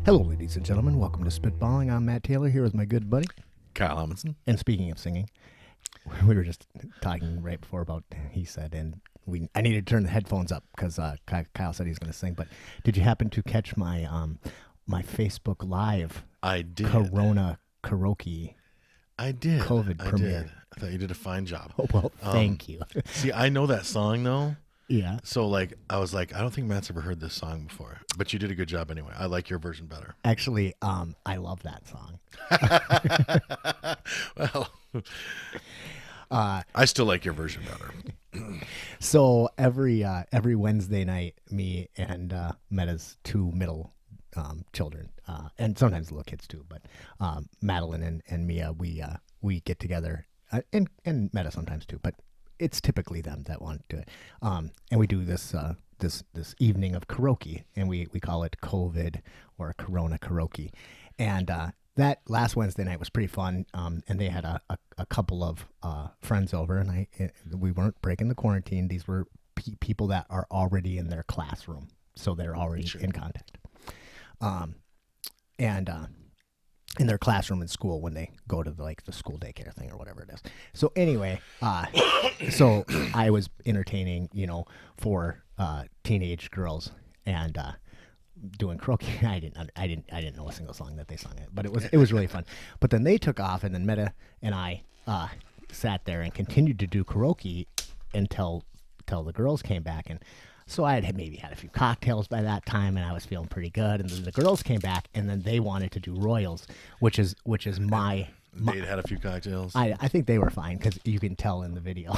Hello, ladies and gentlemen. Welcome to Spitballing. I'm Matt Taylor here with my good buddy. Kyle Amundsen. And speaking of singing, we were just talking right before about he said, and I needed to turn the headphones up because Kyle said he's going to sing. But did you happen to catch my my Facebook Live? I did. Corona karaoke. I did. COVID premiere. I thought you did a fine job. Oh well, thank you. See, I know that song though. Yeah. So I was like, I don't think Matt's ever heard this song before, but you did a good job anyway. I like your version better. Actually, I love that song. Well, I still like your version better. So every Wednesday night, me and Meta's two middle children, and sometimes little kids too, but Madeline and Mia, we get together, and Meta sometimes too, but it's typically them that want to do it. And we do this this evening of karaoke, and we call it COVID or Corona karaoke. And that last Wednesday night was pretty fun. And they had a couple of friends over, and we weren't breaking the quarantine. These were people that are already in their classroom, so they're already in contact. And in their classroom in school when they go to the school daycare thing or whatever it is. So anyway, so I was entertaining, for teenage girls and doing karaoke. I didn't know a single song that they sung it, but it was really fun. But then they took off, and then Meta and I sat there and continued to do karaoke until the girls came back. And so I had maybe had a few cocktails by that time, and I was feeling pretty good. And then the girls came back, and then they wanted to do Royals, which is my. They'd had a few cocktails. I think they were fine because you can tell in the video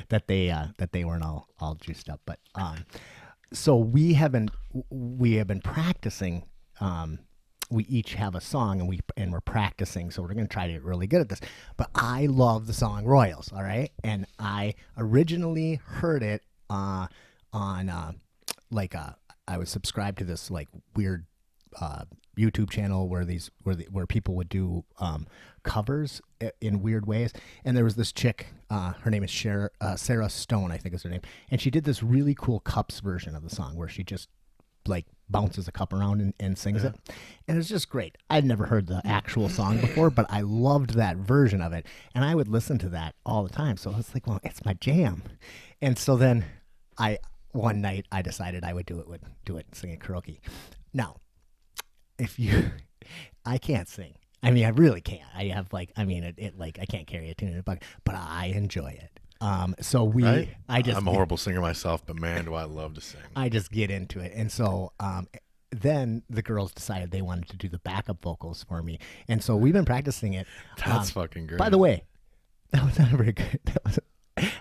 that they weren't all juiced up. But so we have been practicing. We each have a song, and we're practicing. So we're going to try to get really good at this. But I love the song Royals. All right, and I originally heard it on I was subscribed to this weird YouTube channel where people would do covers in weird ways, and there was this chick, her name is Sarah Stone, I think is her name, and she did this really cool cups version of the song where she just bounces a cup around and sings it, and it's just great. I'd never heard the actual song before, but I loved that version of it, and I would listen to that all the time. So I was like, well, it's my jam. And so then one night I decided I would do it singing karaoke. Now, I can't sing. I mean, I really can't. I have I can't carry a tune in a bucket, but I enjoy it. So right? I'm a horrible singer myself, but man, do I love to sing. I just get into it. And so, then the girls decided they wanted to do the backup vocals for me. And so we've been practicing it. That's fucking great. By the way, that was not very good.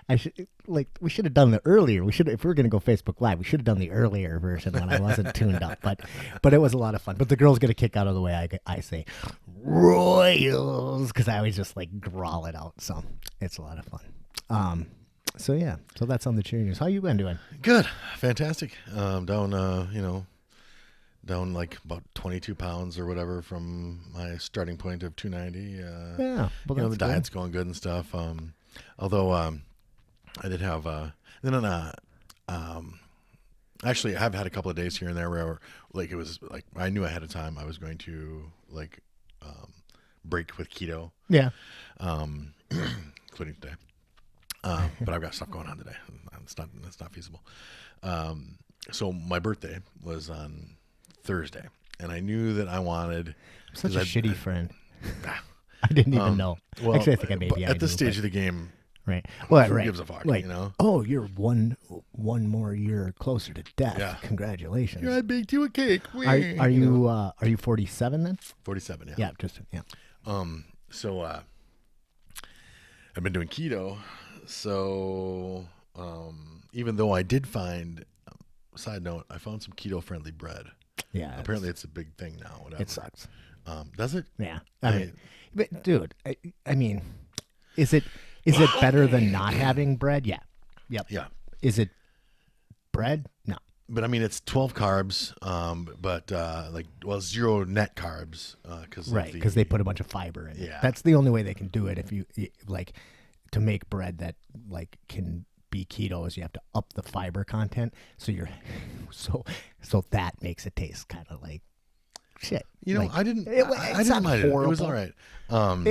We should have done the earlier. If we were going to go Facebook Live, we should have done the earlier version when I wasn't tuned up. But it was a lot of fun. But the girls get a kick out of the way I say Royals, because I always just growl it out. So it's a lot of fun. So yeah. So that's on the cheerleaders. How you been doing? Good, fantastic. Down about 22 pounds or whatever from my starting point of 290. Yeah, well, the diet's going good and stuff. Although I did have actually I've had a couple of days here and there where it was I knew ahead of time I was going to break with keto. Yeah. Including today. But I've got stuff going on today. It's not feasible. So my birthday was on Thursday, and I knew that I wanted. I'm such a shitty friend. I didn't even know. Well, actually, I think I maybe at this stage of the game, right? Well, who gives a fuck? Oh, you're one more year closer to death. Yeah. Congratulations. Yeah, I baked you a cake. Are you 47 then? 47. Yeah. Yeah. So I've been doing keto. So even though I did find, side note, I found some keto friendly bread. Yeah. Apparently it's a big thing now. Whatever. It sucks. Does it? Yeah. I mean, but dude, I mean, is it better than not having bread? Yeah. Yep. Yeah. Is it bread? No. But I mean, it's 12 carbs, but 0 net carbs. Because they put a bunch of fiber in it. Yeah. That's the only way they can do it. If you to make bread that can be keto, is you have to up the fiber content. So so that makes it taste kind of shit. You know, Like, I didn't. It, I it's didn't not mind it. It was horrible. all right.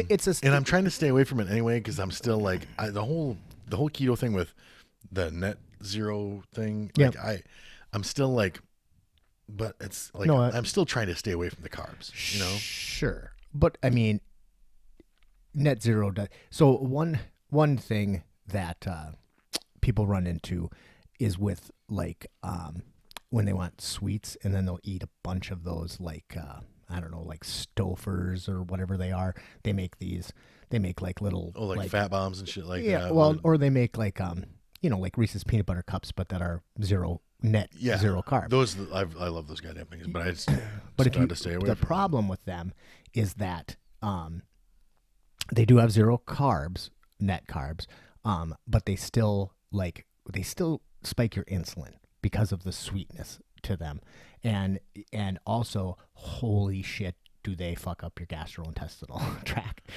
It's a And I'm trying to stay away from it anyway because I'm still like the whole keto thing with the net zero thing. Yeah. Like I'm still like, but it's like No, I'm still trying to stay away from the carbs. You know. Sure, but I mean, net zero does. So one thing that people run into is with like when they want sweets and then they'll eat a bunch of those like I don't know, like Stofers or whatever they are. They make these. They make like little Like fat bombs and shit like yeah. that. Well, or they make like like Reese's peanut butter cups, but that are zero carb. Those I love those goddamn things, but I just But if you, to stay away the from problem with them is that they do have zero carbs, net carbs, but they still spike your insulin because of the sweetness to them, and also holy shit, do they fuck up your gastrointestinal tract?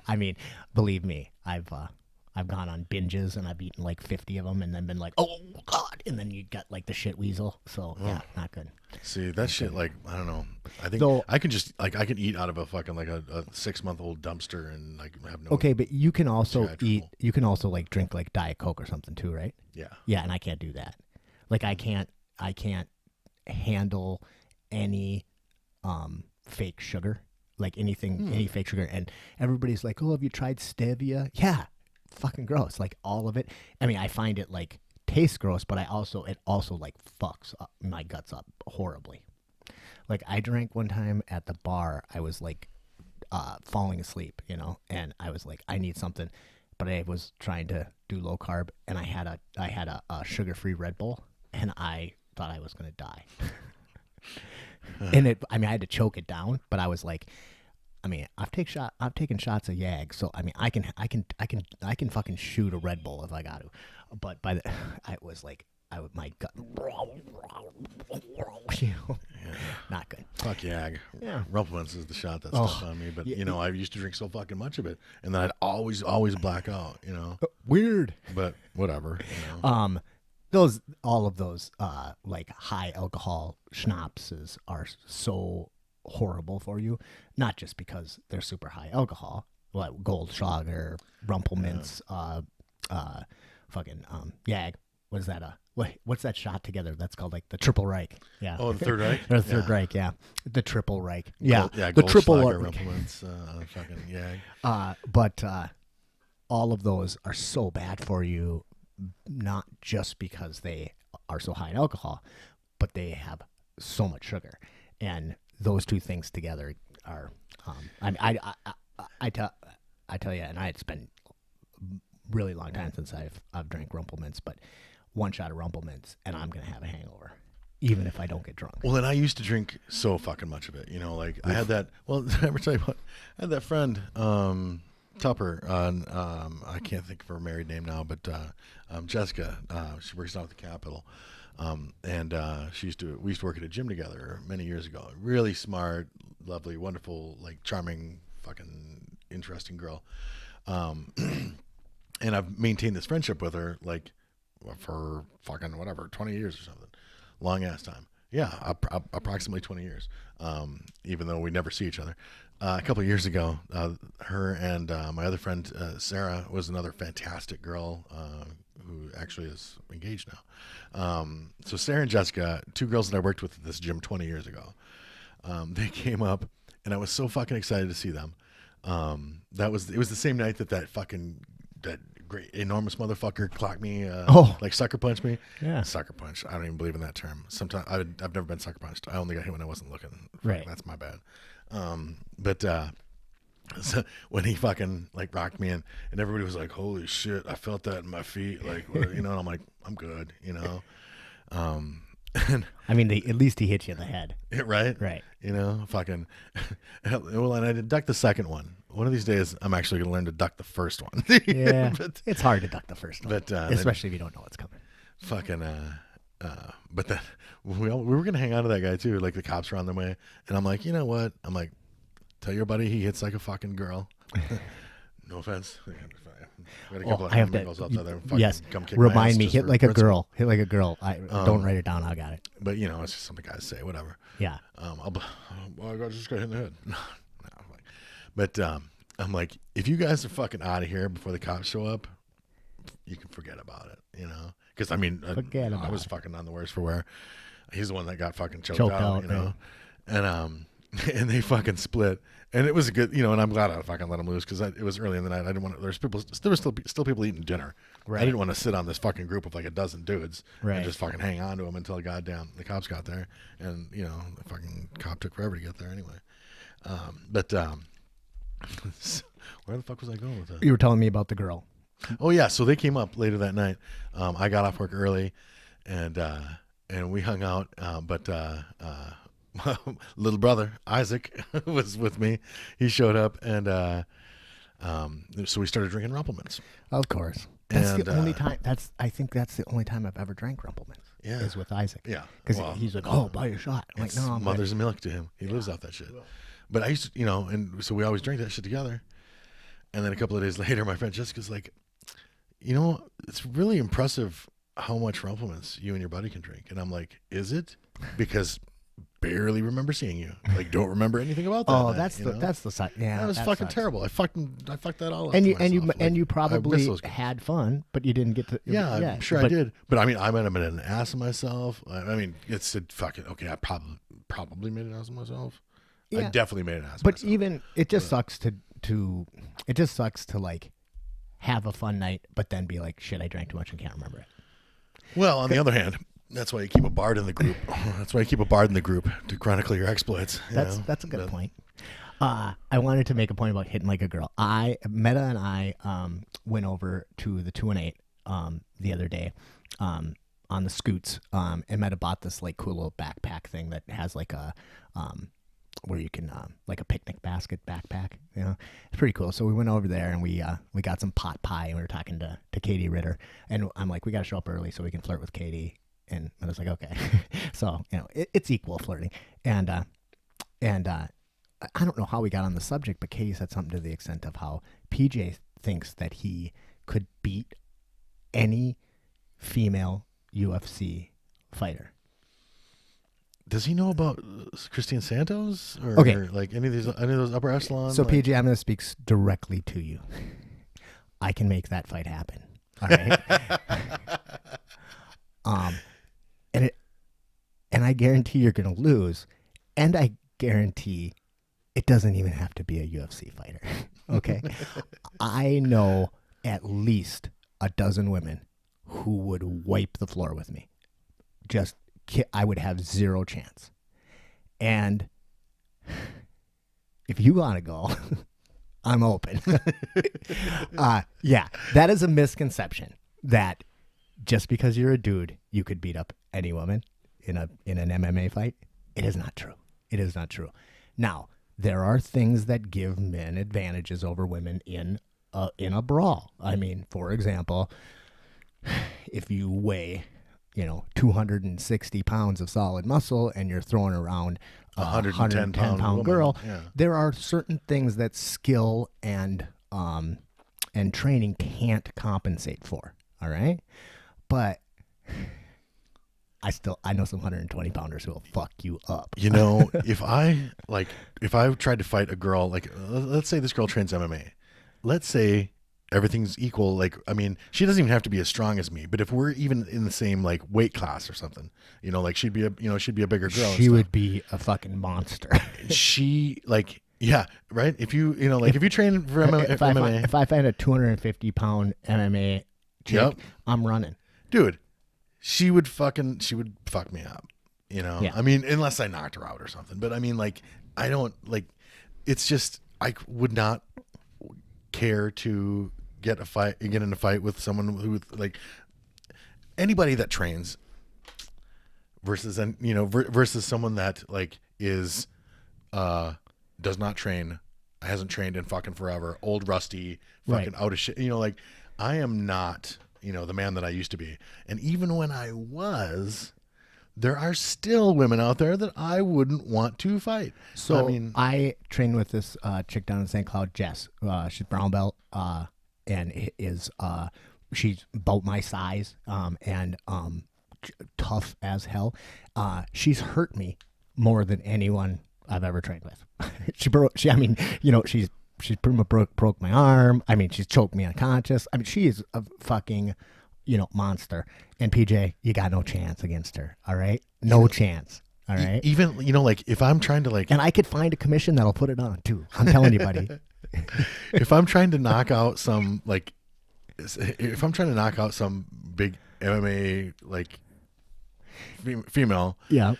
I mean, believe me, I've gone on binges and I've eaten like 50 of them and then been like, oh god, and then you got like the shit weasel. So yeah, not good. See that shit, like I don't know. I think Though- I can just like I can eat out of a fucking like a 6-month-old dumpster and like have no. Okay, but you can also eat. theatrical. You can also like drink like Diet Coke or something too, right? Yeah. Yeah, and I can't do that. Like I can't handle any fake sugar, like anything, any fake sugar. And everybody's like, "Oh, have you tried stevia?" Yeah, fucking gross. Like all of it. I mean, I find it like tastes gross, but it also like fucks up my guts up horribly. Like I drank one time at the bar. I was like falling asleep, and I was like, I need something, but I was trying to do low carb, and I had a sugar-free Red Bull, and I thought I was gonna die. And I had to choke it down, but I was like, I've taken shots of Yag, so I can fucking shoot a Red Bull if I got to, but I was like, my gut, not good. Fuck Yag. Yeah. Rumplemans is the shot that stuck on me, but I used to drink so fucking much of it, and then I'd always black out. Weird. But whatever. All of those like high alcohol schnapses are so horrible for you, not just because they're super high alcohol, like Goldschlager, Rumpelmans, fucking Yag. What is that? What's that shot together? That's called like the Triple Reich. Yeah. Oh, the Third Reich. Or the Third Reich. Yeah. The Triple Reich. Yeah. The Triple Triple Reich. Rumplemans, fucking Yag. But all of those are so bad for you, not just because they are so high in alcohol, but they have so much sugar, and those two things together are. I tell you, and it's been really long time since I've drank Rumpelmans, but one shot of Rumpelmans and I'm gonna have a hangover, even if I don't get drunk. Well, and I used to drink so fucking much of it. Like I had that. Well, did I ever tell you what? I had that friend. Tupper, I can't think of her married name now, but Jessica, she works out at the Capitol, and we used to work at a gym together many years ago. Really smart, lovely, wonderful, like charming, fucking interesting girl, and I've maintained this friendship with her like for fucking whatever 20 years or something, long ass time. Yeah, approximately 20 years, even though we never see each other. A couple of years ago, her and my other friend, Sarah, was another fantastic girl who actually is engaged now. So Sarah and Jessica, two girls that I worked with at this gym 20 years ago, they came up, and I was so fucking excited to see them. It was the same night that great enormous motherfucker clocked me, like sucker punched me. Yeah, sucker punch. I don't even believe in that term. Sometimes I've never been sucker punched. I only got hit when I wasn't looking. Right. That's my bad. But so when he fucking like rocked me and everybody was like, "Holy shit!" I felt that in my feet, like and I'm like, "I'm good," And at least he hit you in the head. Right. Fucking. Well, and I did duck the second one. One of these days, I'm actually going to learn to duck the first one. Yeah, but, it's hard to duck the first one, but especially if you don't know what's coming. Fucking. But then we were going to hang on to that guy too. Like the cops were on their way, and I'm like, you know what? I'm like, tell your buddy he hits like a fucking girl. No offense. We got a couple of I have Mingles to. out there. Fucking Yes, come kick my remind ass me. just Hit for like a principle. girl. Hit like a girl. I don't write it down. I got it. But it's just something guys say. Whatever. Yeah. I just got hit in the head. No, but I'm like, if you guys are fucking out of here before the cops show up, you can forget about it. Because I was fucking on the worst for wear. He's the one that got fucking choked out. Right. And and they fucking split. And it was a good, and I'm glad I fucking let him loose because it was early in the night. I didn't want to. There were still people eating dinner. Right. I didn't want to sit on this fucking group of like a dozen dudes right. and just fucking hang on to them until the cops got there. And the fucking cop took forever to get there anyway. Where the fuck was I going with that? You were telling me about the girl. Oh yeah, so they came up later that night. I got off work early, and we hung out. But little brother Isaac was with me. He showed up, and so we started drinking Rumplemans. Of course, that's the only time. I think that's the only time I've ever drank Rumplemans. Yeah, is with Isaac. Yeah, because he's like, "Oh, buy a shot." I'm like, no, I'm mother's milk to him. He lives off that shit. But I used to, and so we always drank that shit together. And then a couple of days later, my friend Jessica's like, it's really impressive how much Rumplemans you and your buddy can drink. And I'm like, is it? Because barely remember seeing you. Like, don't remember anything about that. Oh, night, that's the side. Yeah, that was fucking terrible. I fucked that all up. And you probably had fun, but you didn't get to. Yeah, I'm sure I did. But I mean, I might have made an ass of myself. I mean, it's fucking okay. I probably made an ass of myself. Yeah. I definitely made an ass. But even it just sucks to like have a fun night, but then be like, shit, I drank too much and can't remember it. Well, on the other hand, that's why you keep a bard in the group. That's why you keep a bard in the group to chronicle your exploits. That's a good point. I wanted to make a point about hitting like a girl. Meta and I went over to the 2 and 8 the other day on the scoots, and Meta bought this like cool little backpack thing that has like a where you can like a picnic basket backpack. It's pretty cool. So we went over there and we got some pot pie, and we were talking to Katie Ritter, and I'm like, we got to show up early so we can flirt with Katie. And I was like, okay. So it's equal flirting, and I don't know how we got on the subject, but Katie said something to the extent of how PJ thinks that he could beat any female UFC fighter. Does he know about Christine Santos or like any of those upper echelon? So PJ, I'm going to speak directly to you. I can make that fight happen. All right. And I guarantee you're going to lose, and I guarantee it doesn't even have to be a UFC fighter. Okay. I know at least a dozen women who would wipe the floor with me. I would have zero chance. And if you want to go, I'm open. Yeah, that is a misconception that just because you're a dude, you could beat up any woman in an MMA fight. It is not true. It is not true. Now, there are things that give men advantages over women in a brawl. I mean, for example, if you weigh 260 pounds of solid muscle and you're throwing around a 110 pound girl, there are certain things that skill and training can't compensate for. All right. But I know some 120 pounders who will fuck you up. If I tried to fight a girl, like let's say this girl trains MMA, let's say everything's equal. Like, I mean, she doesn't even have to be as strong as me, but if we're even in the same like weight class or something, like she'd be a bigger girl. She would be a fucking monster. She like, yeah, right. If you if you train for MMA, if I find a 250 pound MMA chick, I'm running, dude. She would fuck me up. Yeah. I mean, unless I knocked her out or something, but I mean, like, I don't like, it's just, I would not care to get in a fight with someone who like anybody that trains versus someone that like is does not train, hasn't trained in fucking forever, old rusty, fucking out of shit. Like, I am not the man that I used to be, and even when I was, there are still women out there that I wouldn't want to fight. So I trained with this chick down in St. Cloud, Jess. She's brown belt. and is she's about my size, and tough as hell. She's hurt me more than anyone I've ever trained with. I mean, she's pretty much broke my arm. I mean, she's choked me unconscious. I mean, she is a fucking, monster. And PJ, you got no chance against her. All right, no chance. All right. Even like if I'm trying to like, and I could find a commission that'll put it on too. I'm telling you, buddy. if I'm trying to knock out some if I'm trying to knock out some big MMA like female, yeah.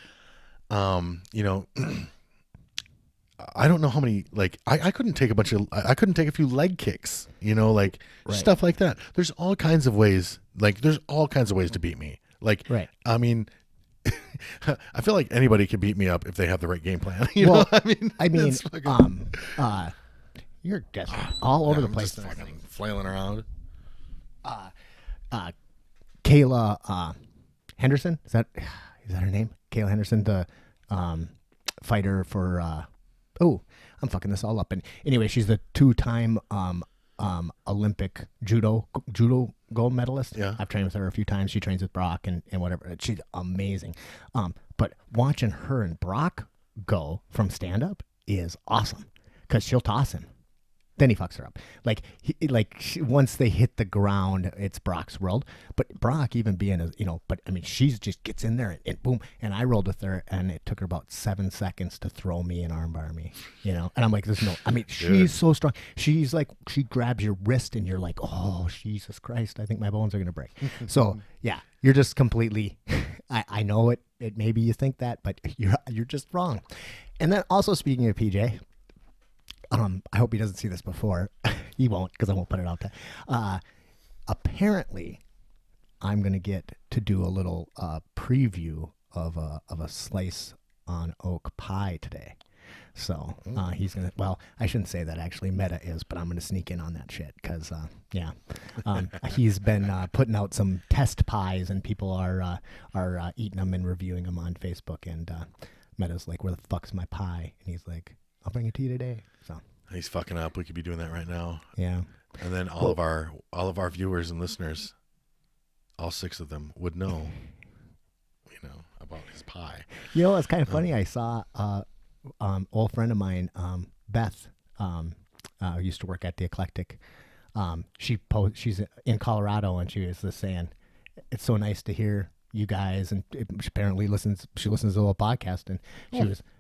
I don't know how many, like, I couldn't take I couldn't take a few leg kicks, like stuff like that. There's all kinds of ways, to beat me. Like, right. I mean, I feel like anybody can beat me up if they have the right game plan. You know what I mean? Fucking, you're just all over the place. Just fucking flailing around. Kayla Henderson, is that her name? Kayla Henderson, the fighter for I'm fucking this all up. And anyway, she's the 2-time Olympic judo gold medalist. Yeah. I've trained with her a few times. She trains with Brock and whatever. She's amazing. But watching her and Brock go from stand up is awesome because she'll toss him. Then he fucks her up. Once they hit the ground, it's Brock's world. But Brock, even being but I mean, she's just gets in there and boom. And I rolled with her, and it took her about 7 seconds to throw me and armbar me. And I'm like, she's so strong. She's like, she grabs your wrist, and you're like, oh Jesus Christ, I think my bones are gonna break. So yeah, you're just completely. I know it. Maybe you think that, but you're just wrong. And then also speaking of PJ. I hope he doesn't see this before. He won't, because I won't put it out there. Apparently, I'm going to get to do a little preview of a slice on oak pie today. So he's going to, well, I shouldn't say that actually. Meta is, but I'm going to sneak in on that shit because, he's been putting out some test pies, and people are eating them and reviewing them on Facebook. And Meta's like, where the fuck's my pie? And he's like, I'll bring it to you today. So he's fucking up. We could be doing that right now. Yeah. And then all of our viewers and listeners, all 6 of them, would know, about his pie. It's kind of funny. I saw old friend of mine, Beth, who used to work at the Eclectic. She's in Colorado, and she was just saying, it's so nice to hear you guys, and apparently she listens to the little podcast, and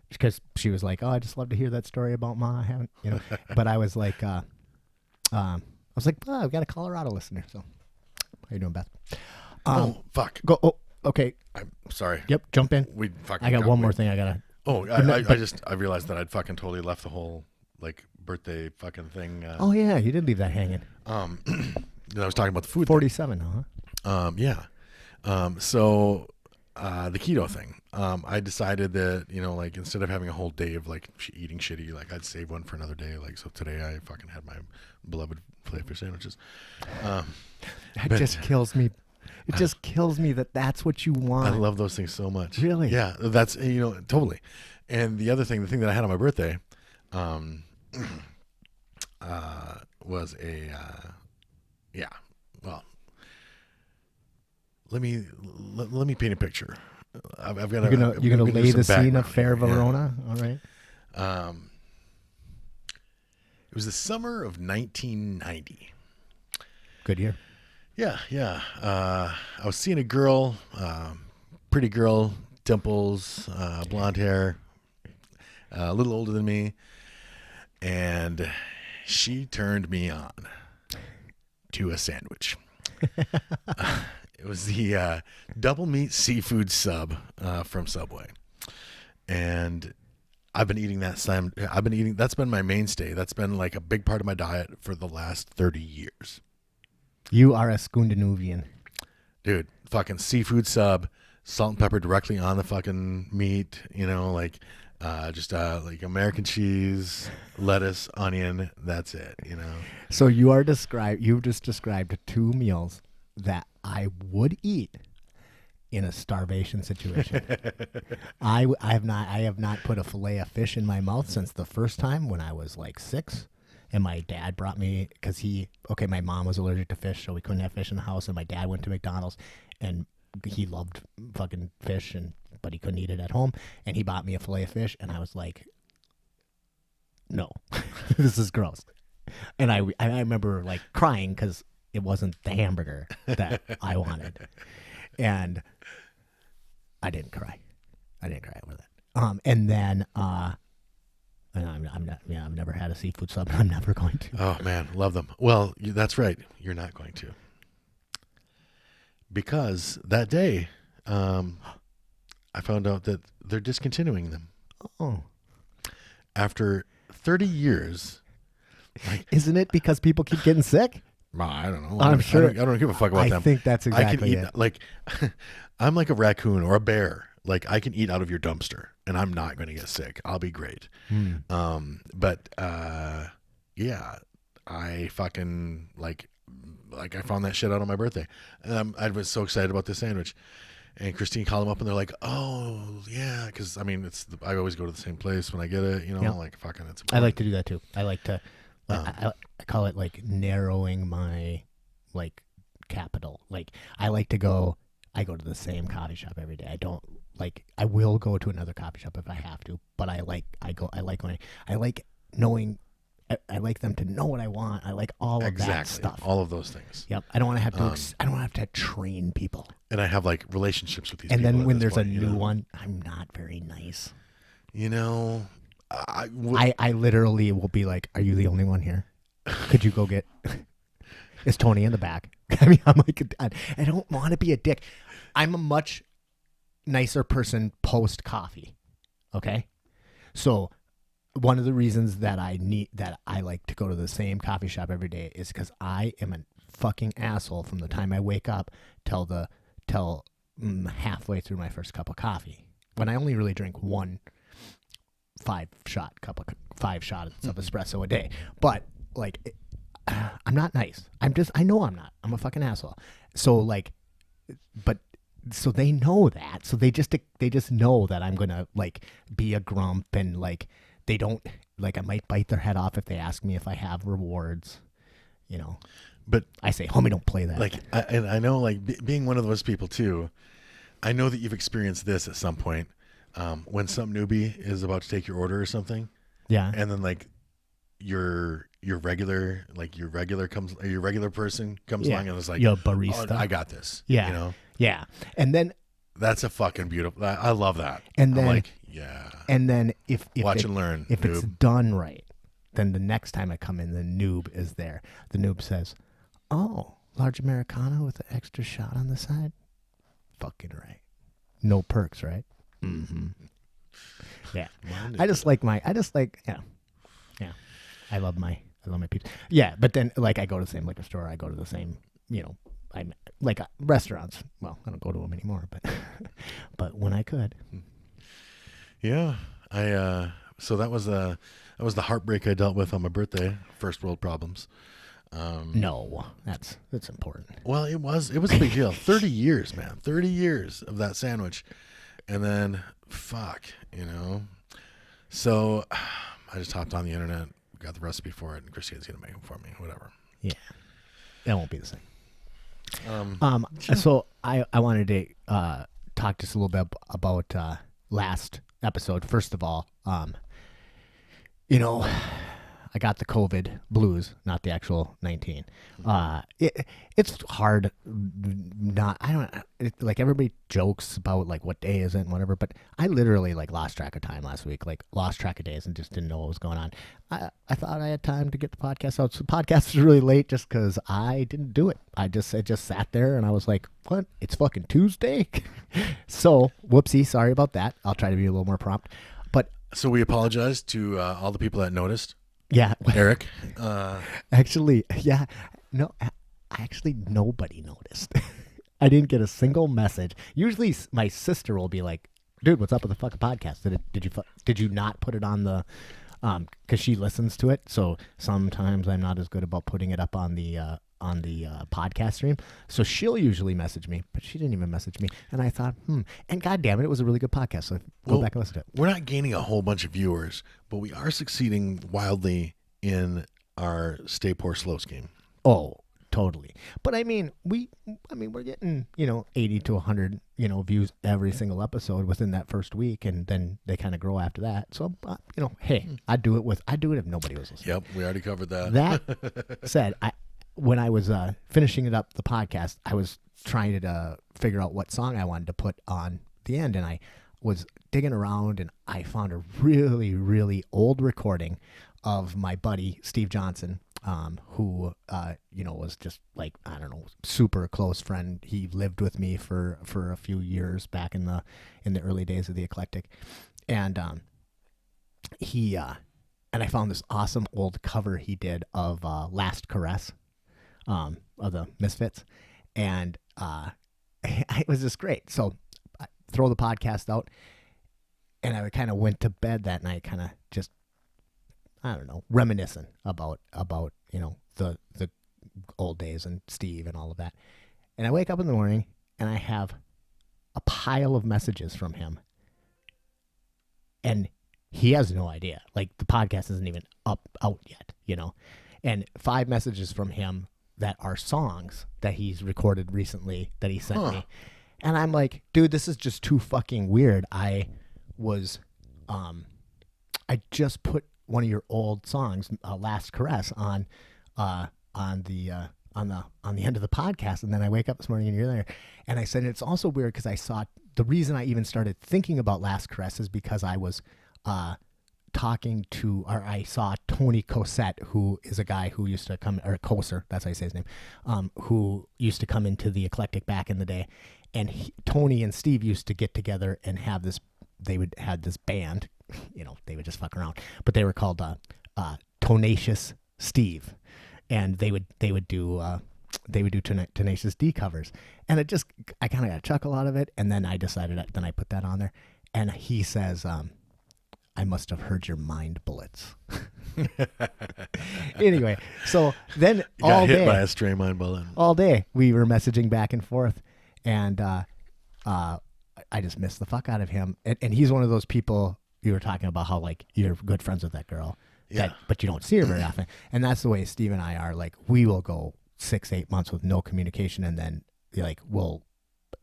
because she was like, oh, I just love to hear that story about Ma. I haven't, but I was like, oh, I've got a Colorado listener. So how you doing, Beth? Fuck. Go. Oh, okay. I'm sorry. Yep. Jump in. I got one more thing I gotta. Oh, I realized that I'd fucking totally left the whole like birthday fucking thing. Oh yeah, you did leave that hanging. Then I was talking about the food. 47, huh? Yeah. So the keto thing. I decided that, instead of having a whole day of like eating shitty, like I'd save one for another day. Like, so today I fucking had my beloved filet fish sandwiches. That just kills me. It just kills me that that's what you want. I love those things so much. Really? Yeah. That's, totally. And the thing that I had on my birthday, was well, let me paint a picture. I've got. You're gonna lay the scene of Fair Verona. Yeah. All right. It was the summer of 1990. Good year. Yeah. I was seeing a girl, pretty girl, dimples, blonde hair, a little older than me, and she turned me on to a sandwich. It was the double meat seafood sub from Subway, and I've been eating that. That's been my mainstay. That's been like a big part of my diet for the last 30 years. You are a Scandinavian, dude. Fucking seafood sub, salt and pepper directly on the fucking meat. Just like American cheese, lettuce, onion. That's it. So you've just described 2 meals that I would eat in a starvation situation. I have not put a fillet of fish in my mouth since the first time when I was like 6, and my dad brought me because my mom was allergic to fish, so we couldn't have fish in the house. And my dad went to McDonald's, and he loved fucking fish, but he couldn't eat it at home. And he bought me a fillet of fish, and I was like, no, this is gross. And I remember like crying because it wasn't the hamburger that I wanted, and I didn't cry. I didn't cry over that. And then I've never had a seafood sub, and I'm never going to. Oh man, love them. Well, that's right. You're not going to, because that day, I found out that they're discontinuing them. Oh, after 30 years. Like, isn't it because people keep getting sick? I don't know. I'm sure. I don't give a fuck about them. I think that's exactly I can eat, it. like, I'm like a raccoon or a bear. Like, I can eat out of your dumpster, and I'm not going to get sick. I'll be great. But yeah, I fucking like I found that shit out on my birthday. I was so excited about this sandwich. And Christine called them up, and they're like, "Oh yeah," because I mean, I always go to the same place when I get it. You know, like fucking. It's important. I like to do that too. I like to. I call it like narrowing my like capital. Like I like to go. I go to the same coffee shop every day. I don't like. I will go to another coffee shop if I have to. But I like going. I like knowing. I like them to know what I want. I like all of that stuff. All of those things. Yep. I don't want to have to. I don't want to have to train people. And I have like relationships with these people. And then when there's point, a new one, I'm not very nice. You know, I literally will be like, "Are you the only one here? Could you go get?" Is Tony in the back? I mean, I'm like, I don't want to be a dick. I'm a much nicer person post coffee. Okay, so one of the reasons that I like to go to the same coffee shop every day is because I am a fucking asshole from the time I wake up till halfway through my first cup of coffee. When I only really drink one 5-shot of espresso a day, but like I'm not nice. I know I'm not. I'm a fucking asshole. So like, so they know that. So they just know that I'm gonna like be a grump, and like they don't like I might bite their head off if they ask me if I have rewards, you know. But I say, homie, don't play that. Like, I know, like being one of those people too. I know that you've experienced this at some point, when some newbie is about to take your order or something. Yeah. And then like your regular person comes along and is like, your barista. Oh, I got this. Yeah. You know. Yeah. And then that's a fucking beautiful. I love that. And then I'm like, yeah. And then if watch and learn. If it's done right, then the next time I come in, the noob is there. The noob says, "Oh, large Americano with an extra shot on the side." Fucking right. No perks, right? Mm-hmm. Yeah. I just like. Yeah. I love my peeps. Yeah, but then like I go to the same liquor store. I go to the same, I'm like restaurants. Well, I don't go to them anymore, but when I could. Yeah. So that was the heartbreak I dealt with on my birthday. First world problems. No, that's important. Well, it was a big deal. 30 years, man. 30 years of that sandwich. And then, So I just hopped on the internet, got the recipe for it, and Christine's going to make them for me, whatever. Yeah. That won't be the same. So I wanted to talk just a little bit about last episode. First of all, I got the COVID blues, not the actual 19. It's hard. Like everybody jokes about like what day is it and whatever, but I literally like lost track of time last week, like lost track of days and just didn't know what was going on. I thought I had time to get the podcast out. So the podcast was really late just because I didn't do it. I just sat there and I was like, what? It's fucking Tuesday. So whoopsie. Sorry about that. I'll try to be a little more prompt, but so we apologize to all the people that noticed. Yeah. Eric. Actually, yeah. No, actually nobody noticed. I didn't get a single message. Usually my sister will be like, dude, what's up with the fucking podcast? Did you not put it on the, cause she listens to it. So sometimes I'm not as good about putting it up on the podcast stream. So she'll usually message me, but she didn't even message me. And I thought, and God damn it was a really good podcast. So go back and listen to it. We're not gaining a whole bunch of viewers, but we are succeeding wildly in our Stay Poor Slow scheme. Oh, totally. But I mean, we're getting 80 to 100 views every single episode within that first week, and then they kind of grow after that. So hey, I'd do it if nobody was listening. Yep, we already covered that. That said, when I was finishing it up the podcast, I was trying to figure out what song I wanted to put on the end, and I was digging around, and I found a really, really old recording of my buddy Steve Johnson, who was just like, I don't know, super close friend. He lived with me for a few years back in the early days of the Eclectic, and and I found this awesome old cover he did of Last Caress, of the Misfits, and it was just great. So I throw the podcast out, and I kind of went to bed that night, kind of just, I don't know, reminiscing about the old days and Steve and all of that. And I wake up in the morning, and I have a pile of messages from him, and he has no idea. Like, the podcast isn't even out yet, and 5 messages from him that are songs that he's recorded recently that he sent me. And I'm like, dude, this is just too fucking weird. I just put one of your old songs, Last Caress, on the end of the podcast, and then I wake up this morning and you're there. And I said, it's also weird because the reason I even started thinking about Last Caress is because I was I saw Tony Cosette, who is a guy who used to come, or Koser, that's how you say his name, who used to come into the Eclectic back in the day. And Tony and Steve used to get together and have this band, they would just fuck around, but they were called Tenacious Steve. And they would do Tenacious D covers. And I kind of got a chuckle out of it. And then I decided, then I put that on there. And he says, I must have heard your mind bullets. Anyway, so then you got hit by a stray mind bullet. All day we were messaging back and forth, and I just missed the fuck out of him. And he's one of those people, you were talking about how like you're good friends with that girl, but you don't see her very often. And that's the way Steve and I are. Like, we will go 6-8 months with no communication, and then like we'll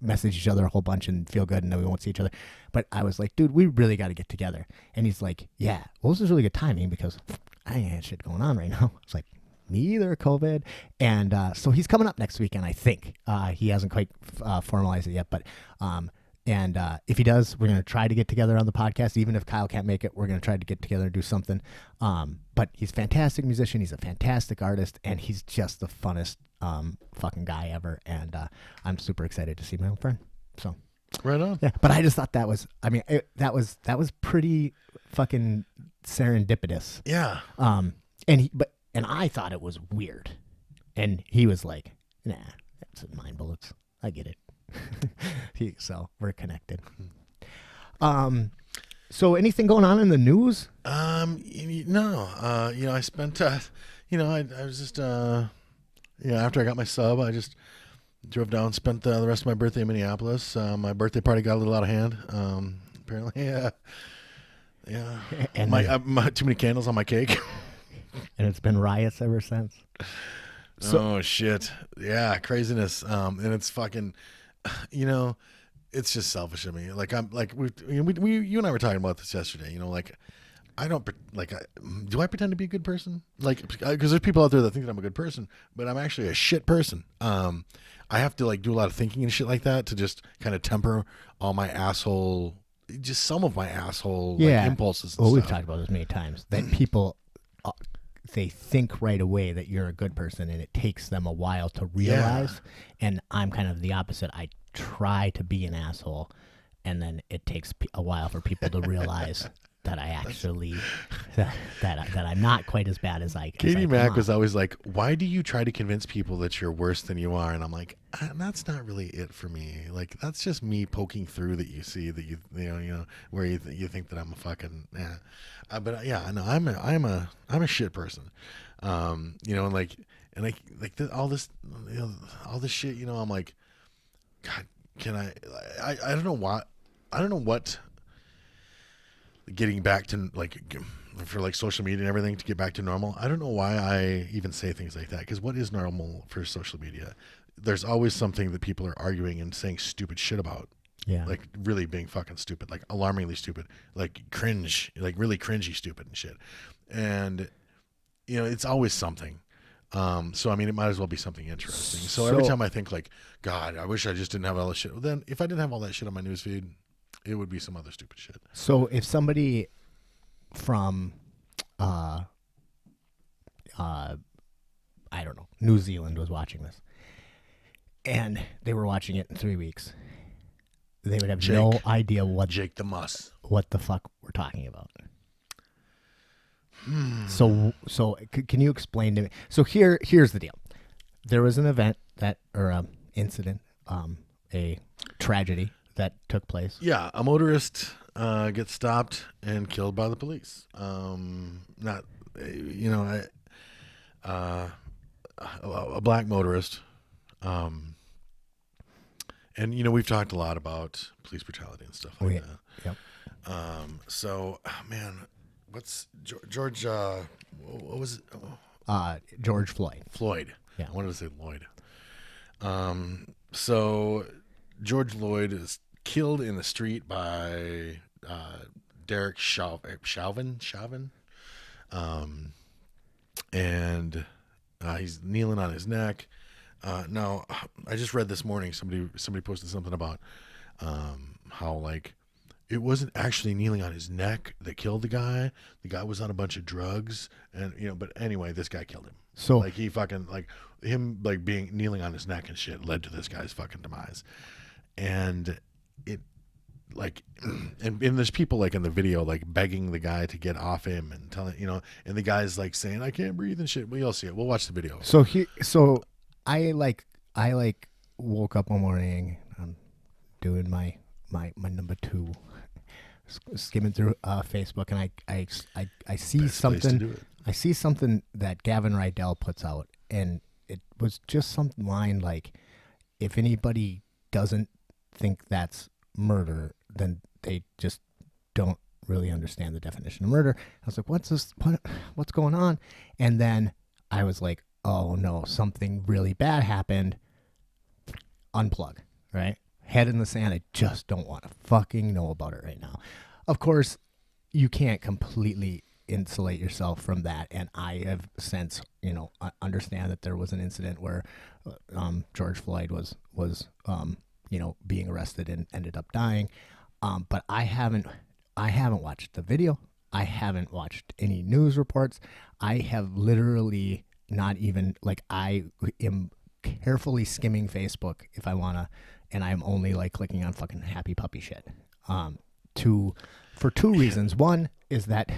message each other a whole bunch and feel good, and then we won't see each other. But I was like, dude, we really got to get together. And he's like, yeah, well, this is really good timing because I ain't had shit going on right now. It's like, me either, COVID. And so he's coming up next weekend, I think. He hasn't quite formalized it yet, but if he does, we're going to try to get together on the podcast. Even if Kyle can't make it, we're going to try to get together and do something. But he's a fantastic musician. He's a fantastic artist, and he's just the funnest fucking guy ever. And I'm super excited to see my old friend. So right on. Yeah, but I just thought that was, that was pretty fucking serendipitous. Yeah. And I thought it was weird, and he was like, nah, that's mind bullets. I get it. So we're connected. So anything going on in the news? No. I spent, I was just, after I got my sub, I just drove down, spent the rest of my birthday in Minneapolis. My birthday party got a little out of hand. Apparently, yeah. And my too many candles on my cake. And it's been riots ever since. Oh shit. Yeah. Craziness. And it's fucking, it's just selfish of me. Like, I'm like, you and I were talking about this yesterday, like, I don't do I pretend to be a good person? Like, because there's people out there that think that I'm a good person, but I'm actually a shit person. I have to like do a lot of thinking and shit like that to just kind of temper all my asshole, just some of my asshole like, impulses. Well, we've talked about this many times that people, they think right away that you're a good person, and it takes them a while to realize. Yeah. And I'm kind of the opposite. I try to be an asshole, and then it takes a while for people to realize that I actually that I'm not quite as bad as I. Katie Mack was always like, "Why do you try to convince people that you're worse than you are?" And I'm like, "That's not really it for me. Like, that's just me poking through that you see that you where you think that I'm a fucking yeah." But yeah, no, I'm a shit person. And like all this shit. I'm like, God, can I don't know what. Getting back to like for like social media and everything to get back to normal. I don't know why I even say things like that, because what is normal for social media? There's always something that people are arguing and saying stupid shit about. Yeah. Like really being fucking stupid, like alarmingly stupid, like cringe, like really cringy stupid and shit. And it's always something. So I mean, it might as well be something interesting. So every time I think like, God, I wish I just didn't have all this shit. Well, then if I didn't have all that shit on my newsfeed, it would be some other stupid shit. So if somebody from, I don't know, New Zealand was watching this, and they were watching it in 3 weeks, they would have no idea Jake the Muss. What the fuck we're talking about. So can you explain to me? So here's the deal. There was an event incident, a tragedy that took place. Yeah, a motorist gets stopped and killed by the police. A black motorist. And we've talked a lot about police brutality and stuff like that. Yep. So, man, what's George? What was it? George Floyd. Floyd. Yeah. I wanted to say Lloyd. So George Floyd is killed in the street by Derek Chauvin. And he's kneeling on his neck. Now, I just read this morning somebody posted something about how like it wasn't actually kneeling on his neck that killed the guy. The guy was on a bunch of drugs, and but anyway, this guy killed him. So like he fucking like him like being kneeling on his neck and shit led to this guy's fucking demise. And it like and there's people like in the video like begging the guy to get off him and telling and the guy's like saying I can't breathe and shit. Well, you'll see it. We'll watch the video. So I woke up one morning. I'm doing my number 2, skimming through Facebook, and I see Best something. place to do it. I see something that Gavin Rydell puts out, and it was just some line like, if anybody doesn't think that's murder, then they just don't really understand the definition of murder. I was like, what's going on? And then I was like, oh no, something really bad happened. Unplug, right? Head in the sand. I just don't want to fucking know about it right now. Of course, you can't completely insulate yourself from that. And I have since, understand that there was an incident where George Floyd was being arrested and ended up dying. But I haven't watched the video. I haven't watched any news reports. I have literally not even I am carefully skimming Facebook if I want to, and I'm only like clicking on fucking happy puppy shit. For 2 reasons. One is that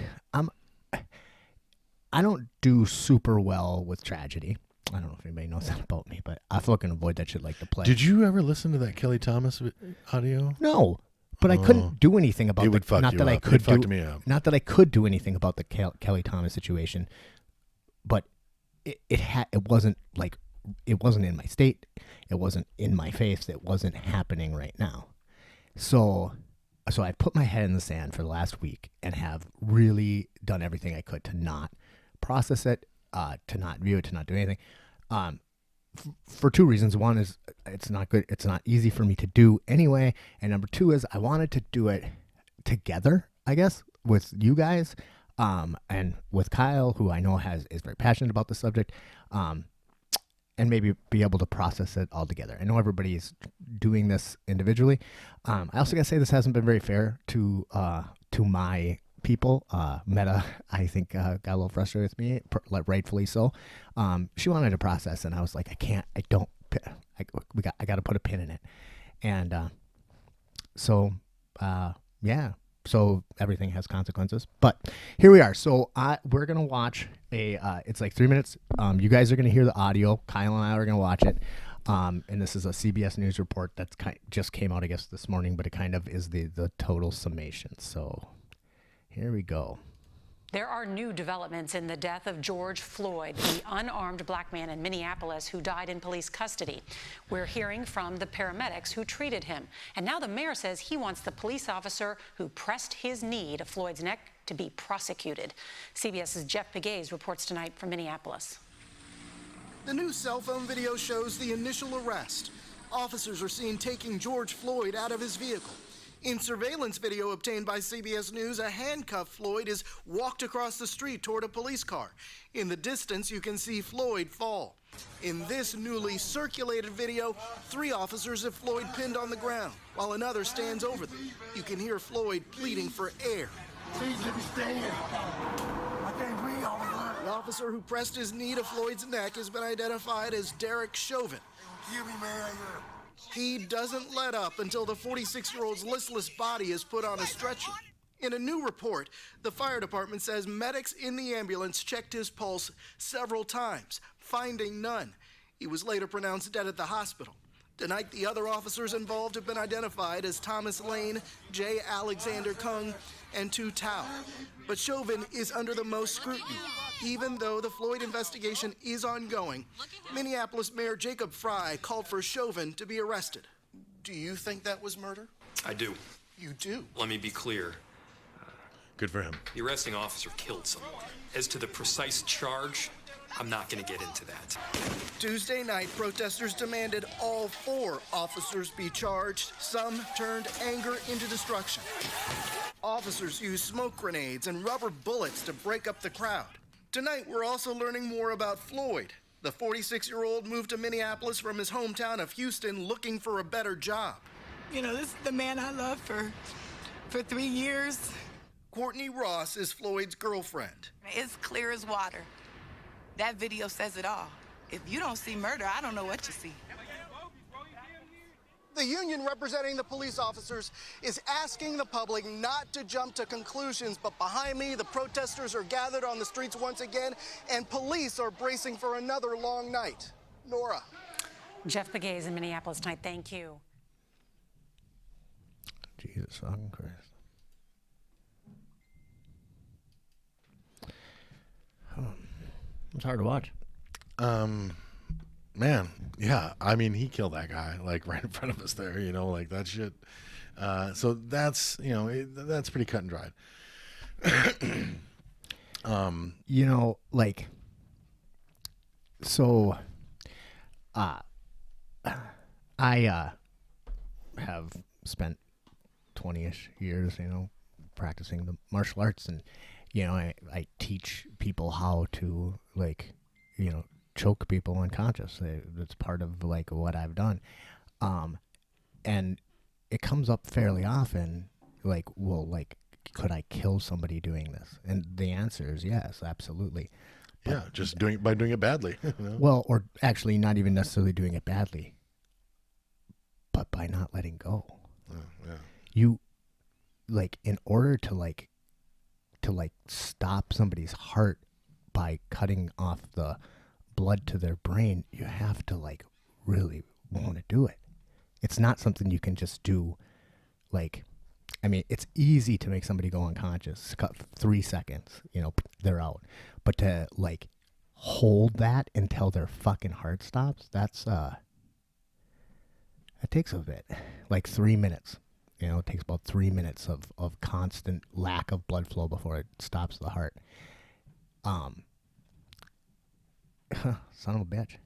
I don't do super well with tragedy. I don't know if anybody knows that about me, but I fucking avoid that shit like the plague. Did you ever listen to that Kelly Thomas audio? No, but I couldn't do anything about it. Would fuck not you that up. I could it fucked me up. Not that I could do anything about the Kelly Thomas situation, but it wasn't in my state. It wasn't in my face. It wasn't happening right now. So I put my head in the sand for the last week and have really done everything I could to not process it, to not view it, to not do anything. For 2 reasons. One is it's not good. It's not easy for me to do anyway. And number 2 is I wanted to do it together, I guess, with you guys, and with Kyle, who I know is very passionate about the subject, and maybe be able to process it all together. I know everybody's doing this individually. I also gotta say this hasn't been very fair to my people. Meta, I think, got a little frustrated with me, rightfully so. She wanted to process, and I was like, I got to put a pin in it. And so everything has consequences. But here we are. So we're going to watch it's like 3 minutes. You guys are going to hear the audio. Kyle and I are going to watch it. And this is a CBS News report that's just came out, I guess, this morning, but it kind of is the total summation. So here we go. There are new developments in the death of George Floyd, the unarmed black man in Minneapolis who died in police custody. We're hearing from the paramedics who treated him. And now the mayor says he wants the police officer who pressed his knee to Floyd's neck to be prosecuted. CBS's Jeff Pegues reports tonight from Minneapolis. The new cell phone video shows the initial arrest. Officers are seen taking George Floyd out of his vehicle. In surveillance video obtained by CBS News, a handcuffed Floyd is walked across the street toward a police car. In the distance, you can see Floyd fall. In this newly circulated video, 3 officers have Floyd pinned on the ground, while another stands over them. You can hear Floyd pleading for air. Please let me stand. I can't breathe all the time. The officer who pressed his knee to Floyd's neck has been identified as Derek Chauvin. Give me, man. He doesn't let up until the 46-year-old's listless body is put on a stretcher. In a new report, the fire department says medics in the ambulance checked his pulse several times, finding none. He was later pronounced dead at the hospital. Tonight, the other officers involved have been identified as Thomas Lane, J. Alexander Kung, and Tu Tao. But Chauvin is under the most scrutiny. Even though the Floyd investigation is ongoing, Minneapolis Mayor Jacob Frey called for Chauvin to be arrested. Do you think that was murder? I do. You do? Let me be clear. Good for him. The arresting officer killed someone. As to the precise charge, I'm not going to get into that. Tuesday night, protesters demanded all 4 officers be charged. Some turned anger into destruction. Officers used smoke grenades and rubber bullets to break up the crowd. Tonight, we're also learning more about Floyd. The 46-year-old moved to Minneapolis from his hometown of Houston looking for a better job. You know, this is the man I loved for 3 years. Courtney Ross is Floyd's girlfriend. It's clear as water. That video says it all. If you don't see murder, I don't know what you see. The union representing the police officers is asking the public not to jump to conclusions, but behind me, the protesters are gathered on the streets once again, and police are bracing for another long night. Nora. Jeff Pegues in Minneapolis tonight. Thank you. Jesus fucking Christ. It's hard to watch. Man, yeah. I mean, he killed that guy like right in front of us there. You know, like that shit. So that's that's pretty cut and dried. You know, like, so, I have spent 20-ish years, practicing the martial arts, and I teach people how to, like, choke people unconscious. That's part of like what I've done, and it comes up fairly often. Like, well, like, could I kill somebody doing this? And the answer is yes, absolutely. But, yeah, just doing it badly. Well, or actually not even necessarily doing it badly, but by not letting go. Yeah. You, like, in order to stop somebody's heart by cutting off the blood to their brain, you have to, like, really want to do it. It's not something you can just do, like, I mean, it's easy to make somebody go unconscious, cut 3 seconds, they're out. But to, like, hold that until their fucking heart stops, that takes a bit. Like 3 minutes. It takes about 3 minutes of constant lack of blood flow before it stops the heart. Son of a bitch.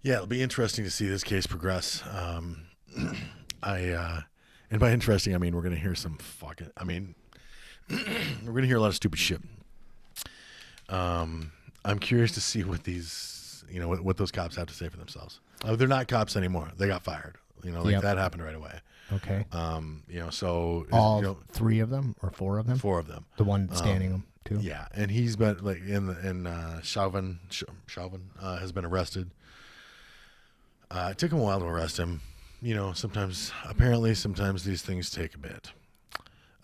Yeah, it'll be interesting to see this case progress. And by interesting, I mean we're gonna hear some fucking. I mean, we're gonna hear a lot of stupid shit. I'm curious to see what these, what those cops have to say for themselves. They're not cops anymore. They got fired. Yep. That happened right away. Okay. So all 3 of them or 4 of them? 4 of them. The one standing them too. Yeah, and he's been like in Chauvin has been arrested. It took him a while to arrest him. Sometimes these things take a bit,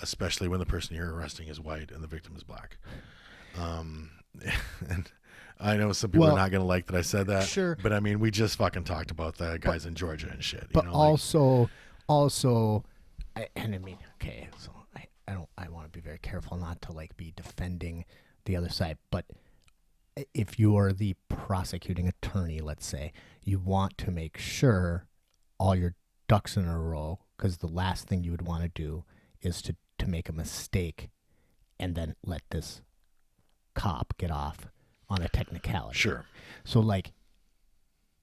especially when the person you're arresting is white and the victim is black. And I know some people are not going to like that I said that. Sure. But I mean, we just fucking talked about the guys in Georgia and shit. But also, I mean, okay, so I want to be very careful not to like be defending the other side. But if you are the prosecuting attorney, let's say, you want to make sure all your ducks in a row, because the last thing you would want to do is to make a mistake and then let this cop get off on a technicality. Sure. So like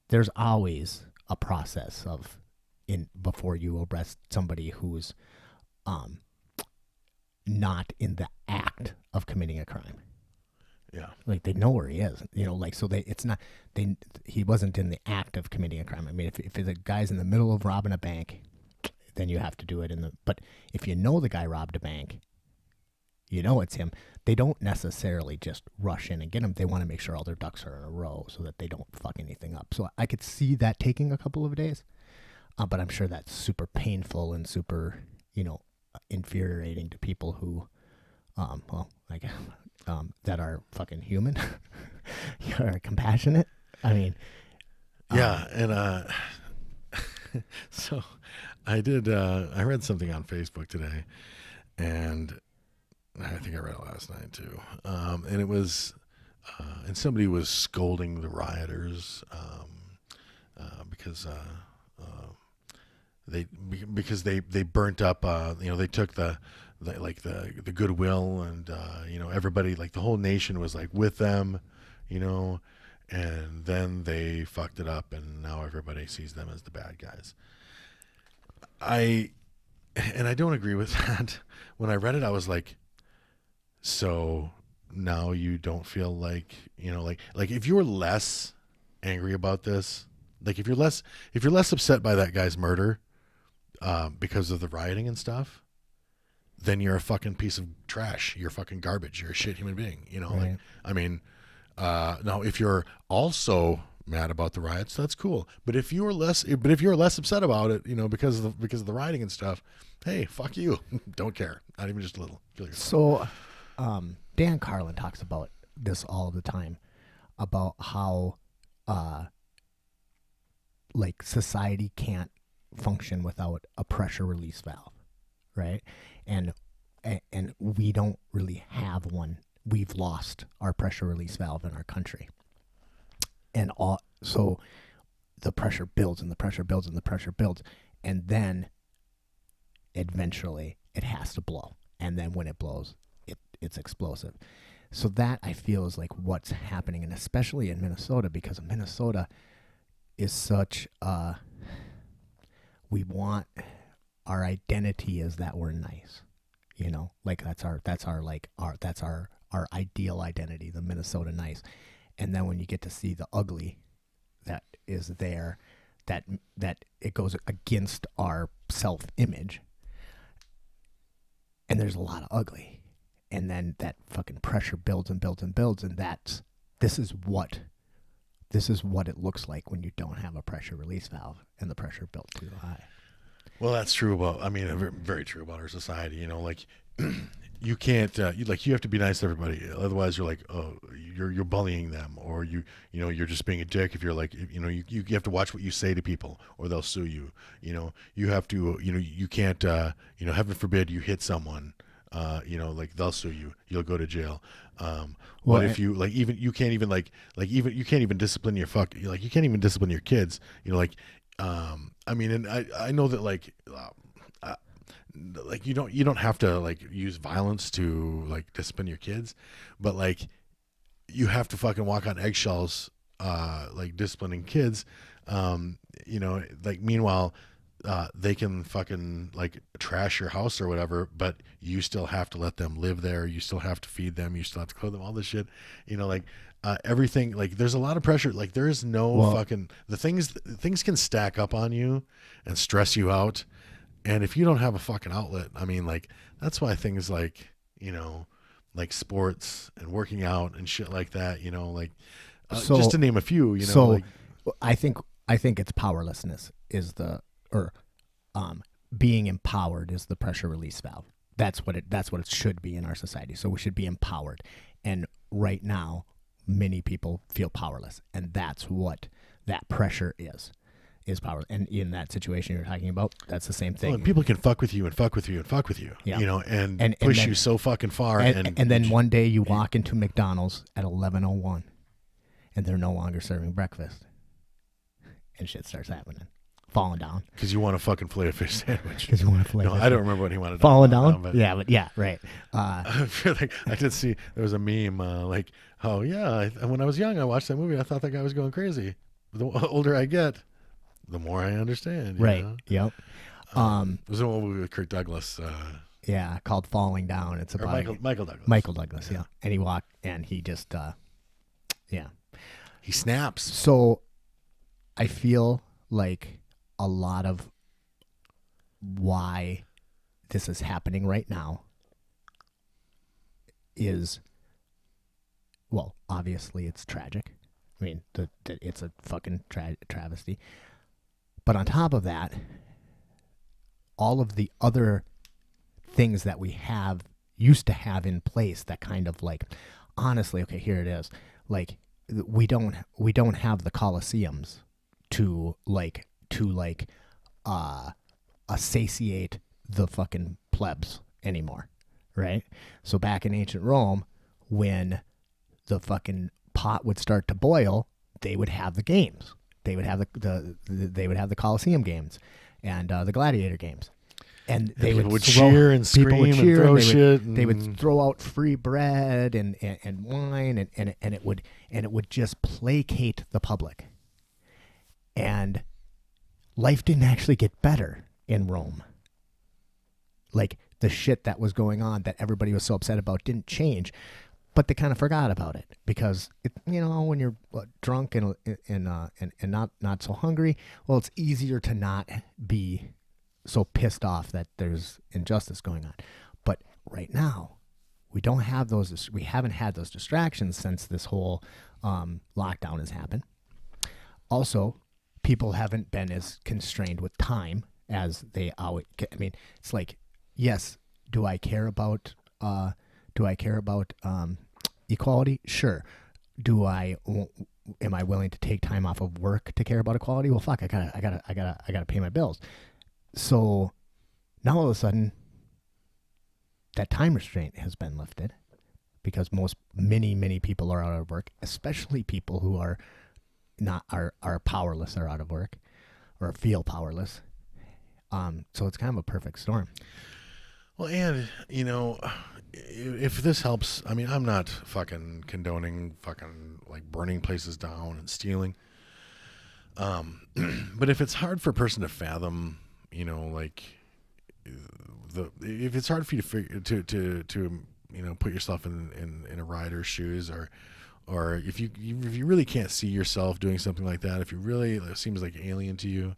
there's always a process before you arrest somebody who's not in the act of committing a crime. Yeah. Like they know where he is, like, so he wasn't in the act of committing a crime. I mean, if the guy's in the middle of robbing a bank, then you have to do it but if you know the guy robbed a bank, it's him, they don't necessarily just rush in and get him. They want to make sure all their ducks are in a row so that they don't fuck anything up. So I could see that taking a couple of days, but I'm sure that's super painful and super, infuriating to people who, that are fucking human, are compassionate. I mean, yeah, and so I read something on Facebook today, and I think I read it last night too. And it was, and somebody was scolding the rioters because they burnt up. They took the goodwill, and everybody, like the whole nation was like with them, and then they fucked it up, and now everybody sees them as the bad guys. I don't agree with that. When I read it, I was like, so now you don't feel like, like if you were less angry about this, like if you're less upset by that guy's murder because of the rioting and stuff, then you're a fucking piece of trash. You're fucking garbage. You're a shit human being. Right. Like, I mean, now if you're also mad about the riots, that's cool. But if you're less upset about it, because of the rioting and stuff, hey, fuck you. Don't care. Not even just a little. Kill yourself. So, Dan Carlin talks about this all the time, about how, like society can't function without a pressure release valve, right? And we don't really have one. We've lost our pressure release valve in our country. And so the pressure builds and the pressure builds and the pressure builds. And then eventually it has to blow. And then when it blows, it's explosive. So that, I feel, is like what's happening. And especially in Minnesota, because Minnesota is such we want, our identity is that we're nice. Like that's our ideal identity, the Minnesota nice. And then when you get to see the ugly that is there, that it goes against our self-image, and there's a lot of ugly, and then that fucking pressure builds and builds and builds, and this is what it looks like when you don't have a pressure release valve and the pressure built too high. Well, that's true very true about our society. Like you can't, you have to be nice to everybody. Otherwise you're like, oh, you're bullying them, or you're just being a dick. If you're like, you have to watch what you say to people, or they'll sue you. You have to, you can't, heaven forbid you hit someone, like they'll sue you. You'll go to jail. What if you like, even you can't even you can't even discipline your you can't even discipline your kids. I mean, and I know that like you don't have to like use violence to like discipline your kids, but like you have to fucking walk on eggshells, like disciplining kids. Like meanwhile, they can fucking like trash your house or whatever, but you still have to let them live there. You still have to feed them. You still have to clothe them, all this shit, everything. Like there's a lot of pressure. Like there is no fucking, things can stack up on you and stress you out. And if you don't have a fucking outlet, I mean, like, that's why things like, like sports and working out and shit like that, just to name a few, So I think it's powerlessness being empowered is the pressure release valve. That's what it should be in our society. So we should be empowered. And right now, many people feel powerless. And that's what that pressure is. is power. And in that situation you're talking about, that's the same thing. Well, and people can fuck with you and fuck with you and fuck with you, Yeah. you know, and push then, you so fucking far. And then one day you walk into McDonald's at 11:01 and they're no longer serving breakfast. And shit starts happening. Falling down. Because you want a fucking filet of fish sandwich. Because you want to No, I don't remember what he wanted. Falling down? But Yeah, right. I feel like I did see there was a meme like, oh yeah, when I was young, I watched that movie. I thought that guy was going crazy. The older I get, the more I understand. Right. Know? Yep. It was a movie with Kirk Douglas. Yeah, called Falling Down. It's about Michael Douglas. Michael Douglas, yeah. And he walked and he just he snaps. So I feel like a lot of why this is happening right now is, well, obviously it's tragic. I mean, it's a fucking travesty. But on top of that, all of the other things that we used to have in place that kind of like, honestly, okay, here it is. Like, we don't have the Colosseums to satiate the fucking plebs anymore, right? So back in ancient Rome, when the fucking pot would start to boil, they would have the games. They would have the Colosseum games and the gladiator games. And they would cheer and scream and throw shit. They would throw out free bread and wine and it would just placate the public. And life didn't actually get better in Rome. Like, the shit that was going on that everybody was so upset about didn't change, but they kind of forgot about it because when you're drunk and not so hungry, well, it's easier to not be so pissed off that there's injustice going on. But right now, we don't have those. We haven't had those distractions since this whole lockdown has happened. Also, people haven't been as constrained with time as they always. I mean, it's like, yes, do I care about equality? Sure. Am I willing to take time off of work to care about equality? Well, fuck, I gotta pay my bills. So now all of a sudden, that time restraint has been lifted because many people are out of work, especially people who are powerless are out of work or feel powerless. So it's kind of a perfect storm. Well, and if this helps, I mean, I'm not fucking condoning fucking like burning places down and stealing. But if it's hard for a person to fathom, like if it's hard for you to figure to put yourself in a rider's shoes, or if you really can't see yourself doing something like that, if you really, it seems like alien to you,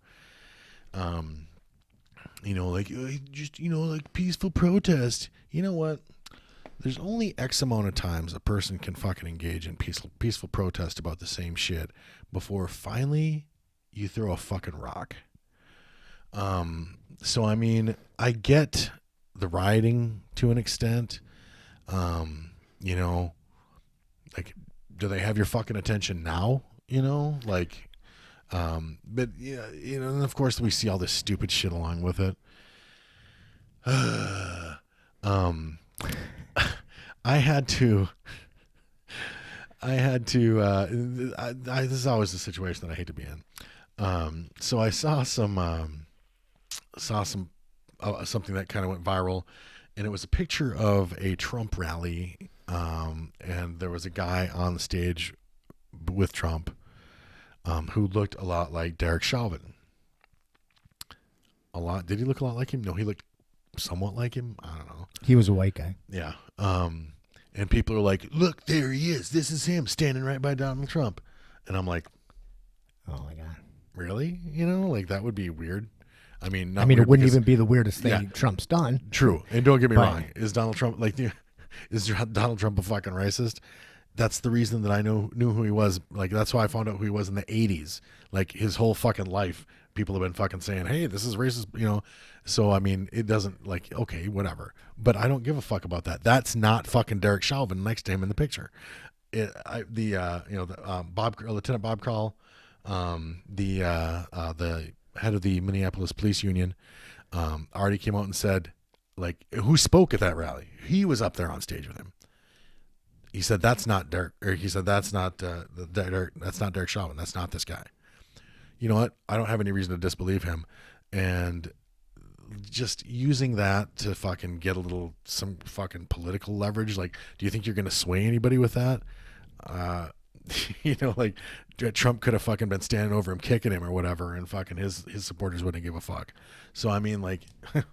like peaceful protest. You know what? There's only X amount of times a person can fucking engage in peaceful protest about the same shit before finally you throw a fucking rock. So I mean, I get the rioting to an extent. Like, do they have your fucking attention now? But yeah, and of course we see all this stupid shit along with it. This is always the situation that I hate to be in. So I saw something that kind of went viral, and it was a picture of a Trump rally. And there was a guy on the stage with Trump, who looked a lot like Derek Chauvin. A lot. Did he look a lot like him? No, he looked somewhat like him. I don't know. He was a white guy. Yeah. And people are like, look, there he is. This is him standing right by Donald Trump. And I'm like, oh my God. Really? Like that would be weird. I mean, it wouldn't even be the weirdest thing Trump's done. True. And don't get me wrong. Is Donald Trump is Donald Trump a fucking racist? That's the reason that I knew who he was. Like, that's why I found out who he was in the 80s. Like, his whole fucking life, people have been fucking saying, hey, this is racist, So, I mean, it doesn't, like, okay, whatever. But I don't give a fuck about that. That's not fucking Derek Chauvin next to him in the picture. Lieutenant Bob Call, The head of the Minneapolis police union already came out and said, like, who spoke at that rally? He was up there on stage with him. He said that's not Derek, or he said that's not that's not Derek Chauvin. That's not this guy. You know what? I don't have any reason to disbelieve him, and just using that to fucking get some fucking political leverage. Like, do you think you're going to sway anybody with that? Like Trump could have fucking been standing over him, kicking him or whatever, and fucking his supporters wouldn't give a fuck. So I mean, like, I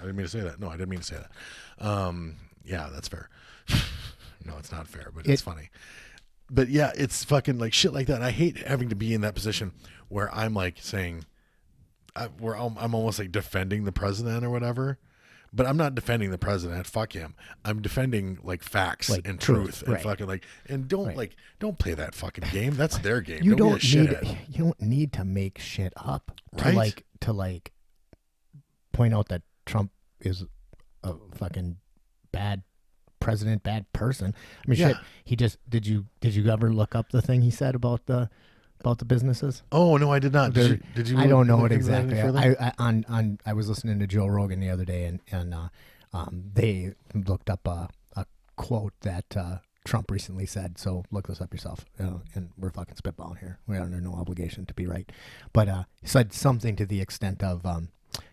didn't mean to say that. No, I didn't mean to say that. Yeah, that's fair. No, it's not fair, but it's funny. But yeah, it's fucking like shit like that. And I hate having to be in that position where I'm like saying, where I'm almost like defending the president or whatever. But I'm not defending the president. Fuck him. I'm defending like facts like and truth and right. fucking like, and don't play that fucking game. That's their game. You don't need to make shit up right? to point out that Trump is a fucking bad president, bad person. I mean, shit. He just did you ever look up the thing he said about the businesses? Oh no, I did not. Did you? I don't know it exactly. I was listening to Joe Rogan the other day, and they looked up a quote that Trump recently said. So look this up yourself. And we're fucking spitballing here. We're under no obligation to be right, but he said something to the extent of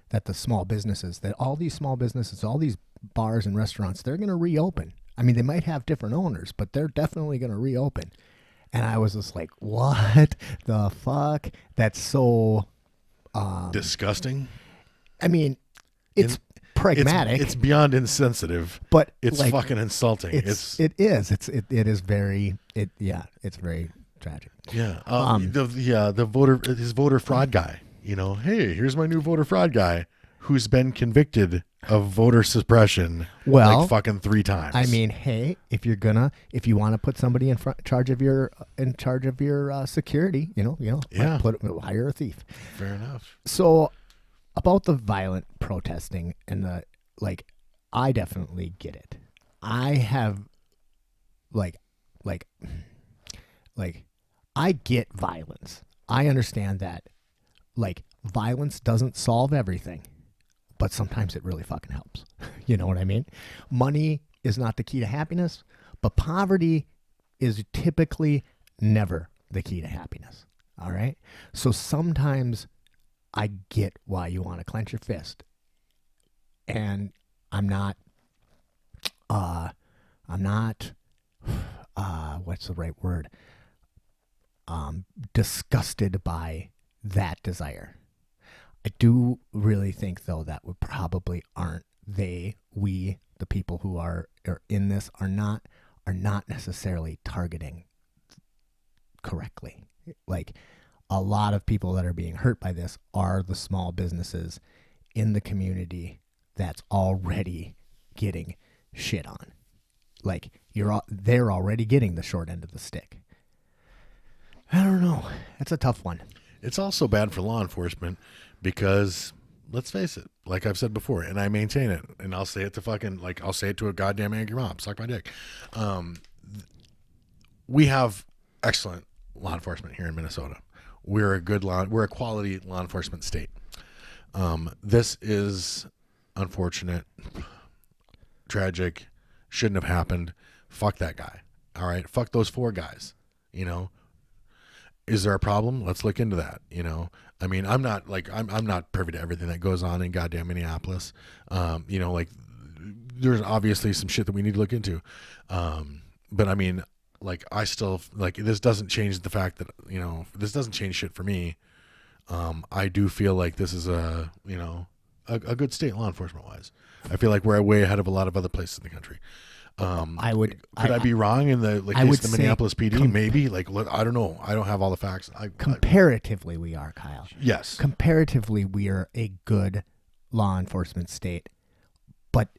that the small businesses, that all these small businesses, all these bars and restaurants, they're going to reopen. I mean, they might have different owners, but they're definitely going to reopen. And I was just like, what the fuck? That's so disgusting. I mean, it's pragmatic. It's beyond insensitive, but it's like, fucking insulting. It's very tragic. Yeah. His voter fraud guy. You know, hey, here's my new voter fraud guy who's been convicted of voter suppression like fucking 3 times. I mean, hey, if you want to put somebody in charge of your security, hire a thief. Fair enough. So about the violent protesting and I definitely get it. I have I get violence. I understand that violence doesn't solve everything. But sometimes it really fucking helps. You know what I mean? Money is not the key to happiness, but poverty is typically never the key to happiness. All right? So sometimes I get why you want to clench your fist. And I'm not what's the right word? Disgusted by that desire. I do really think, though, that we probably aren't the people who are in this are not necessarily targeting correctly. Like, a lot of people that are being hurt by this are the small businesses in the community that's already getting shit on. Like, they're already getting the short end of the stick. I don't know. It's a tough one. It's also bad for law enforcement because, let's face it, like I've said before, and I maintain it, and I'll say it to I'll say it to a goddamn angry mom, suck my dick. We have excellent law enforcement here in Minnesota. We're a quality law enforcement state. This is unfortunate, tragic, shouldn't have happened. Fuck that guy. All right. Fuck those 4 guys. You know, is there a problem? Let's look into that. You know, I mean, I'm not privy to everything that goes on in goddamn Minneapolis. There's obviously some shit that we need to look into. But I mean, I still this doesn't change the fact that, this doesn't change shit for me. I do feel like this is a good state law enforcement wise. I feel like we're way ahead of a lot of other places in the country. Could I be wrong in the case of the Minneapolis PD? Maybe. I don't know. I don't have all the facts. Comparatively, we are, Kyle. Yes. Comparatively, we are a good law enforcement state, but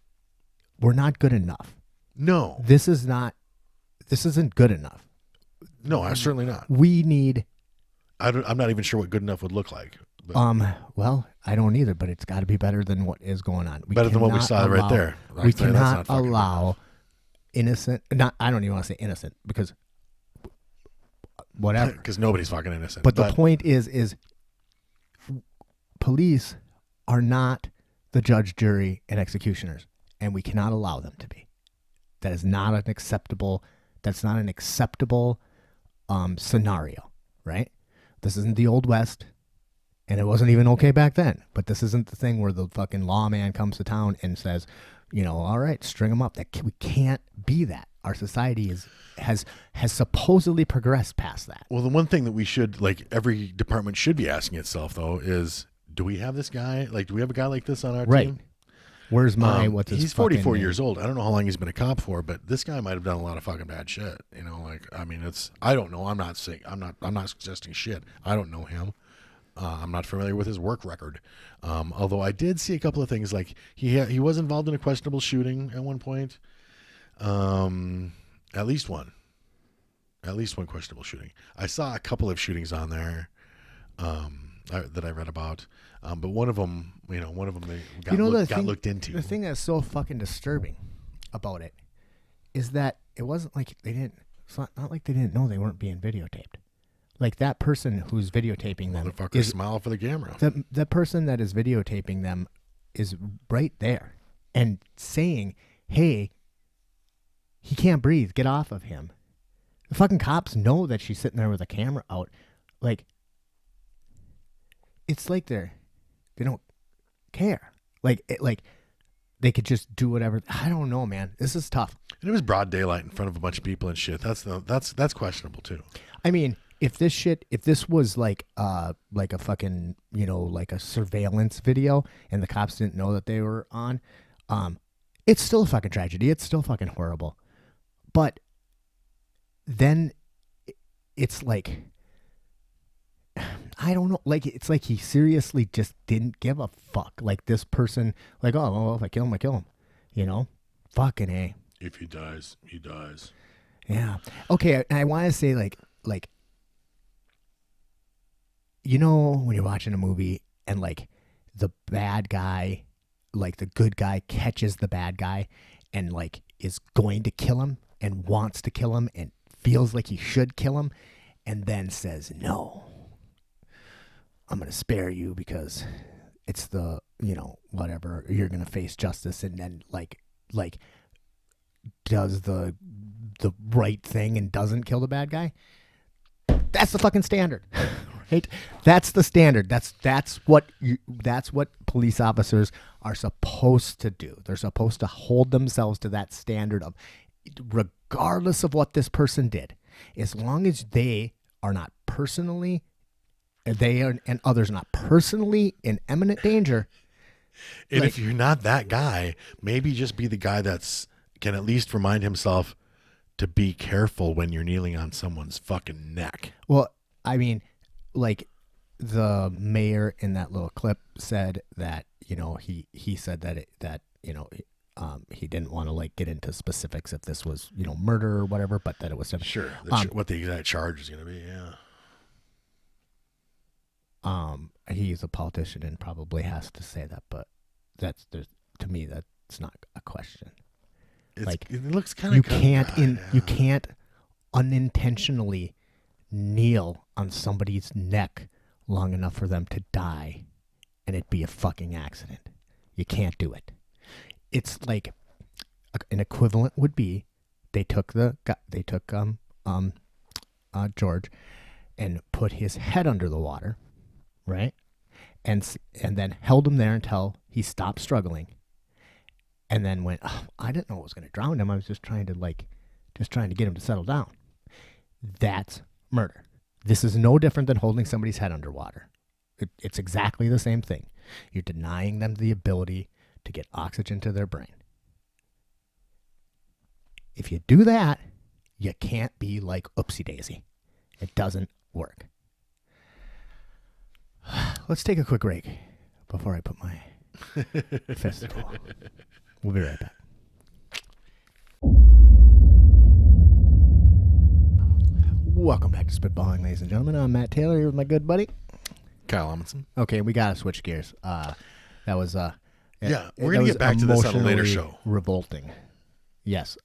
we're not good enough. No. This isn't good enough. No, I'm certainly not. We need. I'm not even sure what good enough would look like. But. Well, I don't either, but it's got to be better than what is going on. Better than what we saw right there. We cannot allow innocent. I don't even want to say innocent because whatever. Because nobody's fucking innocent. But the point is police are not the judge, jury, and executioners, and we cannot allow them to be. That is not an acceptable. That's not an acceptable scenario, right? This isn't the Old West, and it wasn't even okay back then. But this isn't the thing where the fucking lawman comes to town and says, all right, string them up. We can't be that. Our society has supposedly progressed past that. Well, the one thing that we should, like, every department should be asking itself, though, is, do we have this guy? Like, do we have a guy like this on our team? Where's my what's his He's 44 fucking years old. I don't know how long he's been a cop for, but this guy might have done a lot of fucking bad shit. I don't know. I'm not saying I'm not suggesting shit. I don't know him. I'm not familiar with his work record. Although I did see a couple of things, like he was involved in a questionable shooting at one point. At least one questionable shooting. I saw a couple of shootings on there that I read about. But one of them they got looked into. The thing that's so fucking disturbing about it is that it wasn't like they didn't. It's not like they didn't know they weren't being videotaped. Like, that person who's videotaping them Motherfucker, smile for the camera. The person that is videotaping them is right there and saying, "Hey, he can't breathe. Get off of him." The fucking cops know that she's sitting there with a camera out. Like, it's like they don't care. Like they could just do whatever. I don't know, man. This is tough. And it was broad daylight in front of a bunch of people and shit. That's questionable too. I mean, if this was like a fucking, like a surveillance video and the cops didn't know that they were on, it's still a fucking tragedy. It's still fucking horrible. But then it's like, I don't know. Like, it's like he seriously just didn't give a fuck. Like, this person, like, oh, well, if I kill him, I kill him. Fucking A. If he dies, he dies. Yeah. Okay. I want to say, like, when you're watching a movie and, like, the bad guy, like, the good guy catches the bad guy and, like, is going to kill him and wants to kill him and feels like he should kill him and then says, "No, I'm going to spare you because it's the, whatever, you're going to face justice," and then like does the right thing and doesn't kill the bad guy. That's the fucking standard. Right? That's the standard. That's what police officers are supposed to do. They're supposed to hold themselves to that standard of, regardless of what this person did, as long as they are not personally, and others are not personally in imminent danger. And if you're not that guy, maybe just be the guy can at least remind himself to be careful when you're kneeling on someone's fucking neck. Well, I mean, like, the mayor in that little clip said that, he said that he didn't want to, like, get into specifics if this was, murder or whatever, but that it was sure what the exact charge is going to be. Yeah. He's a politician and probably has to say that, but to me, that's not a question. It looks kind of, you can't unintentionally kneel on somebody's neck long enough for them to die and it be a fucking accident. You can't do it. It's like an equivalent would be they took George and put his head under the water, right? And then held him there until he stopped struggling. And then went, "Oh, I didn't know it was going to drown him. I was just trying to get him to settle down." That's murder. This is no different than holding somebody's head underwater. It's exactly the same thing. You're denying them the ability to get oxygen to their brain. If you do that, you can't be like oopsie daisy. It doesn't work. Let's take a quick break before I put my fist to the wall. We'll be right back. Welcome back to Spitballing, ladies and gentlemen. I'm Matt Taylor here with my good buddy Kyle Amundsen. Okay, we gotta switch gears. That was we're gonna get back to this on a later show. Revolting. Yes.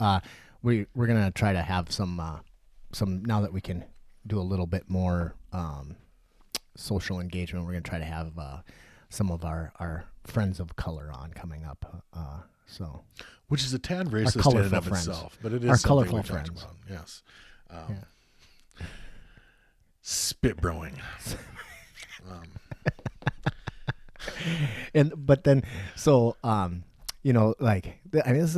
We're gonna try to have some now that we can do a little bit more social engagement. We're going to try to have some of our friends of color on coming up. So, which is a tad racist in colorful and of friends. itself, but it is Our something colorful we talked friends. about. Yes. Spit broing. But then you know, like I mean, this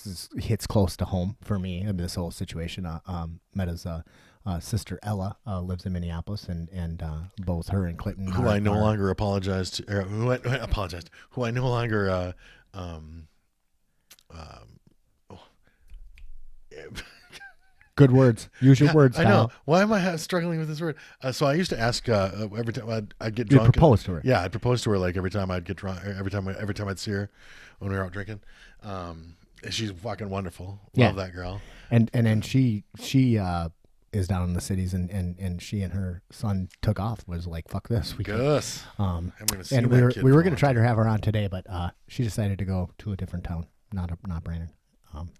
is hits close to home for me. I mean, this whole situation. Meta's sister Ella lives in Minneapolis, and both her and Clinton, Who I no longer apologize to. Who I apologized. Who I no longer. Good words. Use your words. I Kyle. know. Why am I struggling with this word? So I used to ask every time I'd get drunk. You propose to her. Yeah, I'd propose to her like every time I'd get drunk. Every time I'd see her when we were out drinking. She's fucking wonderful. Love that girl. And then she is down in the cities, and she and her son took off. Was like, fuck this. We Gus. and we were going to try to have her on today, but she decided to go to a different town, not Brandon.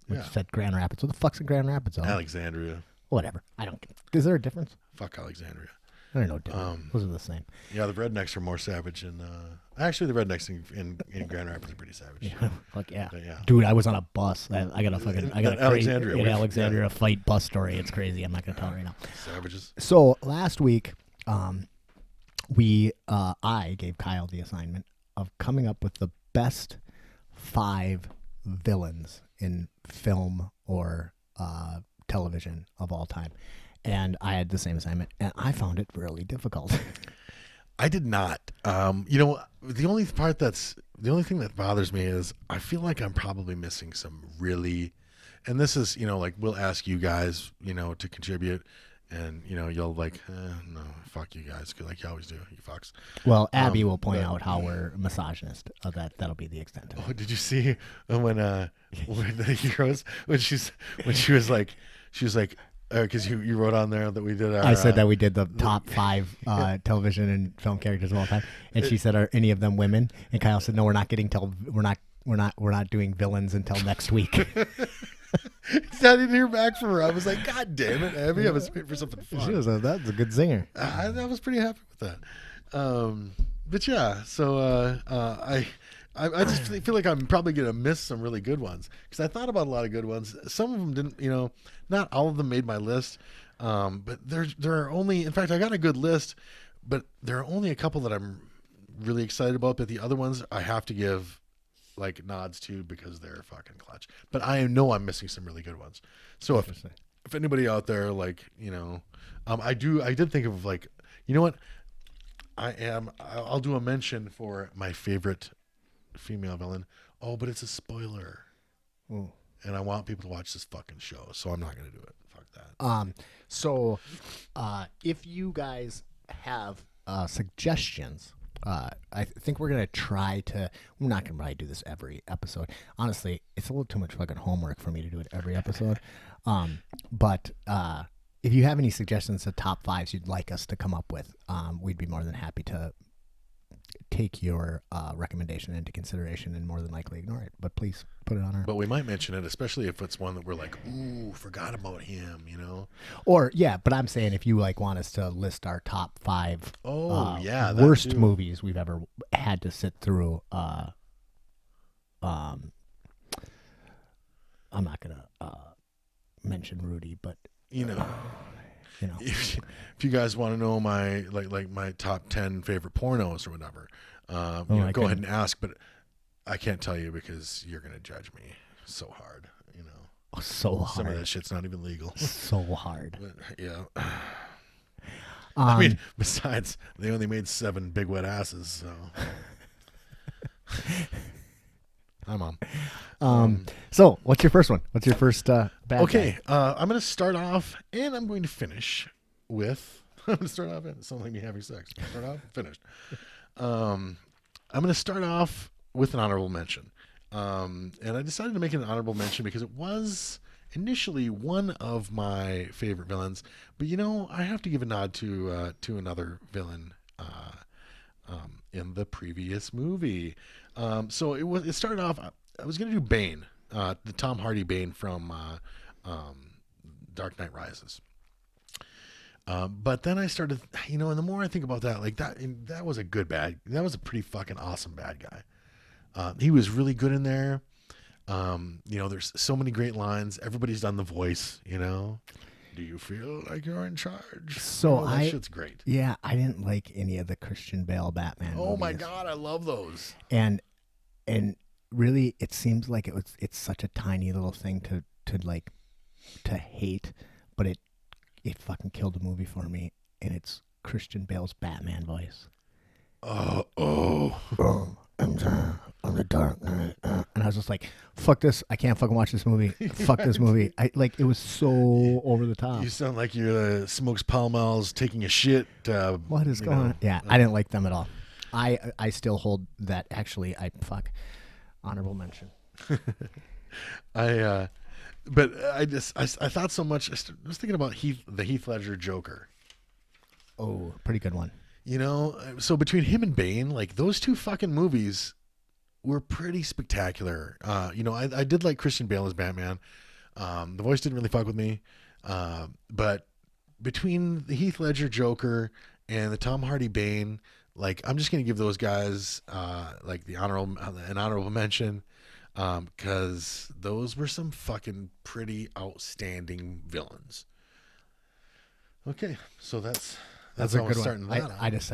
Which said Grand Rapids. What the fuck's in Grand Rapids? Alexandria. Whatever. I don't. Is there a difference? Fuck Alexandria. I don't know. Difference. Those are the same. Yeah, the rednecks are more savage, and actually, the rednecks in Grand Rapids are pretty savage. Yeah, fuck yeah. Yeah. Dude, I was on a bus. I got a Alexandria. Alexandria fight bus story. It's crazy. I'm not gonna tell it right now. Savages. So last week, I gave Kyle the assignment of coming up with the best 5 villains in film or television of all time, and I had the same assignment, and I found it really difficult. I did not. You know, the only thing that bothers me is I feel like I'm probably missing some really, and this is, you know, like we'll ask you guys, you know, to contribute, and you know, you'll like, no, fuck you guys, like you always do, you fucks. Well, Abby will point out how we're misogynist. That'll be the extent of it. Oh, did you see when the heroes when she was like because you wrote on there that we did our. I said that we did the top 5 television and film characters of all time, and she said, "Are any of them women?" And Kyle said, "No, we're not doing villains until next week." I didn't hear back from her. I was like, God damn it, Abby! I was waiting for something fun. That's a good singer. I was pretty happy with that. But yeah, so I just feel like I'm probably gonna miss some really good ones because I thought about a lot of good ones. Some of them didn't, you know, not all of them made my list. But there are only, in fact, I got a good list, but there are only a couple that I'm really excited about. But the other ones I have to give like nods to because they're fucking clutch. But I know I'm missing some really good ones. So if anybody out there, like, you know, I did think of like, you know what, I'll do a mention for my favorite female villain. Oh, but it's a spoiler. Ooh. And I want people to watch this fucking show, so I'm not gonna do it. Fuck that. So if you guys have suggestions, I think we're gonna try to. We're not gonna probably do this every episode. Honestly, it's a little too much fucking homework for me to do it every episode. But if you have any suggestions to top 5s you'd like us to come up with, we'd be more than happy to take your recommendation into consideration and more than likely ignore it. But please put it on our. But we might mention it, especially if it's one that we're like, ooh, forgot about him, you know. Or yeah, but I'm saying if you like want us to list our top 5 worst movies we've ever had to sit through. I'm not gonna mention Rudy, but you know. If you guys want to know my like my top 10 favorite pornos or whatever, go ahead and ask. But I can't tell you because you're gonna judge me so hard. You know, so hard. Some of that shit's not even legal. So hard. But, yeah. I mean, besides, they only made 7 big wet asses. So. Hi, Mom. So, what's your first one? What's your first bad Okay, guy? I'm going to start off, and I'm going to finish with... I'm going to start off, it sounds like me having sex. Start off, finished. I'm going to start off with an honorable mention. And I decided to make it an honorable mention because it was initially one of my favorite villains. But, you know, I have to give a nod to another villain in the previous movie. So it started off, I was going to do Bane, the Tom Hardy Bane from Dark Knight Rises. But then I started, and the more I think about that, like that was that was a pretty fucking awesome bad guy. He was really good in there. There's so many great lines. Everybody's done the voice, Do you feel like you're in charge? So that shit's great. Yeah, I didn't like any of the Christian Bale Batman movies. My God, I love those. And really, it seems like it's such a tiny little thing to hate, but it fucking killed the movie for me. And it's Christian Bale's Batman voice. On the Dark Knight, and I was just like, "Fuck this! I can't fucking watch this movie. Fuck this movie!" It was so over the top. You sound like you're smokes Pall Malls taking a shit. What is going on? Yeah, I didn't like them at all. I still hold that. Actually, honorable mention. But I thought so much. I was thinking about the Heath Ledger Joker. Oh, pretty good one. So between him and Bane, like those two fucking movies were pretty spectacular. I did like Christian Bale as Batman. The voice didn't really fuck with me. But between the Heath Ledger Joker and the Tom Hardy Bane, like I'm just gonna give those guys like an honorable mention, because those were some fucking pretty outstanding villains. Okay, so that's a good one. I just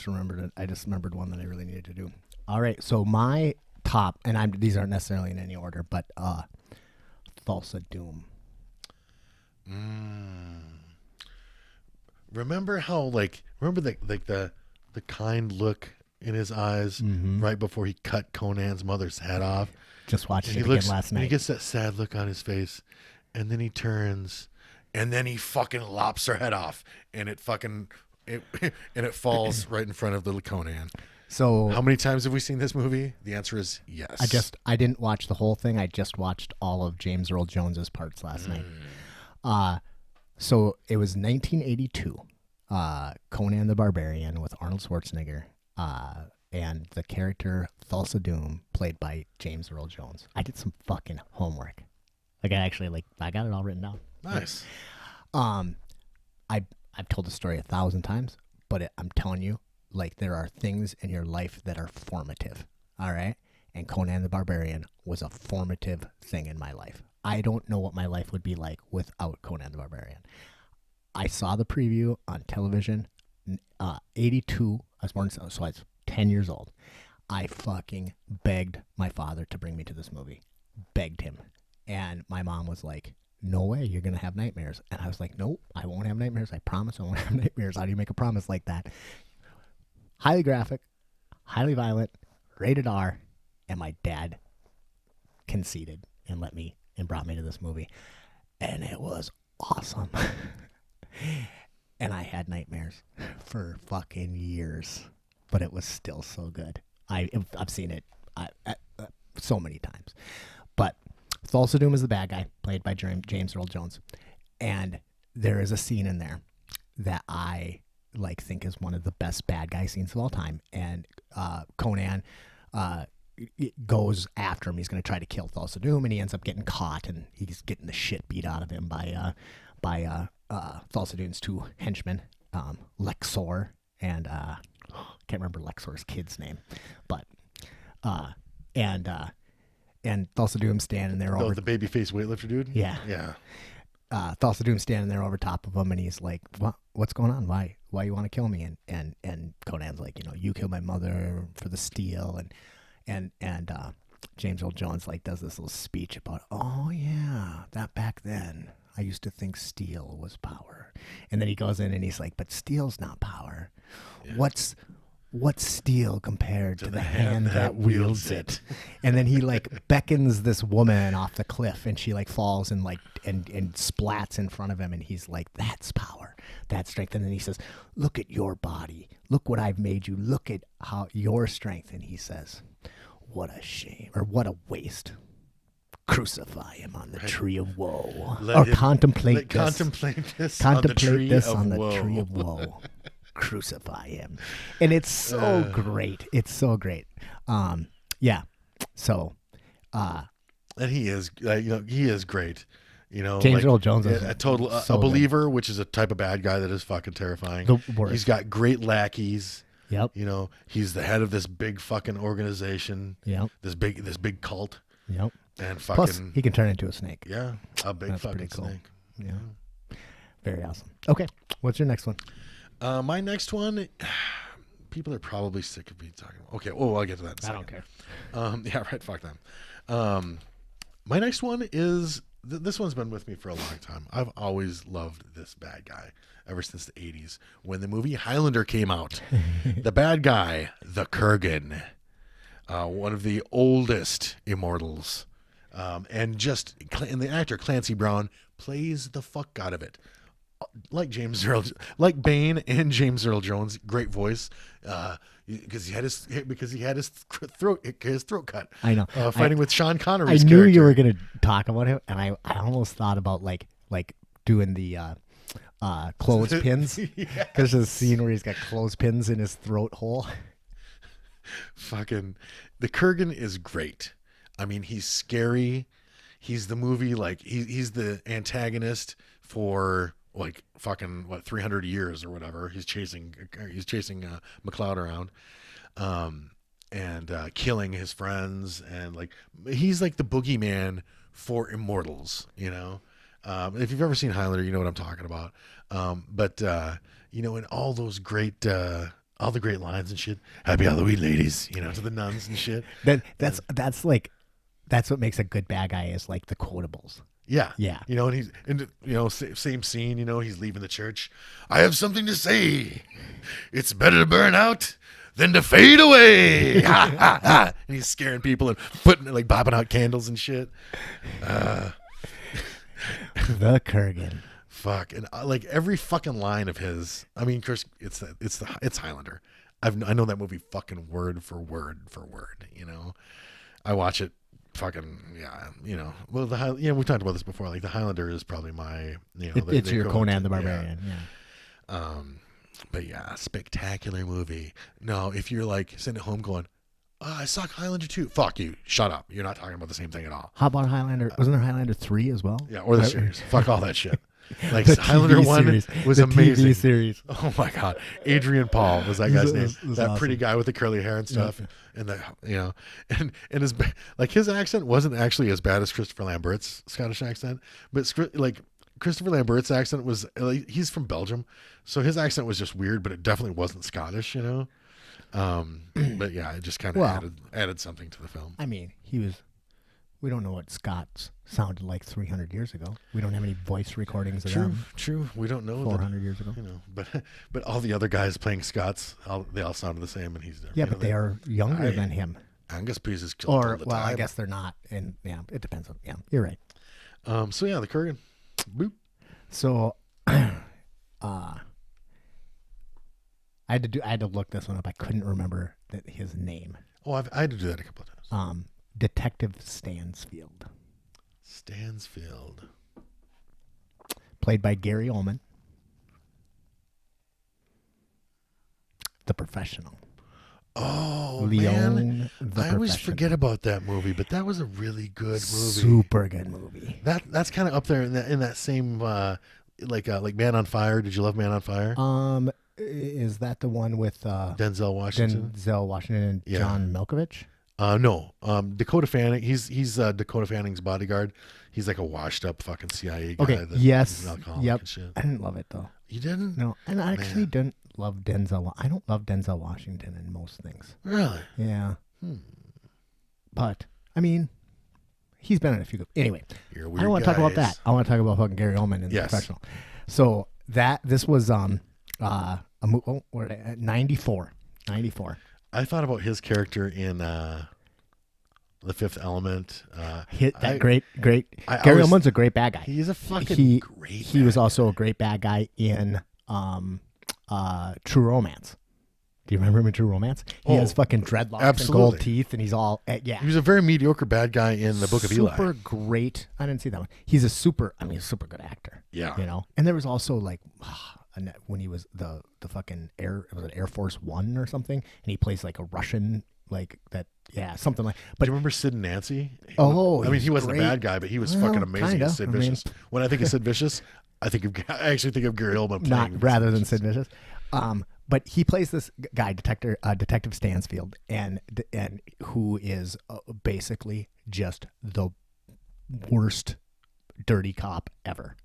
remembered it. I just remembered one that I really needed to do. All right, so my top, and these aren't necessarily in any order, but Thulsa Doom. Remember how the kind look in his eyes right before he cut Conan's mother's head off? Just watched it again last night. He gets that sad look on his face, and then he turns, and then he fucking lops her head off, and it falls right in front of little Conan. So how many times have we seen this movie? The answer is yes. I didn't watch the whole thing. I just watched all of James Earl Jones's parts last night. So it was 1982. Conan the Barbarian with Arnold Schwarzenegger, and the character Thulsa Doom played by James Earl Jones. I did some fucking homework. Like I got it all written down. Nice. I've told the story 1,000 times, but I'm telling you, like, there are things in your life that are formative. All right. And Conan the Barbarian was a formative thing in my life. I don't know what my life would be like without Conan the Barbarian. I saw the preview on television. 82. I was born, so I was 10 years old. I fucking begged my father to bring me to this movie. Begged him. And my mom was like, "No way, you're going to have nightmares." And I was like, "Nope, I won't have nightmares. I promise I won't have nightmares." How do you make a promise like that? Highly graphic, highly violent, rated R, and my dad conceded and brought me to this movie. And it was awesome. And I had nightmares for fucking years, but it was still so good. I've seen it so many times. But Thulsa Doom is the bad guy, played by James Earl Jones. And there is a scene in there that I think is one of the best bad guy scenes of all time. And Conan goes after him. He's going to try to kill Thulsa Doom, and he ends up getting caught, and he's getting the shit beat out of him by Thulsa Doom's two henchmen, Lexor and I can't remember Lexor's kid's name, but and Thulsa Doom standing there over the babyface weightlifter dude. Yeah. Thulsa Doom standing there over top of him, and he's like, "What's going on? Why you want to kill me?" And Conan's like, "You killed my mother for the steel," and James Earl Jones does this little speech about, "Oh yeah, that back then I used to think steel was power," and then he goes in and he's like, "But steel's not power. Yeah. What's steel compared to the hand that wields it?" And then he beckons this woman off the cliff, and she falls and and splats in front of him, and he's like, "That's power, that's strength." And then he says, "Look at your body. Look what I've made you. Look at how your strength." And he says, "What a shame, or what a waste. Crucify him on the tree of woe." Contemplate this on the tree of woe. Crucify him. And it's so great. It's so great. Yeah. So and he is he is great. You know, James Earl Jones is a total so a good. believer, which is a type of bad guy that is fucking terrifying. The worst. He's got great lackeys. Yep. You know, he's the head of this big fucking organization. Yep. This big cult. Yep. And fucking Plus, he can turn into a snake. yeah, a big That's fucking pretty cool. snake. Yeah. Very awesome. Okay. What's your next one? My next one, people are probably sick of me talking about. Okay, I'll get to that in a second. I don't care. Yeah, right, fuck them. My next one is, this one's been with me for a long time. I've always loved this bad guy ever since the 80s. When the movie Highlander came out, the bad guy, the Kurgan, one of the oldest immortals, and the actor Clancy Brown plays the fuck out of it. Like Bane and James Earl Jones, great voice, because he had his throat cut. I know. Fighting with Sean Connery's I knew character. you were gonna talk about him, and I almost thought about like doing the clothespins, because the scene where he's got clothespins in his throat hole. Fucking, the Kurgan is great. I mean, he's scary. He's the movie, like he's the antagonist for like fucking 300 years or whatever. He's chasing McLeod around, and killing his friends, and like he's like the boogeyman for immortals. You know, if you've ever seen Highlander, you know what I'm talking about. But you know, in all those great. All the great lines and shit. Happy Halloween, ladies. You know, to the nuns and shit. That's what makes a good bad guy, is like the quotables. Yeah. Yeah. You know, and he's in, you know, same scene, you know, he's leaving the church. I have something to say. It's better to burn out than to fade away. Ha, ha, ha. And he's scaring people and bobbing out candles and shit. The Kurgan. Fuck. And like every fucking line of his, I mean, Chris, it's Highlander. I know that movie fucking word for word, you know. I watch it fucking, yeah, you know. Well, we talked about this before. Like the Highlander is probably my, you know, It's your Conan the Barbarian. Yeah. But yeah, spectacular movie. No, if you're like sitting at home going, I saw Highlander 2. Fuck you. Shut up. You're not talking about the same thing at all. How about Highlander? Wasn't there Highlander 3 as well? Yeah, or the series. Fuck all that shit. Like The Highlander TV 1 series. was The amazing. TV series. Oh my god. Adrian Paul was that guy's name. was That awesome. pretty guy with the curly hair and stuff. Yeah. And the, you know, and his accent wasn't actually as bad as Christopher Lambert's Scottish accent, but like Christopher Lambert's accent was, like, he's from Belgium, so his accent was just weird, but it definitely wasn't Scottish, you know. But yeah, it just kind of added something to the film. I mean, we don't know what Scots sounded like 300 years ago. We don't have any voice recordings of them. True. We don't know 400 years ago. You know, but all the other guys playing Scots, they all sounded the same, and he's there. Yeah, but they are younger than him. Angus Pease is killed all the time. I guess they're not. And yeah, it depends on. Yeah, you're right. So yeah, the Kurgan. Boop. So, I had to look this one up. I couldn't remember his name. Oh, I had to do that a couple of times. Detective Stansfield. Stansfield. Played by Gary Oldman. The Professional. Oh, Leon, man. the I always Professional. forget about that movie, but that was a really good movie. Super good movie. That's kind of up there in that same like Man on Fire. Did you love Man on Fire? Is that the one with Denzel Washington. And Yeah. John Malkovich? No. Dakota Fanning. He's Dakota Fanning's bodyguard. He's like a washed up fucking CIA guy. Okay. He's an alcoholic Yep. and shit. I didn't love it though. You didn't? No, and I actually Man. didn't love Denzel. I don't love Denzel Washington in most things. Really? Yeah. But I mean, he's been in a few good. Anyway, You're a I weird don't want to talk about guys. that. I want to talk about fucking Gary Oldman in The Yes. Professional. So this was a movie. 94. I thought about his character in The Fifth Element. Great. Gary Oldman's a great bad guy. He's a fucking great. He was also a great bad guy in True Romance. Do you remember him in True Romance? He has fucking dreadlocks and gold absolutely. teeth, and he's all yeah. He was a very mediocre bad guy in The Book of Eli. Super great. I didn't see that one. He's a super good actor. Yeah. You know. And there was also like when he was the fucking Air Force One or something, and he plays like a Russian that. Yeah, something like. But do you remember Sid and Nancy? Oh, I mean, he he's wasn't great. a bad guy, but he was Well, fucking amazing kinda. as Sid I mean- Vicious. When I think of Sid Vicious, I actually think of Gary Oldman playing not rather than Vicious. Sid Vicious. But he plays this guy, Detective Stansfield, and who is basically just the worst dirty cop ever,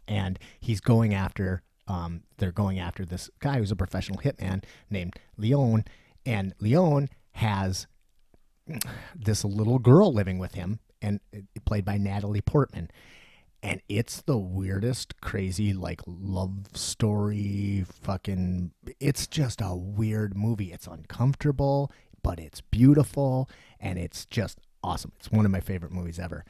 and he's going after they're going after this guy who's a professional hitman named Leon, and Leon has this little girl living with him, and played by Natalie Portman. And it's the weirdest, crazy, like, love story fucking... It's just a weird movie. It's uncomfortable, but it's beautiful, and it's just awesome. It's one of my favorite movies ever.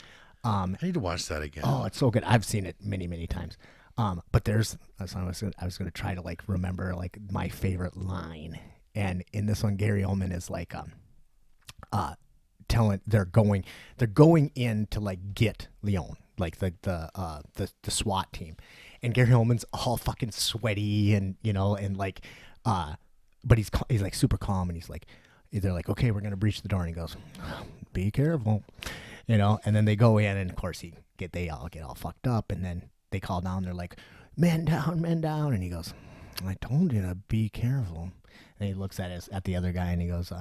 I need to watch that again. Oh, it's so good. I've seen it many, many times. But there's... I was going to try to, like, remember, like, my favorite line. And in this one, Gary Oldman is, like... they're going in to, like, get Leon, like the SWAT team, and Gary Oldman's all fucking sweaty and like but he's like super calm, and he's like, they're like, okay, we're gonna breach the door, and he goes, be careful, and then they go in, and of course they all get all fucked up, and then they call down, they're like, men down, and he goes, I told you to be careful, and he looks at the other guy, and he goes,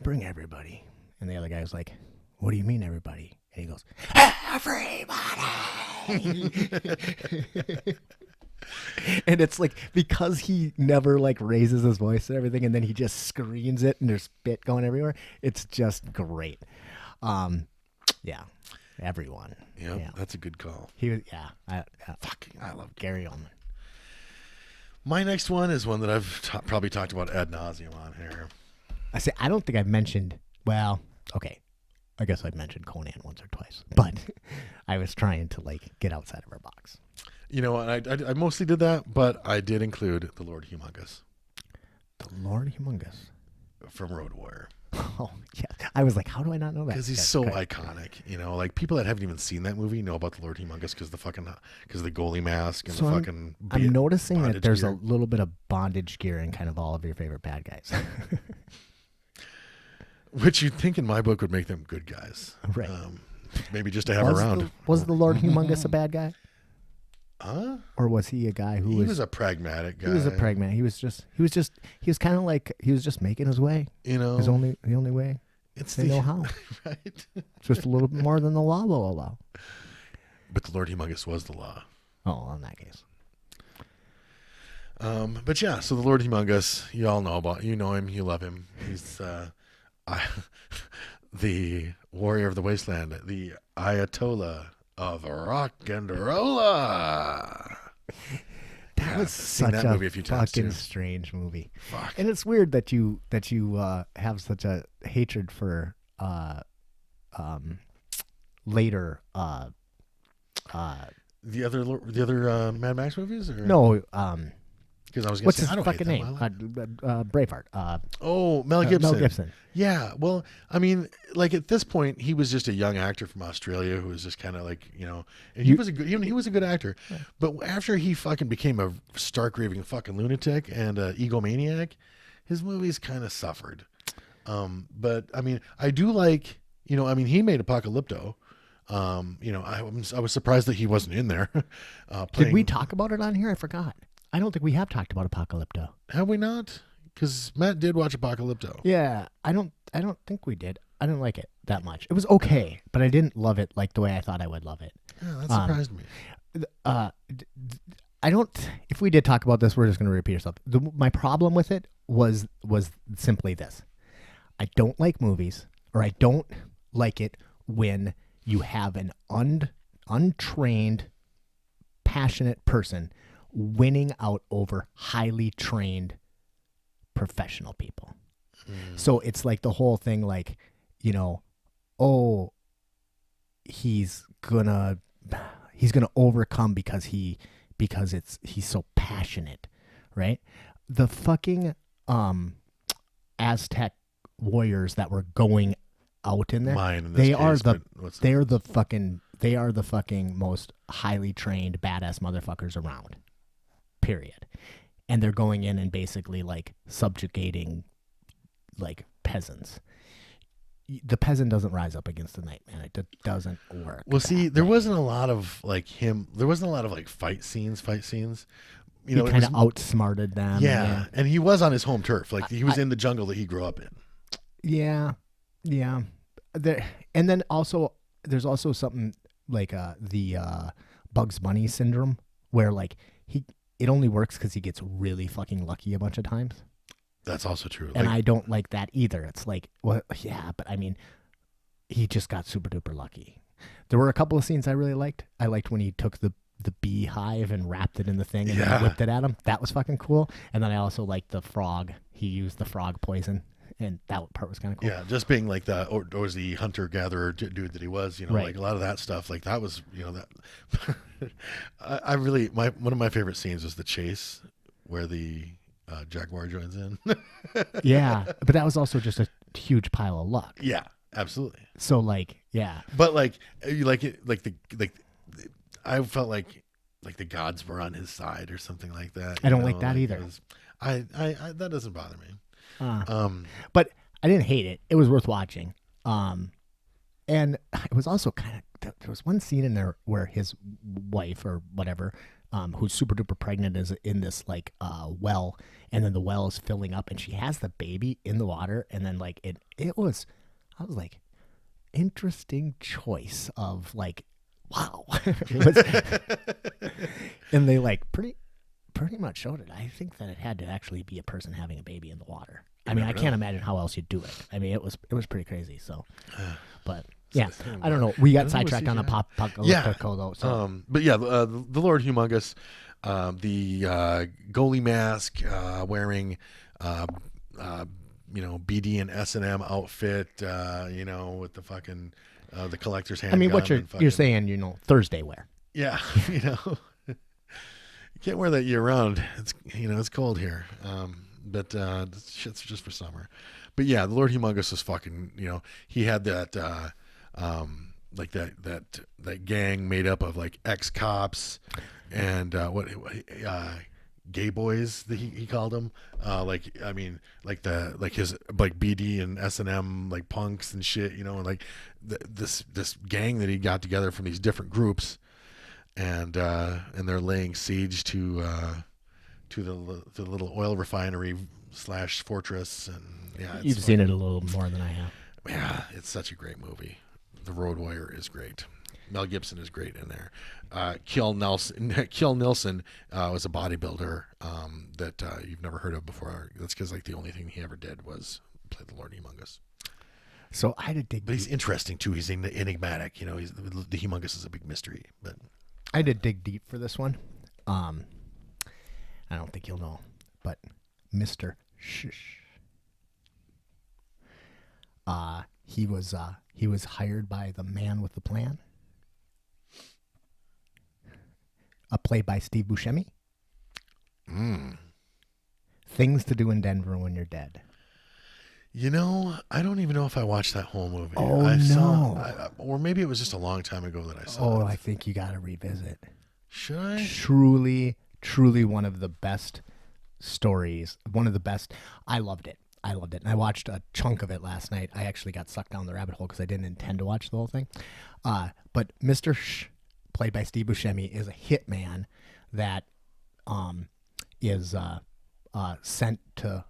bring everybody. And the other guy was like, what do you mean everybody? And he goes, everybody. And it's like, because he never like raises his voice and everything, and then he just screams it, and there's spit going everywhere. It's just great. Yeah, everyone. Yep, Yeah, that's a good call. he was. Yeah, I love Gary Oldman. My next one is one that I've probably talked about ad nauseum on here. I don't think I've mentioned. Well, okay, I guess I've mentioned Conan once or twice, but I was trying to like get outside of our box. You know, I mostly did that, but I did include the Lord Humongous The Lord Humongous. from Road Warrior. Oh yeah, I was like, how do I not know that? Because he's That's so great. iconic, like people that haven't even seen that movie know about the Lord Humongous because the goalie mask and So the I'm- fucking. I'm noticing that bondage there's gear. a little bit of bondage gear in kind of all of your favorite bad guys. Which you'd think in my book would make them good guys, Right. Maybe just to have was around. was the Lord Humongous a bad guy? Huh? Or was he a guy who He was... was a pragmatic guy. He was a pragmatic. He was kind of like, he was just making his way. The only way It's they know how. right. It's just a little bit more than the law will allow. But the Lord Humongous was the law. Oh, in that case. But yeah, so the Lord Humongous, you all know about. You know him, you love him. He's the warrior of the wasteland, the Ayatollah of rock and rolla. That was seen such that movie a few times, fucking too. strange movie. Fuck. And it's weird that you have such a hatred for later The other Mad Max movies? Or? no Because I was going what's to say, his I don't fucking hate name? them. I like- Braveheart. Mel Gibson. Mel Gibson. Yeah, well, I mean, like at this point, he was just a young actor from Australia who was just kind of like, and he was a good actor. Yeah. But after he fucking became a stark raving fucking lunatic and a egomaniac, his movies kind of suffered. But I mean, I do like, he made Apocalypto. I was surprised that he wasn't in there. Did we talk about it on here? I forgot. I don't think we have talked about Apocalypto. Have we not? Because Matt did watch Apocalypto. Yeah, I don't think we did. I didn't like it that much. It was okay, but I didn't love it like the way I thought I would love it. Yeah, that surprised me. I don't. If we did talk about this, we're just going to repeat ourselves. My problem with it was simply this: I don't like movies, or I don't like it when you have an untrained, passionate person winning out over highly trained professional people. So it's like the whole thing, like, he's gonna overcome because he's so passionate, right? The fucking Aztec warriors that were going out in there, they are the fucking most highly trained badass motherfuckers around. Period. And they're going in and basically like subjugating like peasants. The peasant doesn't rise up against the nightman. It doesn't work. Well, see, there wasn't a lot of like him. There wasn't a lot of like fight scenes. You know, he kind of outsmarted them. Yeah, and he was on his home turf. Like he was in the jungle that he grew up in. Yeah, yeah. And then also, there's also something like the Bugs Bunny syndrome, where like it only works because he gets really fucking lucky a bunch of times. That's also true. And I don't like that either. It's like, well, yeah, but I mean, he just got super duper lucky. There were a couple of scenes I really liked. I liked when he took the beehive and wrapped it in the thing and then whipped it at him. That was fucking cool. And then I also liked the frog. He used the frog poison, and that part was kind of cool. Yeah, just being like or was the hunter gatherer dude that he was, you know, Right. like a lot of that stuff. Like that was, you know, that I really one of my favorite scenes was the chase where the jaguar joins in. Yeah, but that was also just a huge pile of luck. Yeah, absolutely. So like, yeah, But like you like it, like I felt like the gods were on his side or something like that. I don't like that either. I that doesn't bother me. but I didn't hate it. It was worth watching. And it was also kind of, there was one scene in there where his wife or whatever, who's super duper pregnant, is in this like well, and then the well is filling up, and she has the baby in the water, and then like I was like, interesting choice of like, wow. It was, and they like pretty much showed it. I think that it had to actually be a person having a baby in the water. I mean, I can't imagine how else you'd do it. I mean, it was pretty crazy. So, but yeah, I don't know. We got sidetracked on the apocalyptico though. So. But yeah, the Lord Humongous, the goalie mask, wearing, you know, BD and S&M outfit, you know, with the fucking the collector's handgun. I mean, what you're saying, you know, Thursday wear. Yeah, you know, you can't wear that year round. It's, you know, it's cold here. But this shit's just for summer. But yeah, the Lord Humongous is fucking, you know, he had that like that gang made up of like ex-cops and gay boys that he called them. Like, I mean, like his like BD and S&M like punks and shit, you know, and like this gang that he got together from these different groups, and they're laying siege to the little oil refinery / fortress. And yeah, You've seen it a little more than I have. Yeah, it's such a great movie. The Road Warrior is great. Mel Gibson is great in there. Kjell Nilsson was a bodybuilder that you've never heard of before. That's because like the only thing he ever did was play the Lord Humongous. So I had to dig. But he's interesting too. He's enigmatic. You know, the Humongous is a big mystery. But I had to dig deep for this one. I don't think you'll know, but Mr. Shush. He was hired by the man with the plan. Played by Steve Buscemi. Things to Do in Denver When You're Dead. you know, I don't even know if I watched that whole movie. Oh, Or maybe it was just a long time ago that I saw Oh, it. I think you got to revisit. Should I? Truly one of the best stories. One of the best. I loved it. And I watched a chunk of it last night. I actually got sucked down the rabbit hole because I didn't intend to watch the whole thing. But Mr. Played by Steve Buscemi, is a hitman that is sent to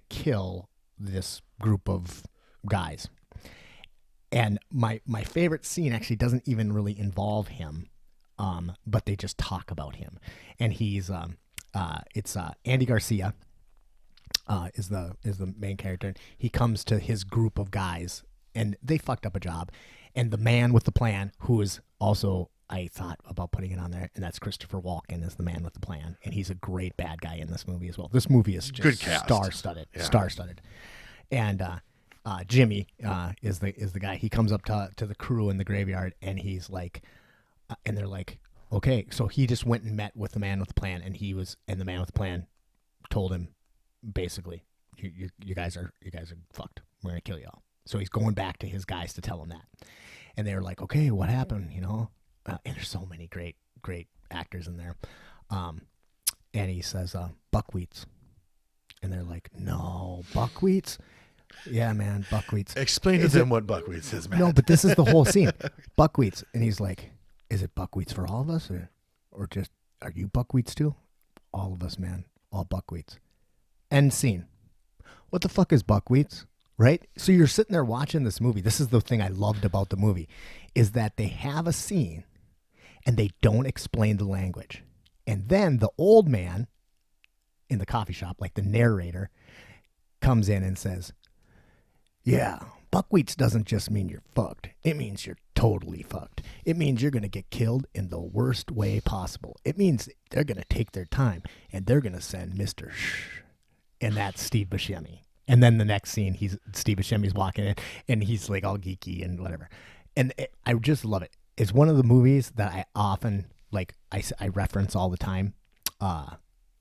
kill this group of guys. And my favorite scene actually doesn't even really involve him, but they just talk about him. And he's it's Andy Garcia is the main character. He comes to his group of guys, and they fucked up a job. And the man with the plan, who is also, I thought about putting it on there, and that's Christopher Walken, is the man with the plan, and he's a great bad guy in this movie as well. This movie is just Good cast. star-studded. And Jimmy is the guy. He comes up to the crew in the graveyard, and he's like, and they're like, okay. So he just went and met with the man with the plan, and the man with the plan told him, basically, you guys are fucked. We're gonna kill you all. So he's going back to his guys to tell them that, and they're like, okay, what happened? You know, and there's so many great actors in there. And he says, buckwheats, and they're like, no, buckwheats. Yeah, man, buckwheats. Explain to them what buckwheats is, man. No, but this is the whole scene. Buckwheats. And he's like, is it buckwheats for all of us? Or just, are you buckwheats too? All of us, man. All buckwheats. End scene. What the fuck is buckwheats? Right? So you're sitting there watching this movie. This is the thing I loved about the movie, is that they have a scene and they don't explain the language. And then the old man in the coffee shop, like the narrator, comes in and says, yeah, buckwheats doesn't just mean you're fucked. It means you're totally fucked. It means you're going to get killed in the worst way possible. It means they're going to take their time and they're going to send Mr. Shh. And that's Steve Buscemi. And then the next scene, Steve Buscemi's walking in and he's like all geeky and whatever. And I just love it. It's one of the movies that I often, like, I reference all the time.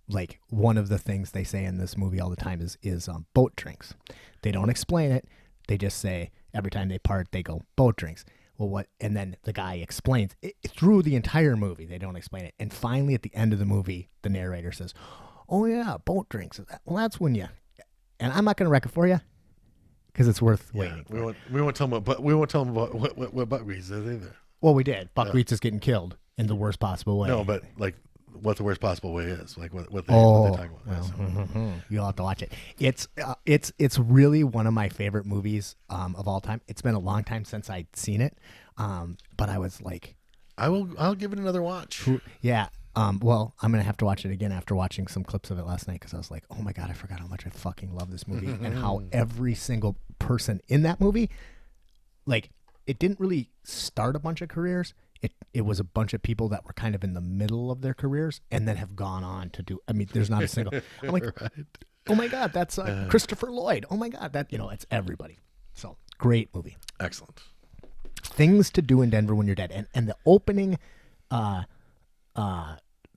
Like, one of the things they say in this movie all the time is boat drinks. They don't explain it. They just say, every time they part, they go, boat drinks. Well, what? And then the guy explains it through the entire movie. They don't explain it. And finally, at the end of the movie, the narrator says, oh, yeah, boat drinks. Well, that's when you, and I'm not going to wreck it for you because it's worth waiting. We won't tell them about what buckwheats is either. Well, we did. Buckwheats is getting killed in the worst possible way. No, but like, what the worst possible way is, like what they're talking about. Well, you'll have to watch it. It's really one of my favorite movies of all time. It's been a long time since I'd seen it, but I was like, I'll give it another watch. Yeah. Well, I'm gonna have to watch it again after watching some clips of it last night because I was like, oh my god, I forgot how much I fucking love this movie and how every single person in that movie, like, it didn't really start a bunch of careers. It was a bunch of people that were kind of in the middle of their careers and then have gone on to do. I mean, there's not a single. I'm like, right. Oh my god, that's Christopher Lloyd. Oh my god, it's everybody. So great movie. Excellent. Things to do in Denver when you're dead, and the opening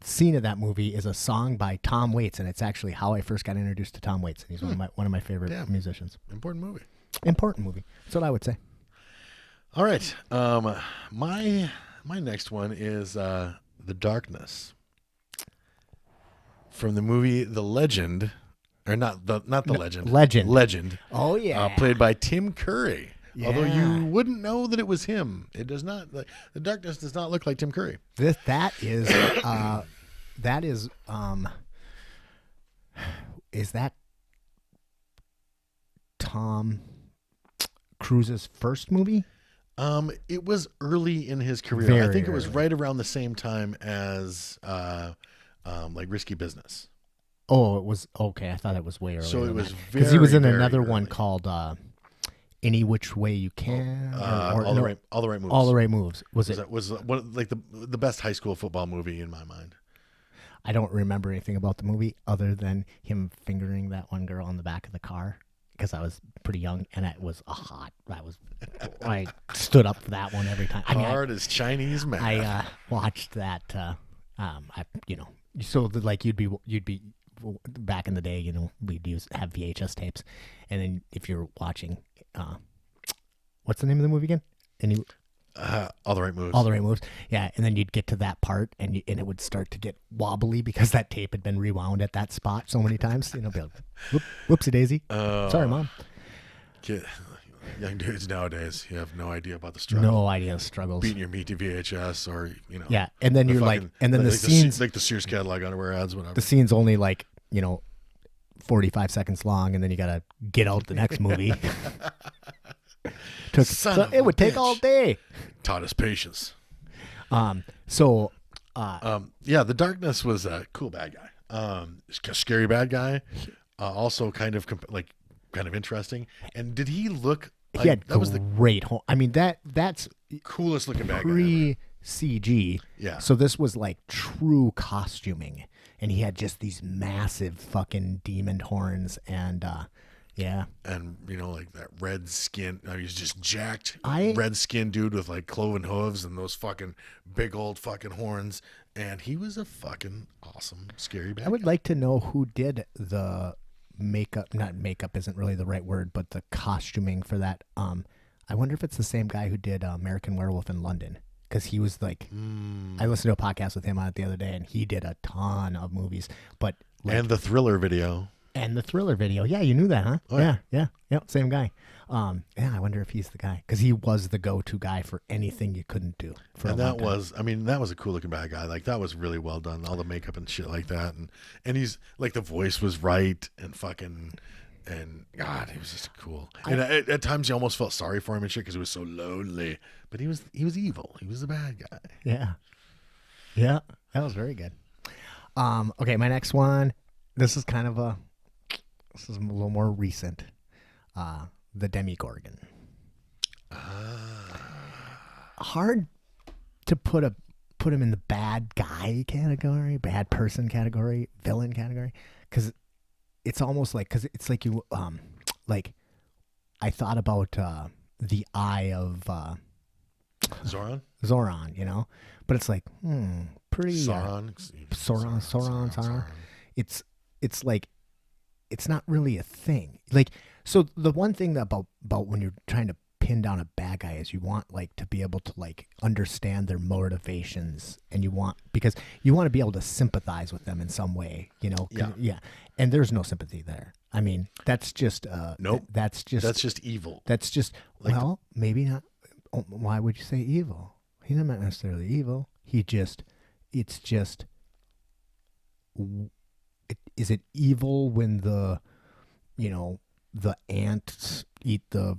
scene of that movie is a song by Tom Waits, and it's actually how I first got introduced to Tom Waits. And he's one of my favorite musicians. Important movie. Important movie. That's what I would say. All right. My next one is The Darkness, from the movie The Legend, or not the Legend. Legend. Oh yeah. Played by Tim Curry. Yeah. Although you wouldn't know that it was him. It does not. The Darkness does not look like Tim Curry. That is that Tom Cruise's first movie? It was early in his career. I think it was early. right around the same time as like Risky Business. Oh, it was okay. I thought it was way earlier. So it was because he was in very another early. one called Any Which Way You Can. All the right moves. All the Right Moves. Was one like the best high school football movie in my mind. I don't remember anything about the movie other than him fingering that one girl on the back of the car because I was pretty young and it was I stood up for that one every time. Hard as Chinese math. I watched that. You'd be back in the day. We'd have VHS tapes, and then if you're watching, what's the name of the movie again? All the Right Moves. All the Right Moves. Yeah, and then you'd get to that part, and it would start to get wobbly because that tape had been rewound at that spot so many times. Be like, whoopsie daisy. Sorry, Mom. Young dudes nowadays, you have no idea about the struggle. No idea of struggles. Beating your meat to VHS, or Yeah, and then the scenes like the Sears catalog underwear ads, whatever. The scene's only 45 seconds long, and then you gotta get out the next movie. It would take all day. Taught us patience. The Darkness was a cool bad guy. A scary bad guy. Also kind of interesting. And did he look like He had that was the great home. I mean, that's coolest looking bad guy ever. pre-CG. Yeah. So this was like true costuming, and he had just these massive fucking demon horns, and yeah. And like that red skin. He's just jacked red skin dude with like cloven hooves and those fucking big old fucking horns. And he was a fucking awesome scary bad I would guy. like to know who did the makeup. Not makeup isn't really the right word, but the costuming for that. I wonder if it's the same guy who did American Werewolf in London, because he was like, I listened to a podcast with him on it the other day, and he did a ton of movies. But and the Thriller video. And the Thriller video. Yeah, you knew that, huh? Oh, yeah. Yeah, same guy. Yeah, I wonder if he's the guy. Because he was the go-to guy for anything you couldn't do. And that was a cool looking bad guy. Like, that was really well done. All the makeup and shit like that. And he's, like, the voice was right and fucking, and God, he was just cool. And at times you almost felt sorry for him and shit because he was so lonely. But he was evil. He was the bad guy. Yeah. Yeah, that was very good. Okay, my next one. This is a little more recent. The Demogorgon. Hard to put him in the bad guy category, bad person category, villain category, because it's almost like you like I thought about the eye of Zoran, but it's like pretty Sauron. It's like it's not really a thing. Like, so the one thing about when you're trying to pin down a bad guy is you want like to be able to like understand their motivations, and because you want to be able to sympathize with them in some way, Yeah. And there's no sympathy there. I mean, that's just nope. That's just evil. That's just like maybe not. Why would you say evil? He's not necessarily evil. Is it evil when the ants eat the,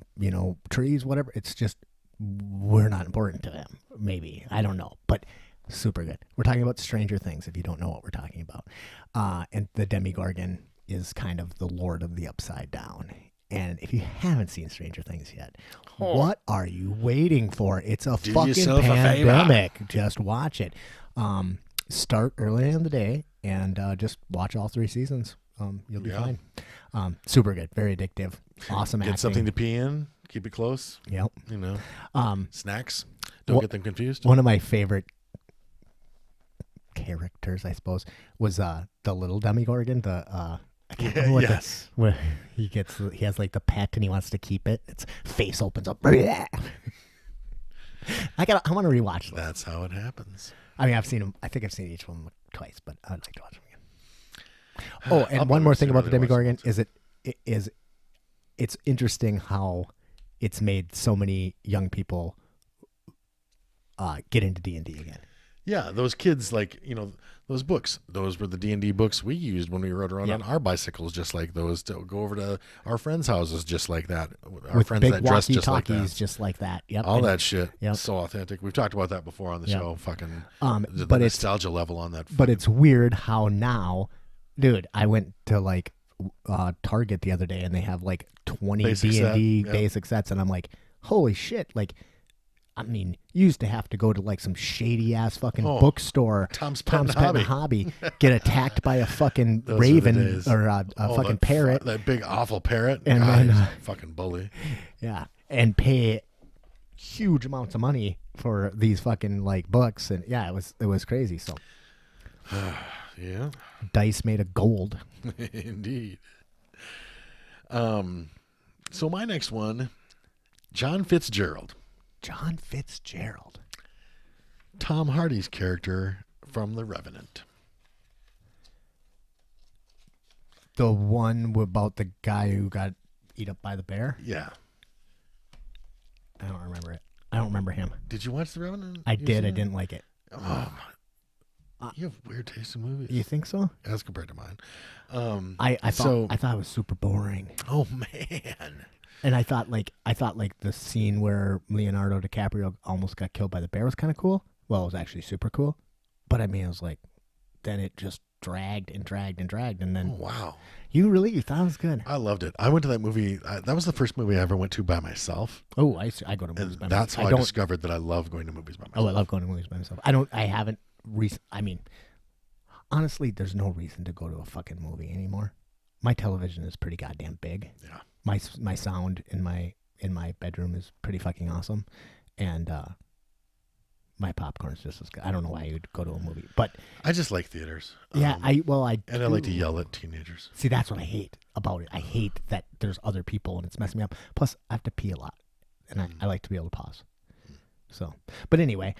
trees, whatever? It's just, we're not important to him. Maybe. I don't know. But super good. We're talking about Stranger Things, if you don't know what we're talking about. And the Demogorgon is kind of the Lord of the Upside Down. And if you haven't seen Stranger Things yet, what are you waiting for? It's a fucking pandemic. Just watch it. Start early in the day and just watch all 3 seasons. You'll be fine. Super good. Very addictive. Awesome acting. Get something to pee in. Keep it close. Yep. Snacks. Don't get them confused. One of my favorite characters, I suppose, was the little Demogorgon. I can't remember what where he has like the pet and he wants to keep it. Its face opens up. I want to rewatch those. That's how it happens. I mean, I've seen them. I think I've seen each one twice, but I'd like to watch them again. Oh, and one more thing about the Demogorgon is it's interesting how it's made so many young people get into D&D again. Yeah, those kids, those books. Those were the D&D books we used when we rode around on our bicycles, just like those. To go over to our friends' houses, just like that. Our with friends big that dressed just like that. Just like that. Yep. All that shit. Yep. So authentic. We've talked about that before on the show. Fucking the but nostalgia level on that. But it's weird how now, dude, I went to Target the other day and they have 20 D&D basic sets, and I'm like, holy shit! I mean, you used to have to go to some shady ass fucking bookstore, Tom's Pet and Hobby, get attacked by a fucking raven or a fucking parrot, that big awful parrot, and then fucking bully. Yeah, and pay huge amounts of money for these fucking books, and yeah, it was crazy. So, yeah, dice made of gold, indeed. So my next one, John Fitzgerald. John Fitzgerald. Tom Hardy's character from The Revenant. The one about the guy who got eat up by the bear? Yeah. I don't remember it. I don't remember him. Did you watch The Revenant? I did. I didn't like it. Oh, you have weird taste in movies. You think so? As compared to mine. I thought it was super boring. Oh, man. And I thought the scene where Leonardo DiCaprio almost got killed by the bear was kind of cool. Well, it was actually super cool. But I mean, it was then it just dragged and dragged and dragged. And then, wow. You thought it was good? I loved it. I went to that movie. That was the first movie I ever went to by myself. Oh, I go to movies by myself. That's how I discovered that I love going to movies by myself. Oh, I love going to movies by myself. I mean, honestly, there's no reason to go to a fucking movie anymore. My television is pretty goddamn big. Yeah. My sound in my bedroom is pretty fucking awesome, and my popcorn is just as good. I don't know why you'd go to a movie, but I just like theaters. Yeah, I like to yell at teenagers. See, that's what I hate about it. I hate that there's other people and it's messing me up. Plus, I have to pee a lot, and I like to be able to pause. So, but anyway,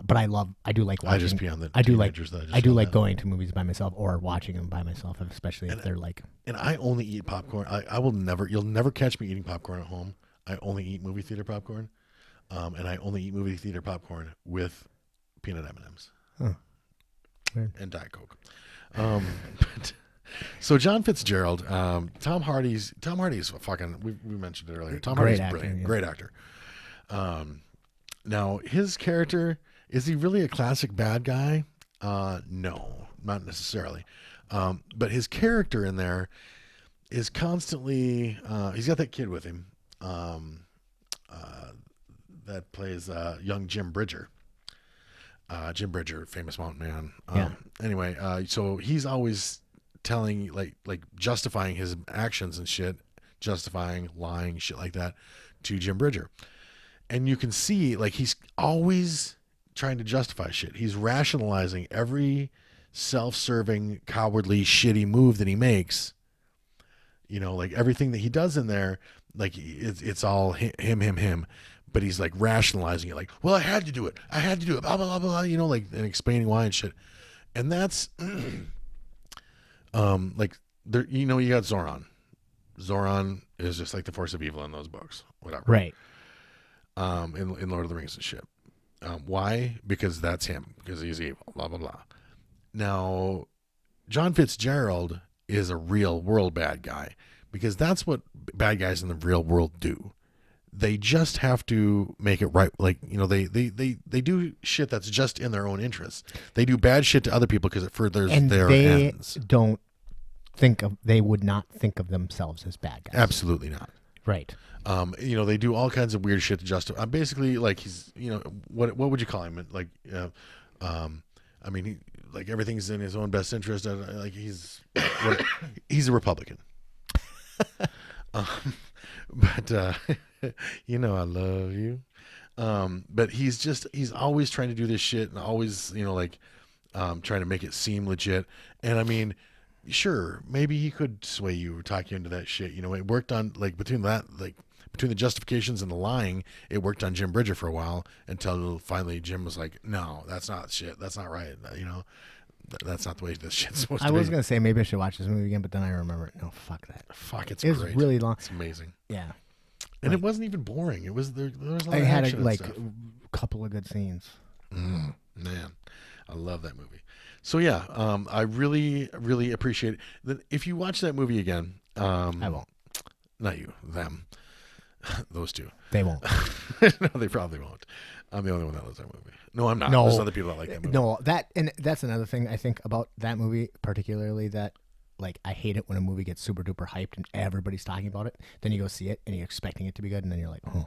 But I do like watching. I just pee on the I do like teenagers that I just I do yelled like at. going to movies by myself or watching them by myself, especially if they're like. And I only eat popcorn. I will never. You'll never catch me eating popcorn at home. I only eat movie theater popcorn, and I only eat movie theater popcorn with peanut M&Ms and Diet Coke. So John Fitzgerald, Tom Hardy's a fucking. We mentioned it earlier. Tom Great Hardy's actor, brilliant, yeah. great actor. Now his character, is he really a classic bad guy? No, not necessarily. But his character in there is constantly. He's got that kid with him. That plays young Jim Bridger. Jim Bridger, famous mountain man. Anyway, so he's always telling, like justifying his actions and shit, justifying, lying, shit like that to Jim Bridger. And you can see, like, he's always trying to justify shit. He's rationalizing every self-serving, cowardly, shitty move that he makes. You know, like everything that he does in there, like it's all him. But he's like rationalizing it, like, well, I had to do it, blah, blah, blah, blah, you know, like, and explaining why and shit. And that's, like, there, you know, you got Zoran. Zoran is just like the force of evil in those books, whatever. Right. In Lord of the Rings and shit. Why? Because that's him, because he's evil, blah, blah, blah. Now, John Fitzgerald is a real world bad guy, because that's what bad guys in the real world do. They just have to make it right. Like, you know, they do shit that's just in their own interests. They do bad shit to other people because it furthers their ends. They would not think of themselves as bad guys. Absolutely not. Right. You know, they do all kinds of weird shit to justify. Basically, like, he's, you know, what would you call him? Like, I mean, like, everything's in his own best interest. Like, he's a Republican. But you know, I love you. But he's always trying to do this shit and always, you know, like, trying to make it seem legit. And I mean, sure, maybe he could sway you or talk you into that shit. You know, it worked on, like, between the justifications and the lying, it worked on Jim Bridger for a while until finally Jim was like, no, that's not shit. That's not right. You know, that's not the way this shit's supposed to be. I was going to say maybe I should watch this movie again, but then I remember, no, fuck that. Fuck, it's It was great. really long. It's amazing. Yeah. And it wasn't even boring. It was, there was a lot I of had action and a stuff. couple of good scenes. Man, I love that movie. So yeah, I really, really appreciate it. Then if you watch that movie again, I won't. Not you, them, those two. They won't. No, they probably won't. I'm the only one that loves that movie. No, I'm not. No. There's other people that like that movie. No, that's another thing I think about that movie, particularly that, like, I hate it when a movie gets super duper hyped and everybody's talking about it. Then you go see it and you're expecting it to be good, and then you're like, oh.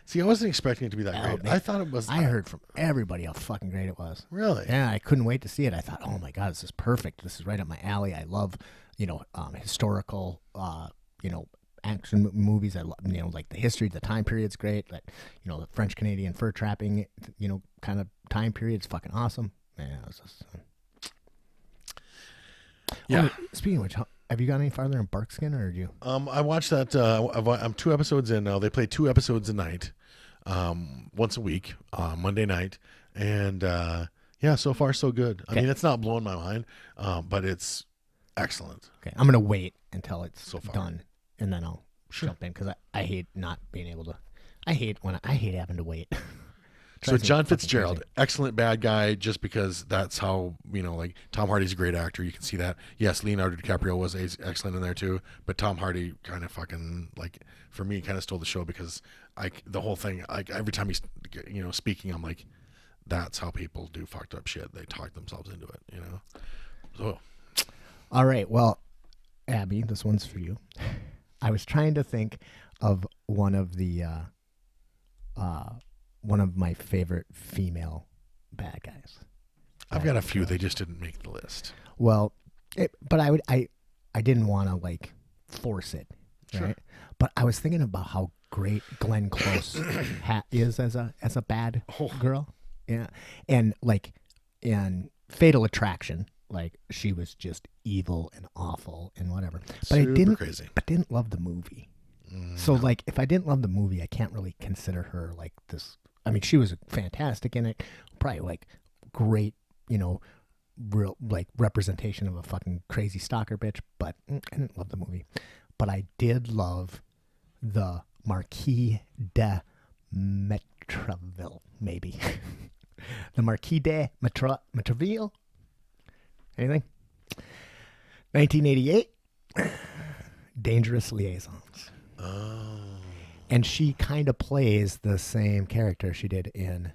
See, I wasn't expecting it to be that great. Man, I thought it was. I heard from everybody how fucking great it was. Really? Yeah, I couldn't wait to see it. I thought, oh my god, this is perfect. This is right up my alley. I love, you know, historical, you know, action movies. I love, you know, like the history, the time period's great. Like, you know, the French Canadian fur trapping, you know, kind of time period's fucking awesome. Yeah, it was just, Yeah. Oh, speaking of which, have you got any farther in Barkskin, or did you? I watched that. I'm 2 episodes in now. They play 2 episodes a night, once a week, Monday night, and yeah, so far so good. I mean, it's not blowing my mind, but it's excellent. Okay, I'm gonna wait until it's So far. done, and then I'll jump in, because I hate not being able to. I hate having to wait. So Drives me John fucking Fitzgerald, crazy. excellent bad guy, just because that's how, you know, like, Tom Hardy's a great actor. You can see that. Yes, Leonardo DiCaprio was excellent in there too, but Tom Hardy kind of fucking, like, for me, kind of stole the show, because the whole thing, like, every time he's, you know, speaking, I'm like, that's how people do fucked up shit. They talk themselves into it, you know. So, All right, well, Abby, this one's for you. I was trying to think of one of my favorite female bad guys. I've got a few. They just didn't make the list. Well, but I didn't want to, like, force it, Sure. right? But I was thinking about how great Glenn Close is as a bad girl. Yeah, and, like, in Fatal Attraction, like, she was just evil and awful and whatever. But I Super crazy. didn't love the movie. So, like, if I didn't love the movie, I can't really consider her like this. I mean, she was fantastic in it, probably like great, real like representation of a fucking crazy stalker bitch. But I didn't love the movie. But I did love the Marquis de Maîtreville, maybe. The Marquis de Maîtreville. Anything? 1988. Dangerous Liaisons. Oh. And she kind of plays the same character she did in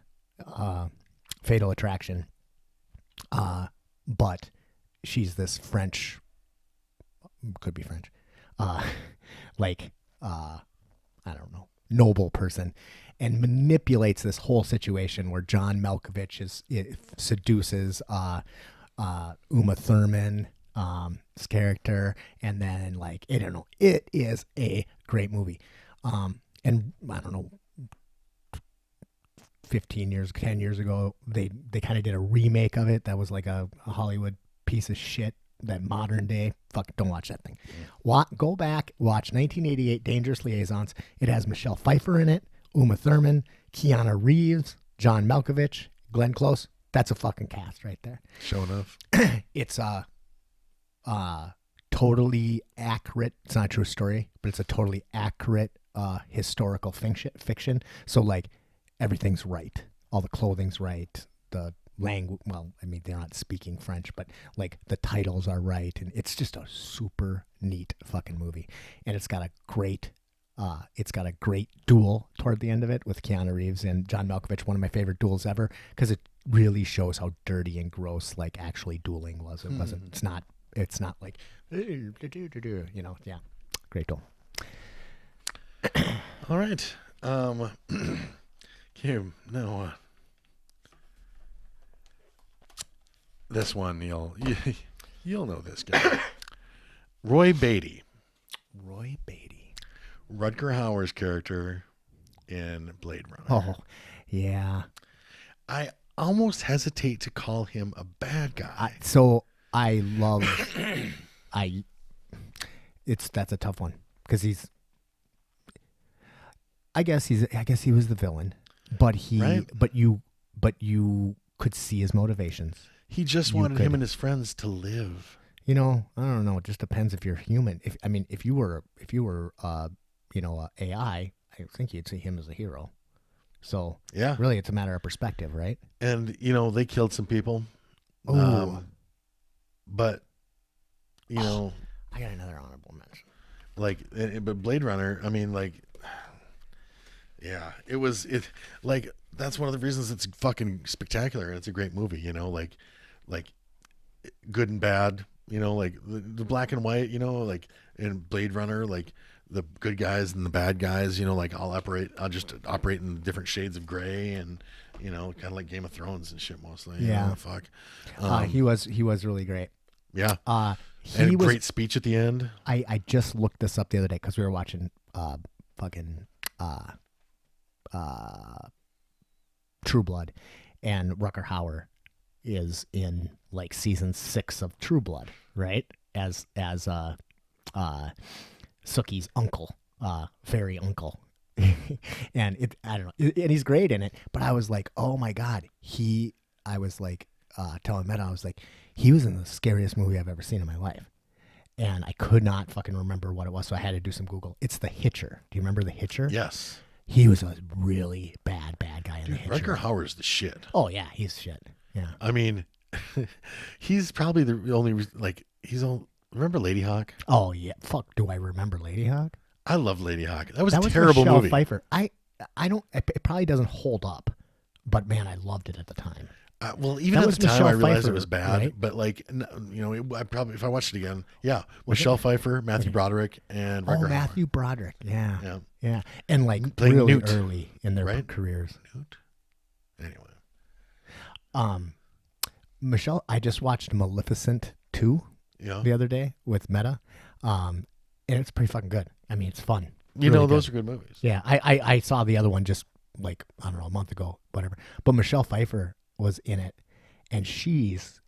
Fatal Attraction. But she's this French, could be French, I don't know, noble person, and manipulates this whole situation where John Malkovich seduces Uma Thurman's character, and then like I don't know, it is a great movie. And I don't know, 10 years ago, they kind of did a remake of it that was like a Hollywood piece of shit. That modern day, fuck, don't watch that thing. Go back, watch 1988 Dangerous Liaisons. It has Michelle Pfeiffer in it, Uma Thurman, Keanu Reeves, John Malkovich, Glenn Close. That's a fucking cast right there. Show enough. It's totally accurate. It's not a true story, but it's a totally accurate historical fiction. So like everything's right. All the clothing's right. The language, well, I mean, they're not speaking French, but like the titles are right, and it's just a super neat fucking movie. And it's got a great duel toward the end of it with Keanu Reeves and John Malkovich, one of my favorite duels ever, because it really shows how dirty and gross like actually dueling was. It wasn't. It's not like yeah, great duel. All right. Kim, no. This one you'll know this guy. Roy Beatty. Rutger Hauer's character in Blade Runner. Oh, yeah. I almost hesitate to call him a bad guy. That's a tough one because I guess he was the villain, but you could see his motivations. He just wanted him and his friends to live. I don't know. It just depends if you're human. If you were a AI, I think you'd see him as a hero. So yeah, really, it's a matter of perspective, right? And they killed some people. Oh, but I got another honorable mention. But Blade Runner. I mean, yeah, that's one of the reasons it's fucking spectacular and it's a great movie. Like good and bad. The black and white. In Blade Runner, like the good guys and the bad guys. I'll just operate in different shades of gray and kind of like Game of Thrones and shit mostly. Yeah, fuck. He was really great. Yeah. And a great speech at the end. I just looked this up the other day because we were watching True Blood, and Rutger Hauer is in like season 6 of True Blood, right? As Sookie's uncle, fairy uncle. And I don't know, and he's great in it, but I was like, oh my God, I was like, telling Meta, I was like, he was in the scariest movie I've ever seen in my life. And I could not fucking remember what it was, so I had to do some Google. It's The Hitcher. Do you remember The Hitcher? Yes. He was a really bad guy in The Hitcher. Rutger Hauer's the shit. Oh, yeah, he's shit. Yeah. I mean, he's probably the only, remember Lady Hawk? Oh, yeah. Fuck, do I remember Lady Hawk? I love Lady Hawk. That was a terrible Michelle movie. Pfeiffer. I don't, it probably doesn't hold up, but man, I loved it at the time. Well, even that at the time, Michelle I realized Pfeiffer, it was bad. right? But I probably, if I watched it again, yeah, Michelle Pfeiffer, Matthew Broderick, and Rutger Hauer. Matthew Broderick, yeah, and like playing really Newt. early in their careers. Newt. Anyway, Michelle, I just watched Maleficent 2 the other day with Meta, and it's pretty fucking good. I mean, it's fun. Those are good movies. Yeah, I saw the other one just like, I don't know, a month ago, whatever. But Michelle Pfeiffer was in it, and she's,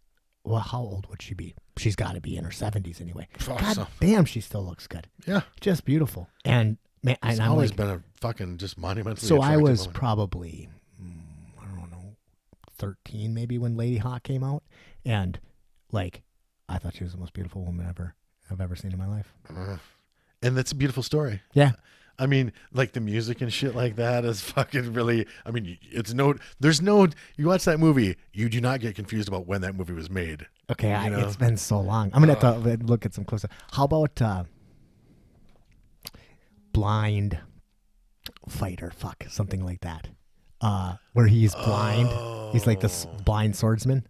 well, how old would she be? She's got to be in her 70s anyway. God damn, she still looks good. Yeah. Just beautiful. And man, it's always been a fucking just monumentally so I was woman. probably, I don't know, 13 maybe when Lady Hawk came out, and like I thought she was the most beautiful woman I've ever seen in my life. And that's a beautiful story. Yeah. I mean, like the music and shit like that is fucking really. I mean, you watch that movie, you do not get confused about when that movie was made. Okay, it's been so long. I'm gonna have to look at some closer. How about Blind Fighter? Fuck, something like that. Where he's blind. He's like this blind swordsman.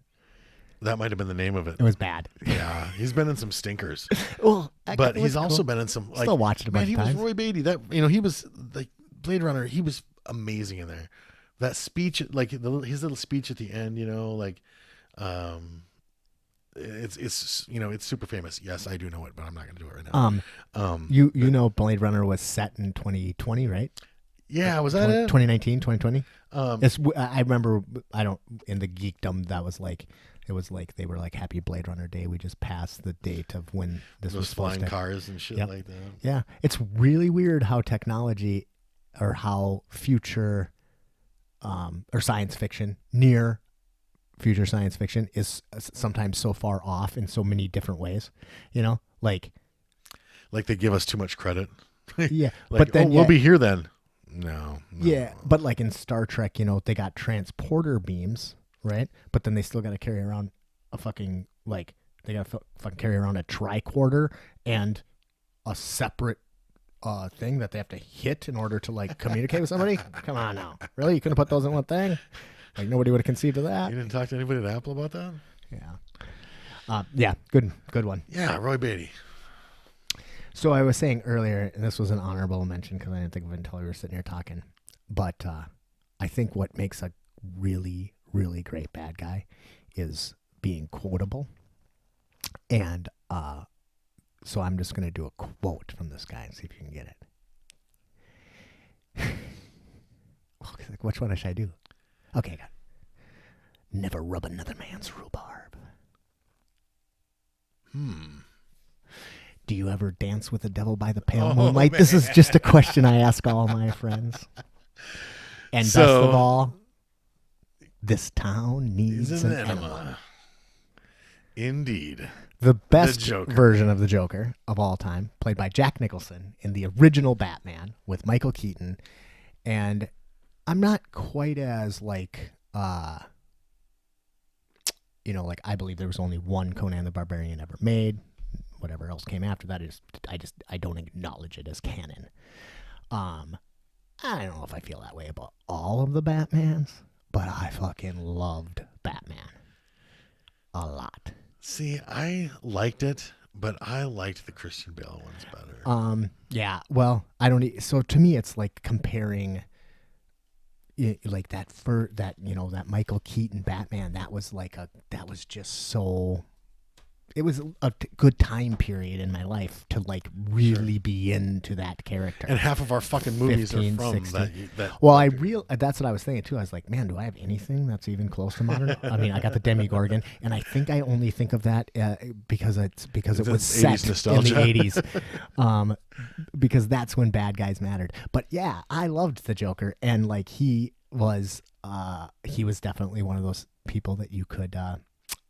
That might have been the name of it. It was bad. Yeah, he's been in some stinkers. Well, but he's also been in some. Like, still watched it a bunch he of times. was Roy Beatty. That he was like Blade Runner. He was amazing in there. That speech, like his little speech at the end. It's super famous. Yes, I do know it, but I'm not going to do it right now. You know Blade Runner was set in 2020, right? Yeah, was that it? 2019, 2020. I remember. In the geekdom that was like. It was like they were like Happy Blade Runner Day. We just passed the date of when this was flying cars and shit like that. Yeah, it's really weird how technology, or how future, or science fiction, near future science fiction is sometimes so far off in so many different ways. Like they give us too much credit. Yeah, but then we'll be here then. No. Yeah, but like in Star Trek, they got transporter beams. Right, but then they still got to carry around a fucking they got to fucking carry around a tricorder and a separate thing that they have to hit in order to like communicate with somebody. Come on now, really? You couldn't put those in one thing? Like nobody would have conceived of that. You didn't talk to anybody at Apple about that? Yeah. Yeah, good one. Yeah, Roy Beatty. So I was saying earlier, and this was an honorable mention because I didn't think of it until we were sitting here talking. But I think what makes a really really great bad guy is being quotable. And so I'm just going to do a quote from this guy and see if you can get it. Which one should I do? Okay, got it. Never rub another man's rhubarb. Do you ever dance with the devil by the pale moonlight? Man. This is just a question I ask all my friends. And best of all, this town needs an enema. Indeed. The best version of the Joker of all time, played by Jack Nicholson in the original Batman with Michael Keaton. And I'm not quite as like I believe there was only one Conan the Barbarian ever made. Whatever else came after that is, I don't acknowledge it as canon. I don't know if I feel that way about all of the Batmans. But I fucking loved Batman a lot. See, I liked it, but I liked the Christian Bale ones better. Yeah. Well, I don't. So to me, it's like comparing, like that Michael Keaton Batman. That was just so. It was a good time period in my life to like really be into that character. And half of our fucking movies 15, are from 16. that. Well, that's what I was thinking too. I was like, man, do I have anything that's even close to modern? I mean, I got the Demogorgon, and I think I only think of that because it was set in the 80s. Because that's when bad guys mattered. But yeah, I loved the Joker, and like he was definitely one of those people that you could.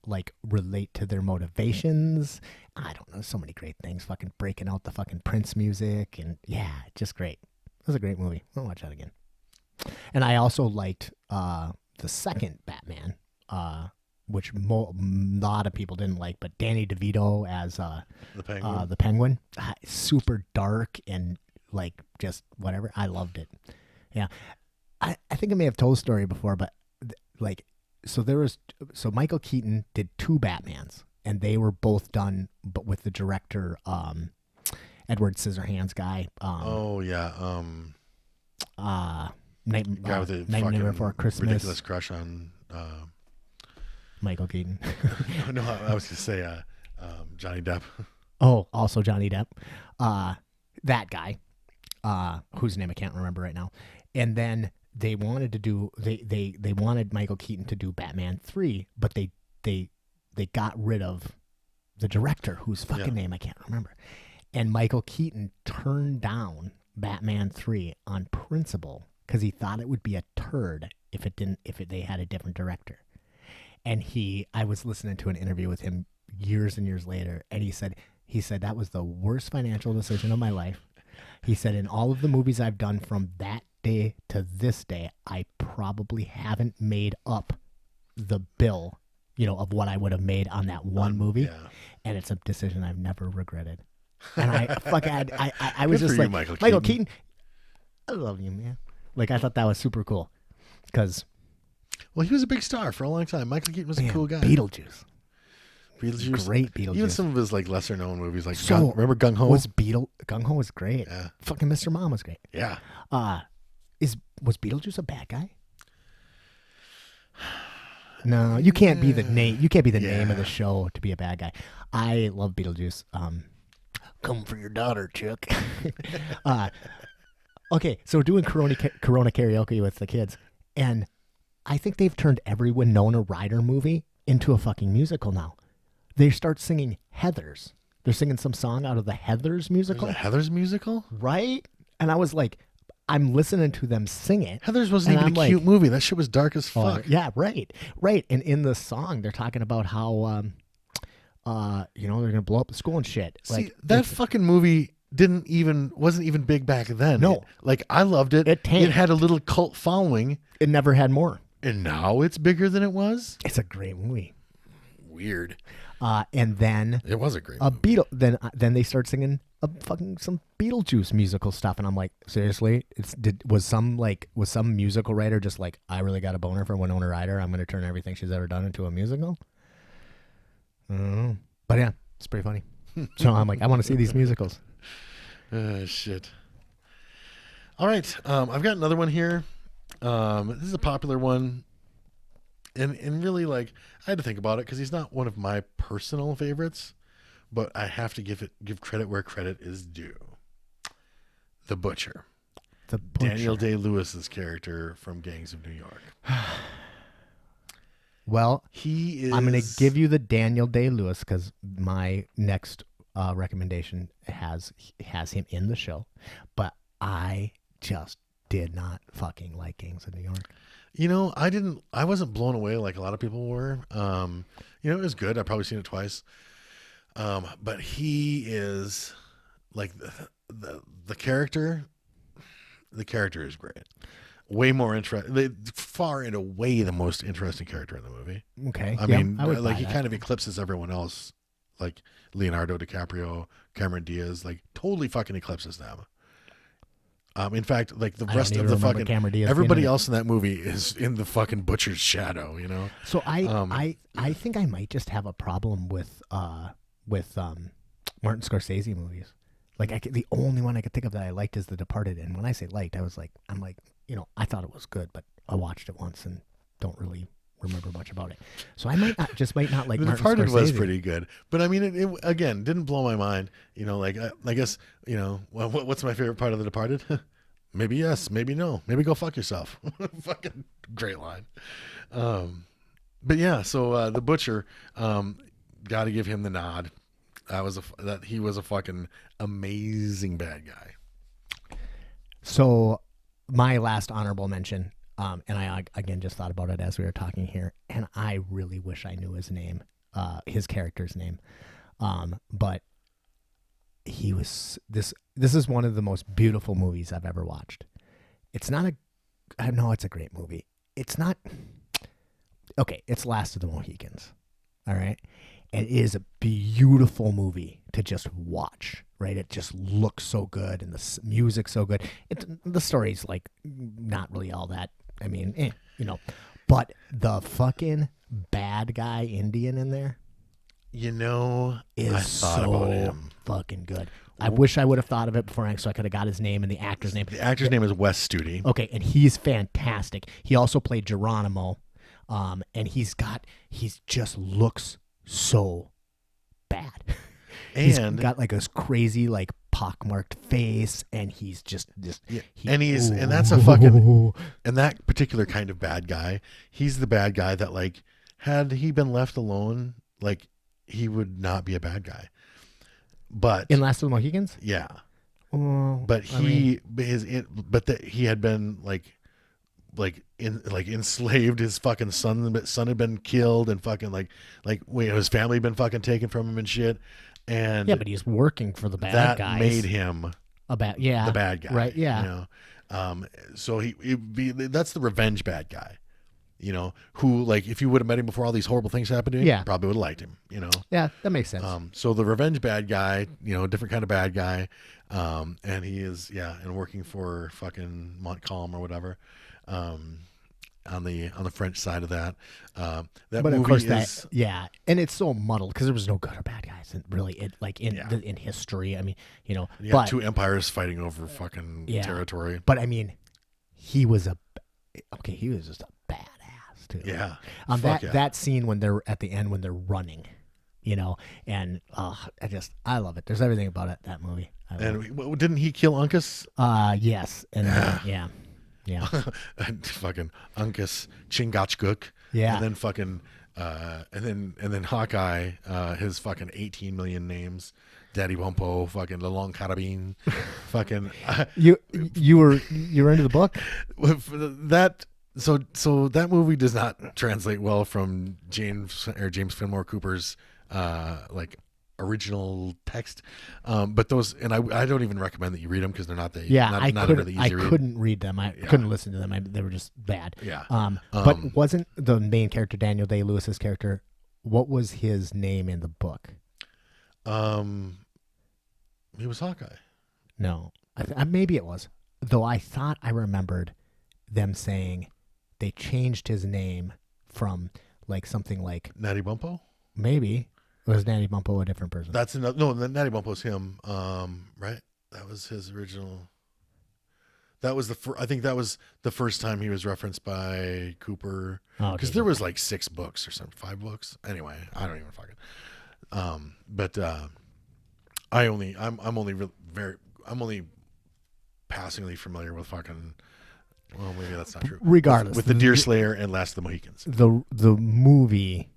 Like relate to their motivations. I don't know, so many great things. Fucking breaking out the fucking Prince music, and yeah, just great. It was a great movie. I'll watch that again. And I also liked the second Batman, which a lot of people didn't like, but Danny DeVito as the Penguin. Super dark and like just whatever. I loved it. Yeah, I think I may have told the story before, but So Michael Keaton did two Batmans, and they were both done, but with the director, Edward Scissorhands guy. Guy with the Nightmare Before Christmas. Ridiculous crush on Michael Keaton. No, I was gonna say Johnny Depp. Oh, also Johnny Depp. That guy, whose name I can't remember right now, and then. They wanted to do they wanted Michael Keaton to do Batman 3, but they got rid of the director whose fucking name I can't remember. And Michael Keaton turned down Batman 3 on principle because he thought it would be a turd if they had a different director. And I was listening to an interview with him years and years later, and he said that was the worst financial decision of my life. He said, in all of the movies I've done from that day to this day, I probably haven't made up the bill, of what I would have made on that one movie. Yeah. And it's a decision I've never regretted. And I was Good just for you, like, Michael Keaton, I love you, man. Like, I thought that was super cool. Because, well, he was a big star for a long time. Michael Keaton was a cool guy. Beetlejuice. Great Beetlejuice. Even some of his like lesser known movies, like So, remember Gung Ho? Gung Ho was great. Yeah. Fucking Mr. Mom was great. Yeah. Was Beetlejuice a bad guy? No, you can't be the name. You can't be the name of the show to be a bad guy. I love Beetlejuice. Come for your daughter, Chuck. Okay, so we're doing Corona karaoke with the kids, and I think they've turned every Winona Ryder movie into a fucking musical now. They start singing Heathers. They're singing some song out of the Heathers musical. There's a Heathers musical? Right? And I was like, I'm listening to them sing it. Heathers wasn't even a cute movie. That shit was dark as fuck. Yeah, right. And in the song, they're talking about how, they're going to blow up the school and shit. See, that fucking movie wasn't even big back then. No. I loved it. It tanked. It had a little cult following. It never had more. And now it's bigger than it was? It's a great movie. Weird. And then it was a great movie. Then they start singing some Beetlejuice musical stuff, and I'm like, seriously, was some musical writer just like, I really got a boner for Winona Ryder, I'm going to turn everything she's ever done into a musical? I don't know. But yeah, it's pretty funny. So I'm like, I want to see these musicals. Shit. All right, I've got another one here. This is a popular one. And really, I had to think about it because he's not one of my personal favorites, but I have to give credit where credit is due. The Butcher. Daniel Day-Lewis's character from Gangs of New York. Well, I'm going to give you the Daniel Day-Lewis because my next recommendation has him in the show, but I just did not fucking like Gangs of New York. I wasn't blown away like a lot of people were. It was good. I've probably seen it twice. But he is like the character is great. Way more interesting, far and away the most interesting character in the movie. Okay. I mean, he kind of eclipses everyone else, like Leonardo DiCaprio, Cameron Diaz, totally fucking eclipses them. In fact, the rest of the fucking everybody else in that movie is in the fucking Butcher's shadow, So I think I might just have a problem with Martin Scorsese movies. The only one I could think of that I liked is The Departed, and when I say liked, I thought it was good, but I watched it once and don't really remember much about it. So I might not like The Martin Departed Scorsese. was pretty good, but I mean, it again didn't blow my mind. I guess what's my favorite part of The Departed? Maybe yes, maybe no, maybe go fuck yourself. Fucking great line. But yeah, so The Butcher, got to give him the nod. That he was a fucking amazing bad guy. So my last honorable mention. And I, again, just thought about it as we were talking here, and I really wish I knew his name, his character's name. But he was, this is one of the most beautiful movies I've ever watched. It's not I know it's a great movie. It's not, okay, it's Last of the Mohicans. All right. It is a beautiful movie to just watch, right? It just looks so good, and the music's so good. The story's not really all that. I mean, but the fucking bad guy Indian in there, I thought about him. Fucking good. I wish I would have thought of it before, so I could have got his name and the actor's name. The actor's name is Wes Studi. Okay, and he's fantastic. He also played Geronimo, and he just looks so bad. He's got this crazy pockmarked face, and he's and that's a fucking, and that particular kind of bad guy, he's the bad guy that had he been left alone, he would not be a bad guy. But in Last of the Mohicans, yeah. But he had been enslaved his fucking son had been killed and fucking his family had been fucking taken from him and shit. And yeah, but he's working for the bad that guys. made him the bad guy, right? Yeah. You know? So that's the revenge bad guy. You know, who, like, if you would have met him before all these horrible things happened to him, Yeah. probably would have liked him, you know? Yeah, that makes sense. So the revenge bad guy, you know, different kind of bad guy. And he is, and working for fucking Montcalm or whatever, on the French side of that. That but movie of course is, and it's so muddled because there was no good or bad guys, and really, in history. I mean, you know, you got two empires fighting over fucking territory. But I mean, he was just a badass too. Yeah. That scene when they're at the end when they're running, you know, and I love it. There's everything about it, that movie. And didn't he kill Uncas? Yes, and yeah. Fucking Uncas Chingachgook. Yeah. And then fucking and then Hawkeye, his fucking 18 million names. Daddy Bumpo, fucking the Long Carabine, fucking you were into the book? That so that movie does not translate well from James Fenimore Cooper's original text, but those, and I don't even recommend that you read them because they're not the I read. couldn't read them. I couldn't listen to them. They were just bad. But wasn't the main character Daniel Day-Lewis's character? What was his name in the book? He was Hawkeye. No, maybe it was. Though I thought I remembered them saying they changed his name from like something like Natty Bumpo. Maybe was Natty Bumpo a different person? That's another. No, Natty Bumpo's him. Right. That was his original. That was I think that was the first time he was referenced by Cooper. Because there was like 6 books or something, 5 books. Anyway, I don't even fucking. But I'm only passingly familiar with fucking. Well, maybe that's not true. Regardless, with the Deer Slayer and Last of the Mohicans. The movie,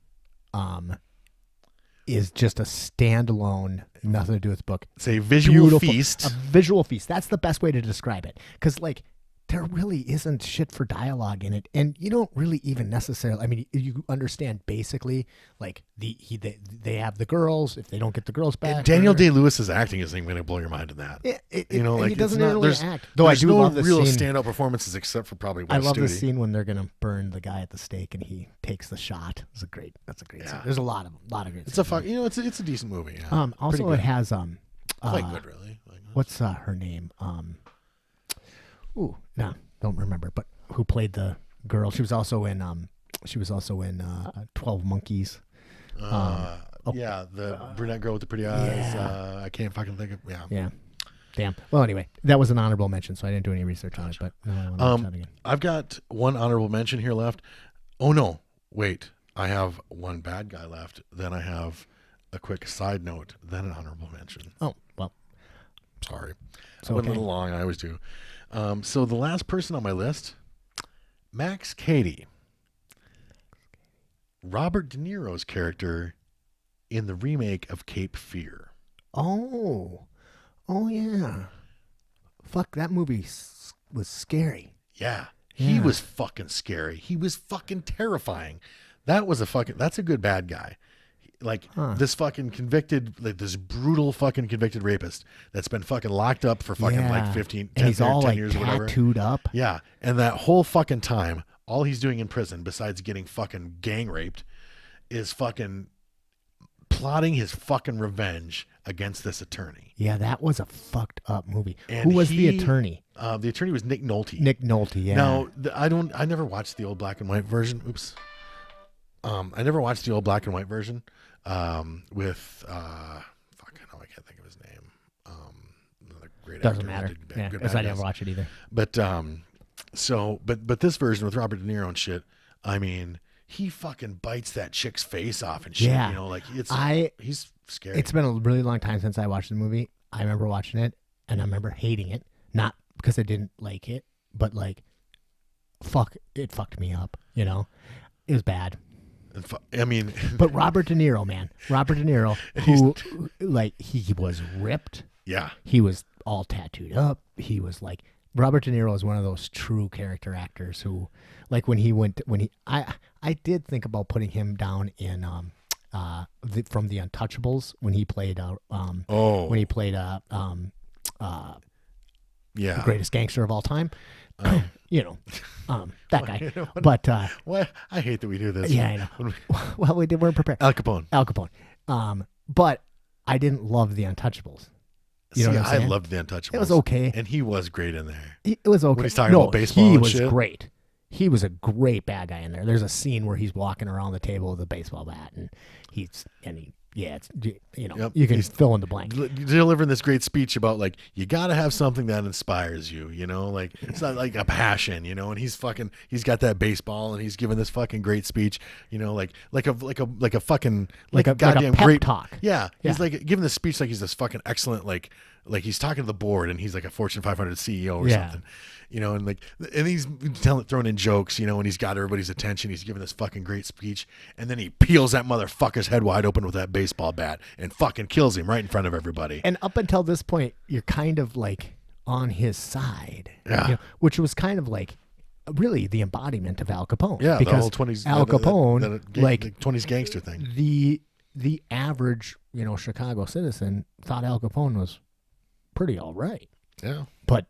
is just a standalone, nothing to do with the book. It's a visual feast. A visual feast. That's the best way to describe it. Because like there really isn't shit for dialogue in it, and you don't really even necessarily. I mean, you understand basically like they have the girls. If they don't get the girls back, and Daniel Day-Lewis's acting isn't even going to blow your mind in that. He doesn't really act. Though I do love the real standout performances except for probably West I love Studi. the scene when they're gonna burn the guy at the stake and he takes the shot. That's a great scene. There's a lot of great. It's scenes. It's a decent movie. Yeah. Also it has quite good really. What's her name? Don't remember. But who played the girl? She was also in 12 Monkeys. The brunette girl with the pretty eyes. Yeah. I can't fucking think of. Yeah. Damn. Well, anyway, that was an honorable mention, so I didn't do any research on it. But I want to watch that again. I've got one honorable mention here left. Oh no, wait! I have one bad guy left. Then I have a quick side note. Then an honorable mention. Oh well, sorry. I went a little long. I always do. So the last person on my list, Max Cady. Robert De Niro's character in the remake of Cape Fear. Oh yeah. Fuck, that movie was scary. Yeah. He was fucking scary. He was fucking terrifying. That's a good bad guy. This fucking convicted, like this brutal fucking convicted rapist that's been fucking locked up for fucking like 15, 10, and he's all 10 like years or whatever. Tattooed up. Yeah. And that whole fucking time, all he's doing in prison, besides getting fucking gang raped, is fucking plotting his fucking revenge against this attorney. Yeah, that was a fucked up movie. And who was the attorney? The attorney was Nick Nolte. Nick Nolte, yeah. Now, I never watched the old black and white version. Oops. I never watched the old black and white version. With I can't think of his name. Another great Doesn't actor. matter. Because I didn't watch it either. But but this version with Robert De Niro and shit, I mean, he fucking bites that chick's face off and shit. Yeah. You know, like he's scary. It's been a really long time since I watched the movie. I remember watching it and I remember hating it, not because I didn't like it, but like, it fucked me up. You know, it was bad. I mean, but Robert De Niro, man, who like he was ripped. Yeah, he was all tattooed up. He was like Robert De Niro is one of those true character actors who, like I did think about putting him down in from The Untouchables when he played the greatest gangster of all time. That guy. But what? I hate that we do this. Yeah, I know. Well, we weren't prepared. Al Capone. But I didn't love The Untouchables. You know what I'm saying? I loved The Untouchables. It was okay. And he was great in there. It was okay. When he's talking about baseball and shit. He was great. He was a great bad guy in there. There's a scene where he's walking around the table with a baseball bat, and you can fill in the blank. Delivering this great speech about like you got to have something that inspires you, like it's not like a passion, and he's got that baseball and he's giving this fucking great speech, like a goddamn pep great talk. Yeah, he's like giving this speech like he's this fucking excellent like he's talking to the board and he's like a Fortune 500 CEO or something. And he's throwing in jokes, and he's got everybody's attention. He's giving this fucking great speech, and then he peels that motherfucker's head wide open with that baseball bat and fucking kills him right in front of everybody. And up until this point, you're kind of like on his side, which was kind of like really the embodiment of Al Capone. Yeah, because the whole 20s Al Capone, the 20s gangster thing. The average, Chicago citizen thought Al Capone was pretty all right. Yeah. But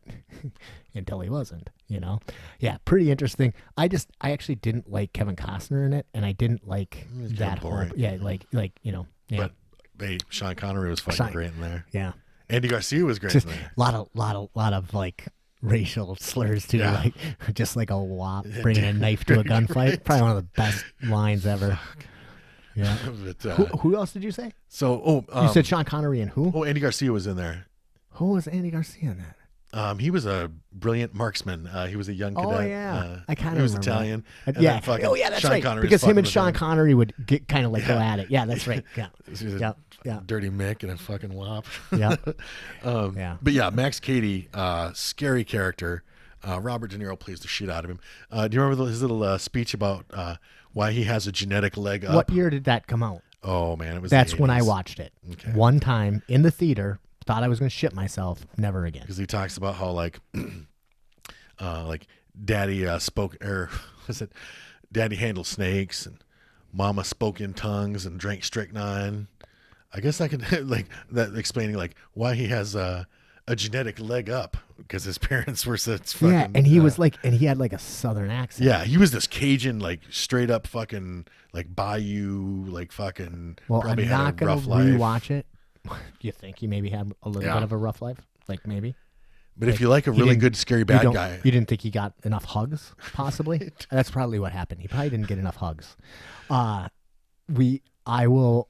until he wasn't, Yeah, pretty interesting. I actually didn't like Kevin Costner in it, and I didn't like that whole, yeah. But hey, Sean Connery was fucking great in there. Yeah. Andy Garcia was great in there. Lot of like racial slurs too, like just like a wop bringing a knife to a gunfight. Probably one of the best lines ever. Yeah. But, who else did you say? You said Sean Connery and who? Oh, Andy Garcia was in there. Who was Andy Garcia in that? He was a brilliant marksman. He was a young cadet. Oh yeah, I kind of. He was remember. Italian. Yeah. Oh yeah, that's Sean right. Connery because him and Sean Connery would get kind of like go at it. Yeah, that's right. Yeah. Yeah. Dirty Mick and a fucking wop. Yeah. Yeah. But yeah, Max Cady, scary character. Robert De Niro plays the shit out of him. Do you remember his little speech about why he has a genetic leg up? What year did that come out? Oh man, it was. That's the 80s. when I watched it. Okay. One time in the theater. Thought I was going to shit myself. Never again. Because he talks about how like daddy spoke, or was it daddy handled snakes and mama spoke in tongues and drank strychnine. I guess I could like that explaining like why he has a genetic leg up because his parents were such fucking. Yeah, and he was like, and he had like a southern accent. Yeah, he was this Cajun, like straight up fucking like bayou, like fucking. Well, probably I'm had not a going rough to life. rewatch it. Do you think he maybe had a little bit of a rough life? Like maybe. But if you like a really good scary bad guy, you didn't think he got enough hugs? Possibly. That's probably what happened. He probably didn't get enough hugs. I will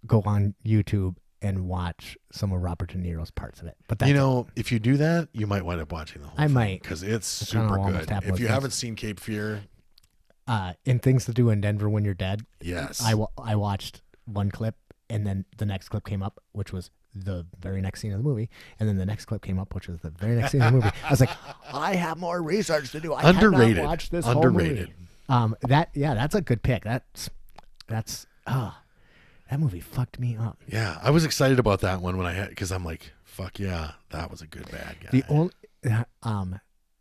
go on YouTube and watch some of Robert De Niro's parts of it. But that's if you do that, you might wind up watching the whole I thing might. because it's super good. If you haven't seen Cape Fear, in Things to Do in Denver When You're Dead, yes, I watched one clip and then the next clip came up, which was the very next scene of the movie, and then the next clip came up, which was the very next scene of the movie. I was like, I have more research to do. I cannot watch this whole movie. That's a good pick. That movie fucked me up. Yeah, I was excited about that one when because I'm like, fuck yeah, that was a good bad guy. The only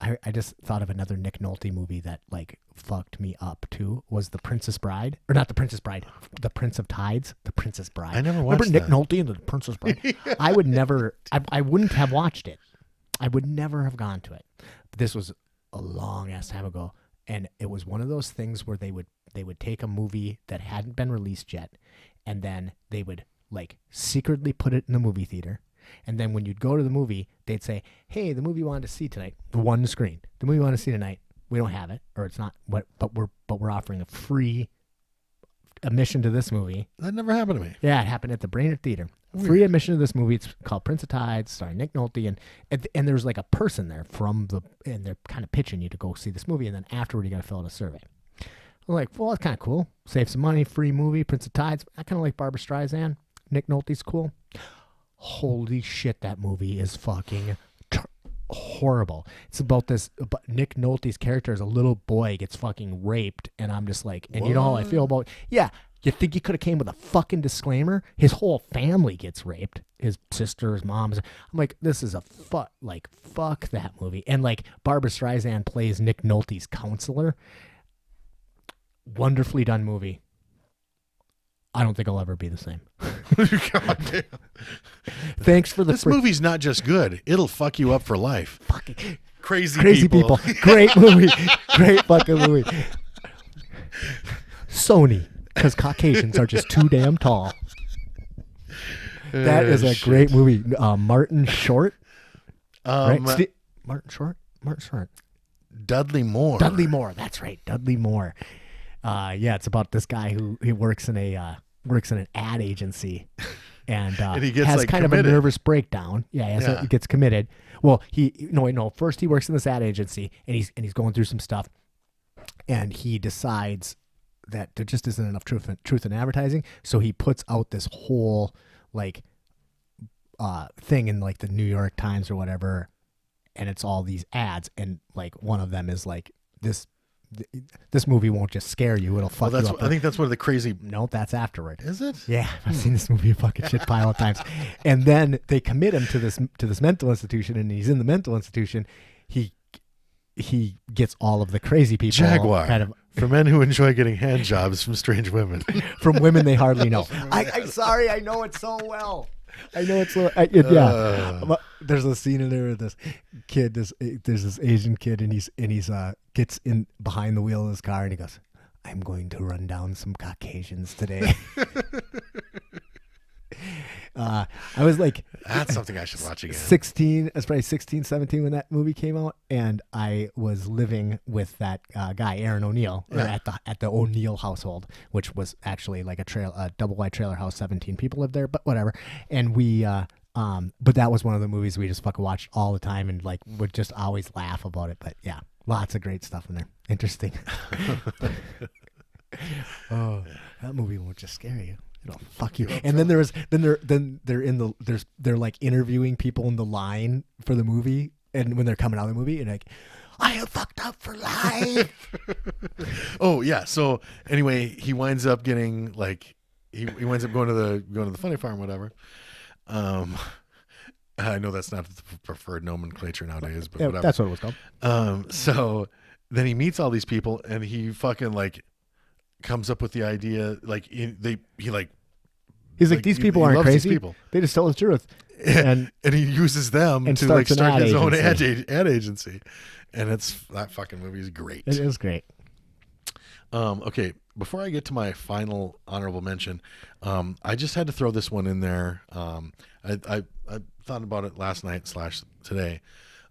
I just thought of another Nick Nolte movie that like fucked me up too was The Princess Bride, or not The Princess Bride, The Prince of Tides, The Princess Bride. I never watched Remember Nick Nolte and The Princess Bride? Yeah. I wouldn't have watched it. I would never have gone to it. But this was a long ass time ago, and it was one of those things where they would take a movie that hadn't been released yet, and then they would like secretly put it in the movie theater. And then when you'd go to the movie, they'd say, hey, the movie you wanted to see tonight, the one screen, the movie you want to see tonight, we don't have it, or it's not, but we're offering a free admission to this movie. That never happened to me. Yeah, it happened at the Brainerd Theater. Free admission to this movie. It's called Prince of Tides, starring Nick Nolte, and there's like a person there and they're kind of pitching you to go see this movie, and then afterward you got to fill out a survey. I'm like, well, that's kind of cool. Save some money, free movie, Prince of Tides. I kind of like Barbra Streisand. Nick Nolte's cool. Holy shit, that movie is fucking horrible. It's about Nick Nolte's character as a little boy gets fucking raped, and I'm just like, and you know how I feel about, yeah, You think you could have came with a fucking disclaimer? His whole family gets raped. His sister, his mom. I'm like, this is a fuck that movie. And like Barbara Streisand plays Nick Nolte's counselor. Wonderfully done movie. I don't think I'll ever be the same. God damn. Thanks for the This movie's not just good. It'll fuck you up for life. fucking Crazy people. Great movie. Great fucking movie. Sony, because Caucasians are just too damn tall. That is a great movie. Martin Short. Right? Martin Short? Martin Short. Dudley Moore. Dudley Moore. That's right. Dudley Moore. Yeah, it's about this guy who works in an ad agency, and he gets has like kind committed. of a nervous breakdown. Yeah, he gets committed. Well, first he works in this ad agency, and he's going through some stuff, and he decides that there just isn't enough truth in advertising, so he puts out this whole like thing in like the New York Times or whatever, and it's all these ads, and like one of them is like this movie won't just scare you, it'll fuck you up. I think that's one of the crazy. No, that's afterward. Is it? Yeah, I've seen this movie a fucking shit pile of times. And then they commit him to this mental institution, and he's in the mental institution. He gets all of the crazy people. Jaguar. Kind of For men who enjoy getting hand jobs from strange women. from women they hardly know. I'm sorry, I know it so well. I know it's so, yeah. There's a scene in there with this kid. There's this Asian kid, and he's gets in behind the wheel of his car, and he goes, "I'm going to run down some Caucasians today." I was like, that's something I should watch again. 16, I was probably 16, 17 when that movie came out, and I was living with that guy, Aaron O'Neill, at the O'Neill household, which was actually like a double wide trailer house. 17 people lived there, but whatever. And we, but that was one of the movies we just fucking watched all the time, and like would just always laugh about it. But yeah, lots of great stuff in there. Interesting. Oh, that movie won't just scare you. It'll fuck you. And then they're like interviewing people in the line for the movie, and when they're coming out of the movie, and like, I am fucked up for life. Oh yeah. So anyway, he winds up getting like he winds up going to the funny farm, whatever. I know that's not the preferred nomenclature nowadays, but whatever. That's what it was called. So then he meets all these people, and he fucking like comes up with the idea, like he's like, these people aren't crazy. They just tell the truth, and he uses them to like start his own ad agency, and that fucking movie is great. It is great. Okay, before I get to my final honorable mention, I just had to throw this one in there. I thought about it last night / today,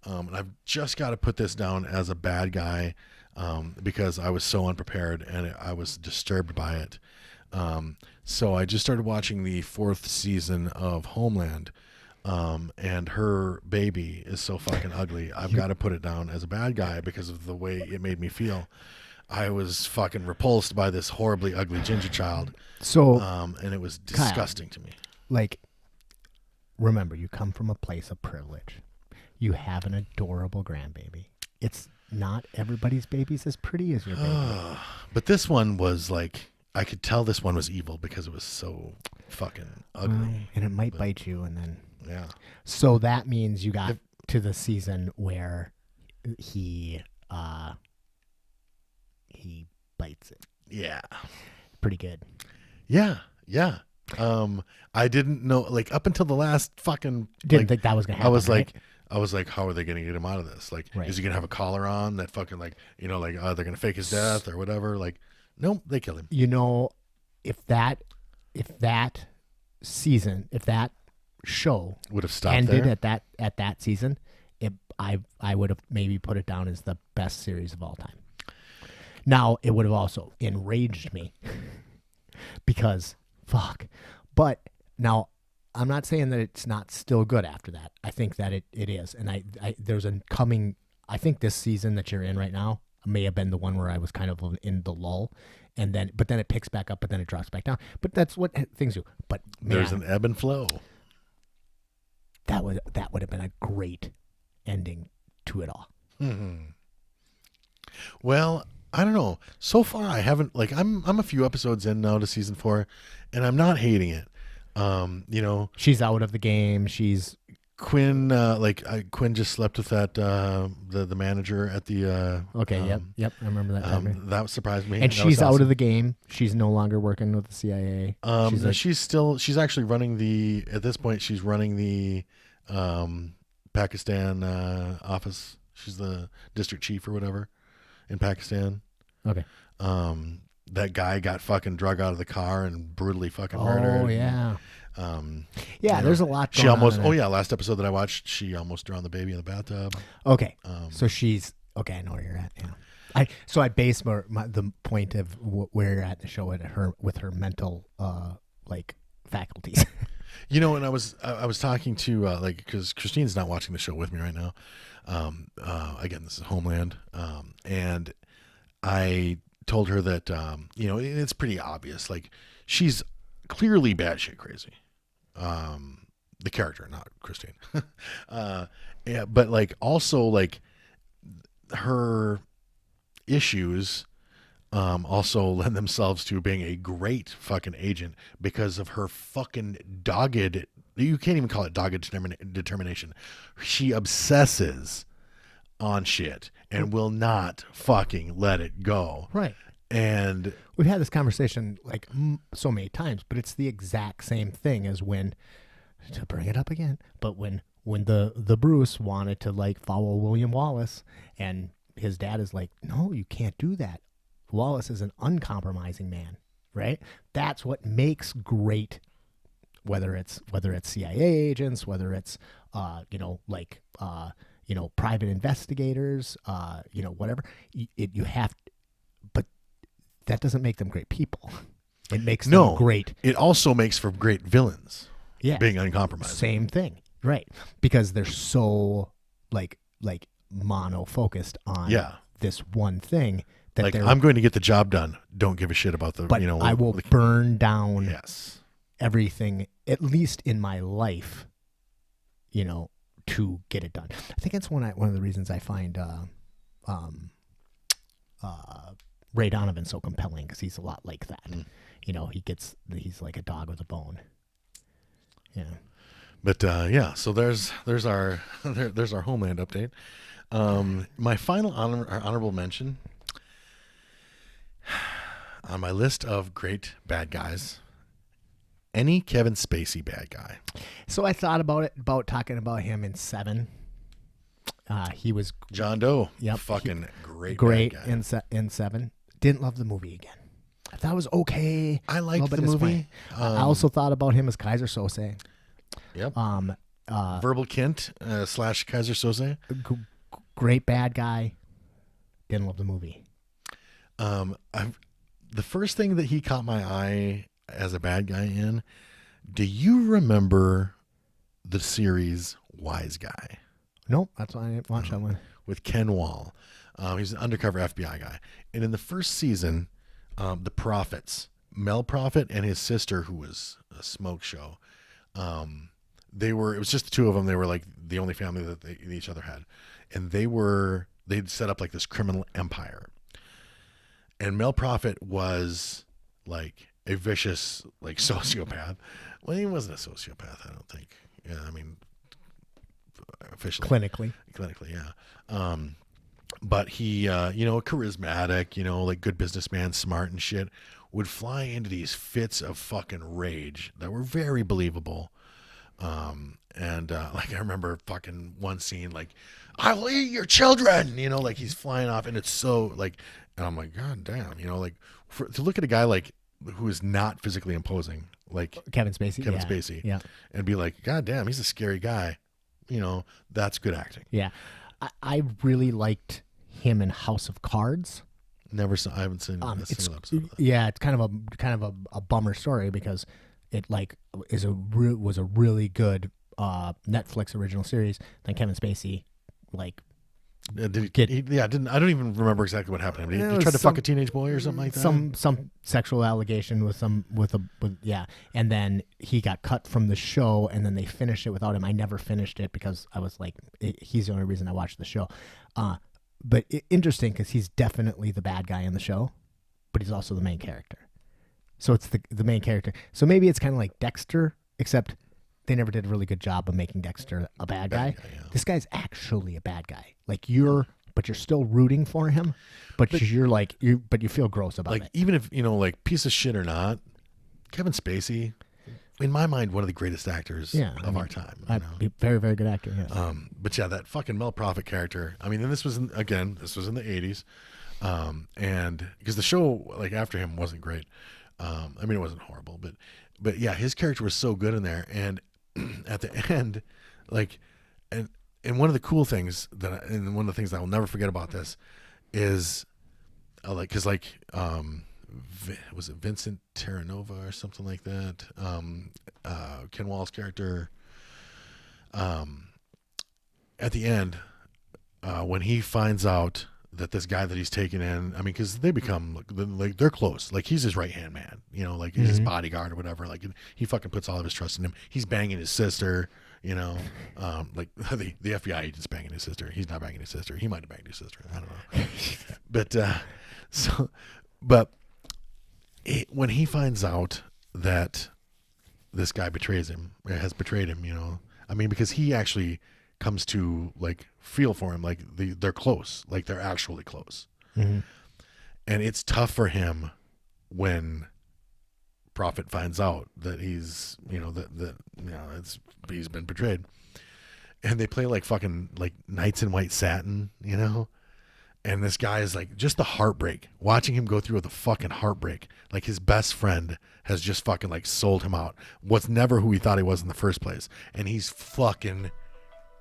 and I've just got to put this down as a bad guy. Because I was so unprepared and I was disturbed by it. So I just started watching the 4th season of Homeland, and her baby is so fucking ugly. I've got to put it down as a bad guy because of the way it made me feel. I was fucking repulsed by this horribly ugly ginger child. So, and it was disgusting to me. Like, remember, you come from a place of privilege. You have an adorable grandbaby. It's not everybody's baby's as pretty as your baby. But this one was like, I could tell this one was evil because it was so fucking ugly. And it might bite you, and then yeah. So that means you got to the season where he bites it. Yeah. Pretty good. Yeah. Yeah. I didn't know, like, up until the last fucking didn't think that was gonna happen. I was like, how are they going to get him out of this? Like, is he going to have a collar on that fucking, like, you know, like, they're going to fake his death or whatever? Like, nope, they kill him. You know, if that show would have stopped ended there at that season, I would have maybe put it down as the best series of all time. Now, it would have also enraged me because fuck. But now, I'm not saying that it's not still good after that. I think that it is. And I think this season that you're in right now may have been the one where I was kind of in the lull, but then it picks back up, but then it drops back down. But that's what things do. But man, there's an ebb and flow. That would have been a great ending to it all. Mm-hmm. Well, I don't know. So far, I haven't like I'm a few episodes in now to season 4, and I'm not hating it. You know, She's out of the game. She's Quinn. Quinn just slept with that the manager at the. okay. Yep. I remember that. Time. That surprised me. And That she's was out awesome. of the game. She's no longer working with the CIA. She's actually running at this point. She's running the Pakistan office. She's the district chief or whatever in Pakistan. Okay. That guy got fucking drug out of the car and brutally fucking murdered. Oh yeah. Yeah, there's a lot. She going almost. on Oh yeah, last episode that I watched, she almost drowned the baby in the bathtub. Okay. So she's okay. I know where you're at. Yeah. I base the point of where you're at in the show with her mental like faculties. You know, and I was talking to because Christine's not watching the show with me right now. Again, this is Homeland, and I told her that it's pretty obvious. Like, she's clearly batshit crazy. The character, not Christine. Yeah, but like also like her issues also lend themselves to being a great fucking agent because of her fucking dogged. You can't even call it dogged determination. She obsesses on shit and will not fucking let it go. Right. And we've had this conversation like so many times, but it's the exact same thing as when, to bring it up again, but when the Bruce wanted to like follow William Wallace, and his dad is like, no, you can't do that. Wallace is an uncompromising man, right? That's what makes great, whether it's CIA agents, whether it's private investigators, whatever. You have, but that doesn't make them great people. It makes them great. It also makes for great villains. Yeah, being uncompromised. Same thing, right? Because they're so like mono focused on this one thing that like, they're. I'm going to get the job done. Don't give a shit about the. But I will burn down everything, at least in my life, to get it done. I think that's one of the reasons I find Ray Donovan so compelling, because he's a lot like that. He's like a dog with a bone. Yeah. But so there's our there's our Homeland update. My final honorable mention on my list of great bad guys, any Kevin Spacey bad guy. So I thought about talking about him in 7. He was John Doe. Yep. Fucking great bad guy. in 7. Didn't love the movie again. I thought it was okay. I liked the movie. I also thought about him as Kaiser Sose. Yep. Verbal Kint / Kaiser Sose. Great bad guy. Didn't love the movie. The first thing that he caught my eye as a bad guy in, do you remember the series Wise Guy? Nope, that's why I didn't watch that one. With Ken Wall. He's an undercover FBI guy. And in the first season, the Prophets, Mel Prophet and his sister, who was a smoke show, it was just the two of them. They were like the only family that they each other had. And they'd set up like this criminal empire. And Mel Prophet was like a vicious, like, sociopath. Well, he wasn't a sociopath, I don't think. Yeah, I mean, officially. Clinically, yeah. But he, charismatic, like good businessman, smart and shit, would fly into these fits of fucking rage that were very believable. I remember fucking one scene, like, I will eat your children, like he's flying off, and it's so like, and I'm like, God damn, like to look at a guy like who is not physically imposing, like Kevin Spacey, yeah, and be like, God damn, he's a scary guy, that's good acting. Yeah, I really liked him in House of Cards. I haven't seen a single episode of that. Yeah, it's kind of a bummer story, because it like was a really good Netflix original series. Then Kevin Spacey I don't even remember exactly what happened. He tried to fuck a teenage boy or something like that. Some sexual allegation and then he got cut from the show, and then they finished it without him. I never finished it because I was like, he's the only reason I watched the show. interesting because he's definitely the bad guy in the show, but he's also the main character. So it's the main character. So maybe it's kind of like Dexter, except they never did a really good job of making Dexter a bad guy. Yeah. This guy's actually a bad guy. Like you're still rooting for him, but you feel gross about it. Even if, like piece of shit or not, Kevin Spacey, in my mind, one of the greatest actors of our time. Very, very good actor. Yeah. But yeah, that fucking Mel Prophet character. I mean, and this was in the 80s. And because the show like after him wasn't great. I mean, it wasn't horrible, but yeah, his character was so good in there. And at the end, like, and one of the cool things and one of the things that I will never forget about this is was it Vincent Terranova or something like that? Ken Wall's character, at the end, when he finds out that this guy that he's taken in, I mean, because they become like they're close. Like he's his right hand man, like he's his bodyguard or whatever. Like he fucking puts all of his trust in him. He's banging his sister, like the FBI agent's banging his sister. He's not banging his sister. He might have banged his sister. I don't know. But when he finds out that this guy has betrayed him, I mean, because he actually comes to like feel for him, like they're close, like they're actually close. Mm-hmm. And it's tough for him when Prophet finds out that he's he's been betrayed. And they play like fucking like Knights in White Satin, and this guy is like just the heartbreak, watching him go through the fucking heartbreak. Like his best friend has just fucking like sold him out, was never who he thought he was in the first place, and he's fucking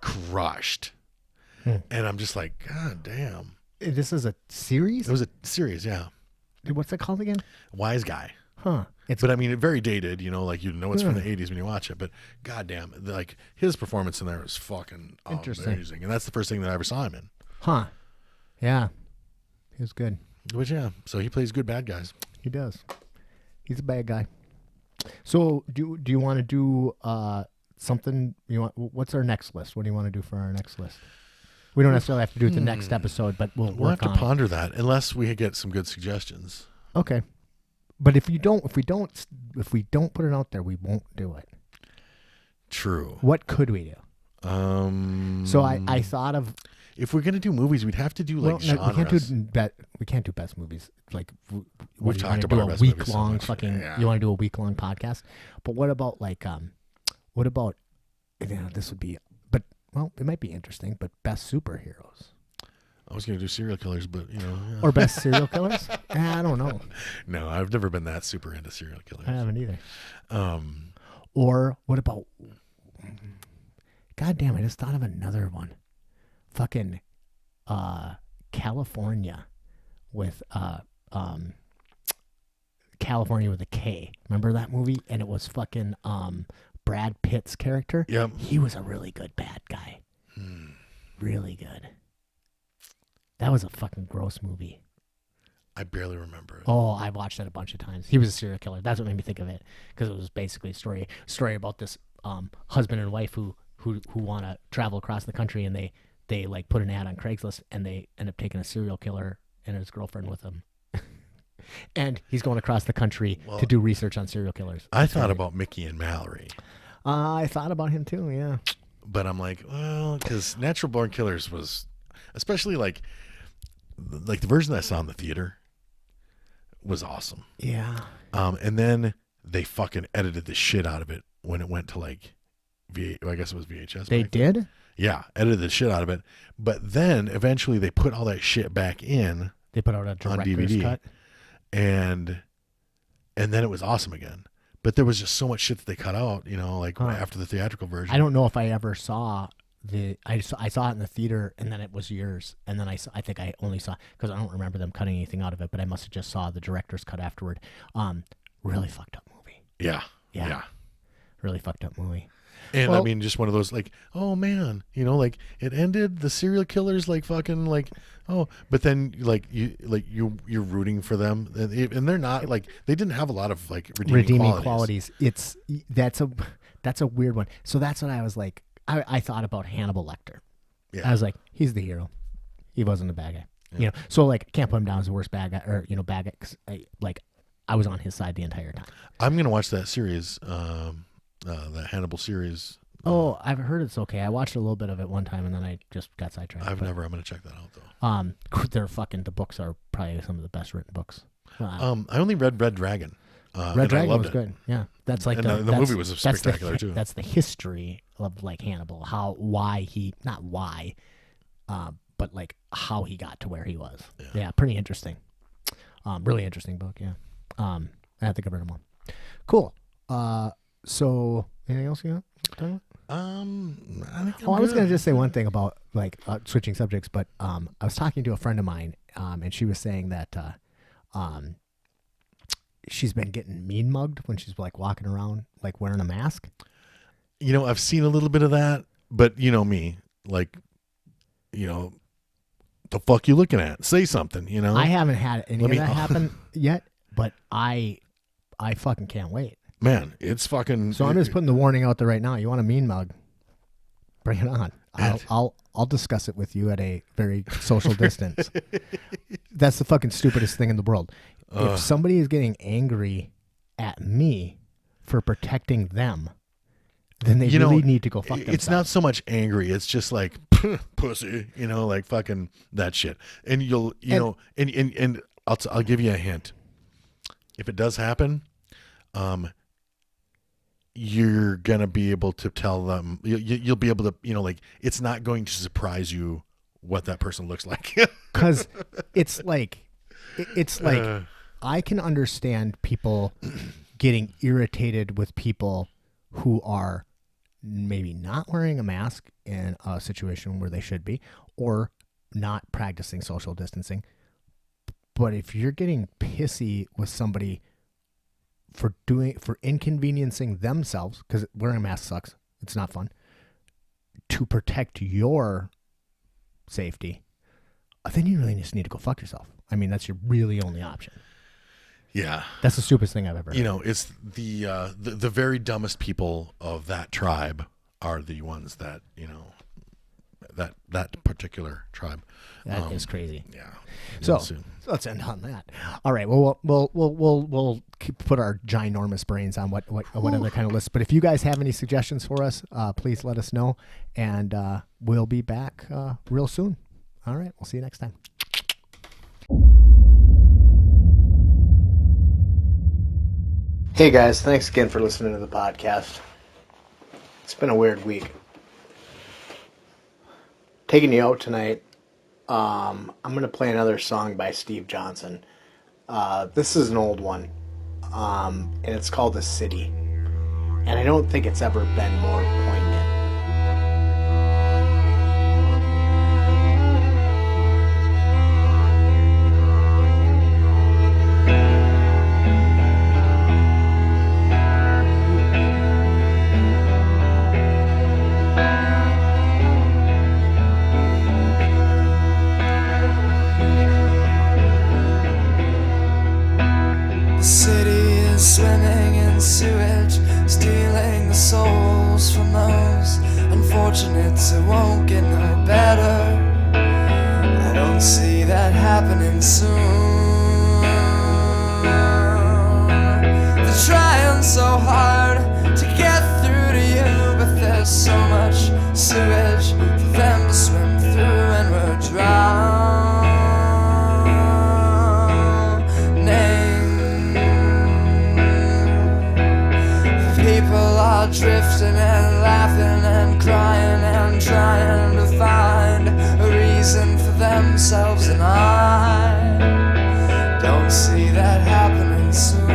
crushed. And I'm just like, God damn. This is a series? It was a series, yeah. What's it called again? Wise Guy. Huh. But I mean, very dated, like it's from the 80s when you watch it, but goddamn, like his performance in there was fucking amazing. And that's the first thing that I ever saw him in. Huh. Yeah. He was good. Which, yeah. So he plays good bad guys. He does. He's a bad guy. So do you want to do something? What's our next list? What do you want to do for our next list? We don't necessarily have to do it the next episode, but we'll have to on ponder that unless we get some good suggestions. Okay. But if we don't put it out there, we won't do it. True. What could we do? So I thought of, if we're gonna do movies, we'd have to do like genres. We can't do best movies. Like we've talked about our best movies so much. You want to do a week long podcast? But what about this would be, but well, it might be interesting. But best superheroes. I was gonna do serial killers, but Yeah. Or best serial killers? I don't know. No, I've never been that super into serial killers. I haven't either. Or what about? God damn! I just thought of another one. Fucking California with California with a K. Remember that movie? And it was fucking Brad Pitt's character. Yep. He was a really good bad guy. Really good. That was a fucking gross movie. I barely remember it. Oh, I watched that a bunch of times. He was a serial killer. That's what made me think of it, because it was basically a story about this husband and wife who want to travel across the country, and they like put an ad on Craigslist, and they end up taking a serial killer and his girlfriend with him. And he's going across the country to do research on serial killers. I thought about Mickey and Mallory. I thought about him too, yeah. But I'm like, well, because Natural Born Killers was, especially like the version that I saw in the theater was awesome. Yeah. And then they fucking edited the shit out of it when it went to like I guess it was VHS. They did? Yeah, edited the shit out of it. But then eventually they put all that shit back in. They put out a director's DVD, cut. And then it was awesome again. But there was just so much shit that they cut out, after the theatrical version. I don't know if I ever saw I saw it in the theater, and then it was years, and then I think I only saw, because I don't remember them cutting anything out of it, but I must have just saw the director's cut afterward. Really fucked up movie. Yeah. Really fucked up movie. And I mean, just one of those like, oh man, like it ended, the serial killers like fucking like, oh, but then you're rooting for them, and they're not like, they didn't have a lot of like redeeming qualities. That's a weird one. So that's what I was like. I thought about Hannibal Lecter. Yeah. I was like, he's the hero. He wasn't a bad guy. You know, so like can't put him down as the worst bad guy or bad guy. 'Cause I was on his side the entire time. I'm gonna watch that series, that Hannibal series. Oh, I've heard it's okay. I watched a little bit of it one time and then I just got sidetracked. I'm gonna check that out though. The books are probably some of the best written books. I only read Red Dragon. Red Dragon was good. Yeah, that's like the movie was spectacular too. That's the history of like Hannibal, but like how he got to where he was. Yeah, pretty interesting. Really interesting book. Yeah. I think I've read them all. Cool. So anything else you got? I think I was going to just say one thing about like switching subjects, but I was talking to a friend of mine, and she was saying that she's been getting mean mugged when she's like walking around like wearing a mask. You know, I've seen a little bit of that, but you know me, like, you know, the fuck you looking at? Say something, you know? I haven't had any of that happen yet, but I fucking can't wait. Man, it's fucking. So I'm just putting the warning out there right now. You want a mean mug? Bring it on. I'll discuss it with you at a very social distance. That's the fucking stupidest thing in the world. If somebody is getting angry at me for protecting them, then they really need to go fuck themselves. It's not so much angry. It's just like pussy, you know, like fucking that shit. And and I'll give you a hint. If it does happen, you're gonna be able to tell them. You'll be able to, you know, like it's not going to surprise you what that person looks like. Because it's like I can understand people getting irritated with people who are maybe not wearing a mask in a situation where they should be, or not practicing social distancing. But if you're getting pissy with somebody for inconveniencing themselves, because wearing a mask sucks, it's not fun, to protect your safety, then you really just need to go fuck yourself. I mean, that's your really only option. Yeah, that's the stupidest thing I've ever heard. You know, it's the very dumbest people of that tribe are the ones that, you know, that particular tribe. That is crazy. Yeah. So let's end on that. All right. Well, we'll put our ginormous brains on what other kind of lists. But if you guys have any suggestions for us, please let us know, and we'll be back real soon. All right. We'll see you next time. Hey guys, thanks again for listening to the podcast. It's been a weird week. Taking you out tonight, I'm going to play another song by Steve Johnson. This is an old one, and it's called The City. And I don't think it's ever been more poignant. Swimming in sewage, stealing the souls from those unfortunates who won't get no better. I don't see that happening soon. They're trying so hard to get through to you, but there's so much sewage for them to swim through, and we're drowning. Drifting and laughing and crying and trying to find a reason for themselves, and I don't see that happening soon.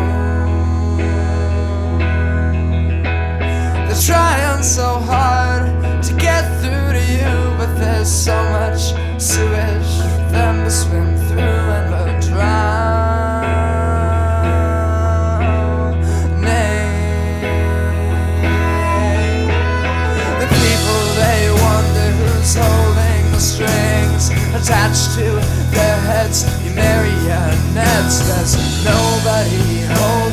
They're trying so hard to get through to you, but there's so much sewage for them to swim through, and we're drowning. Holding the strings attached to their heads, you marionettes. There's nobody holding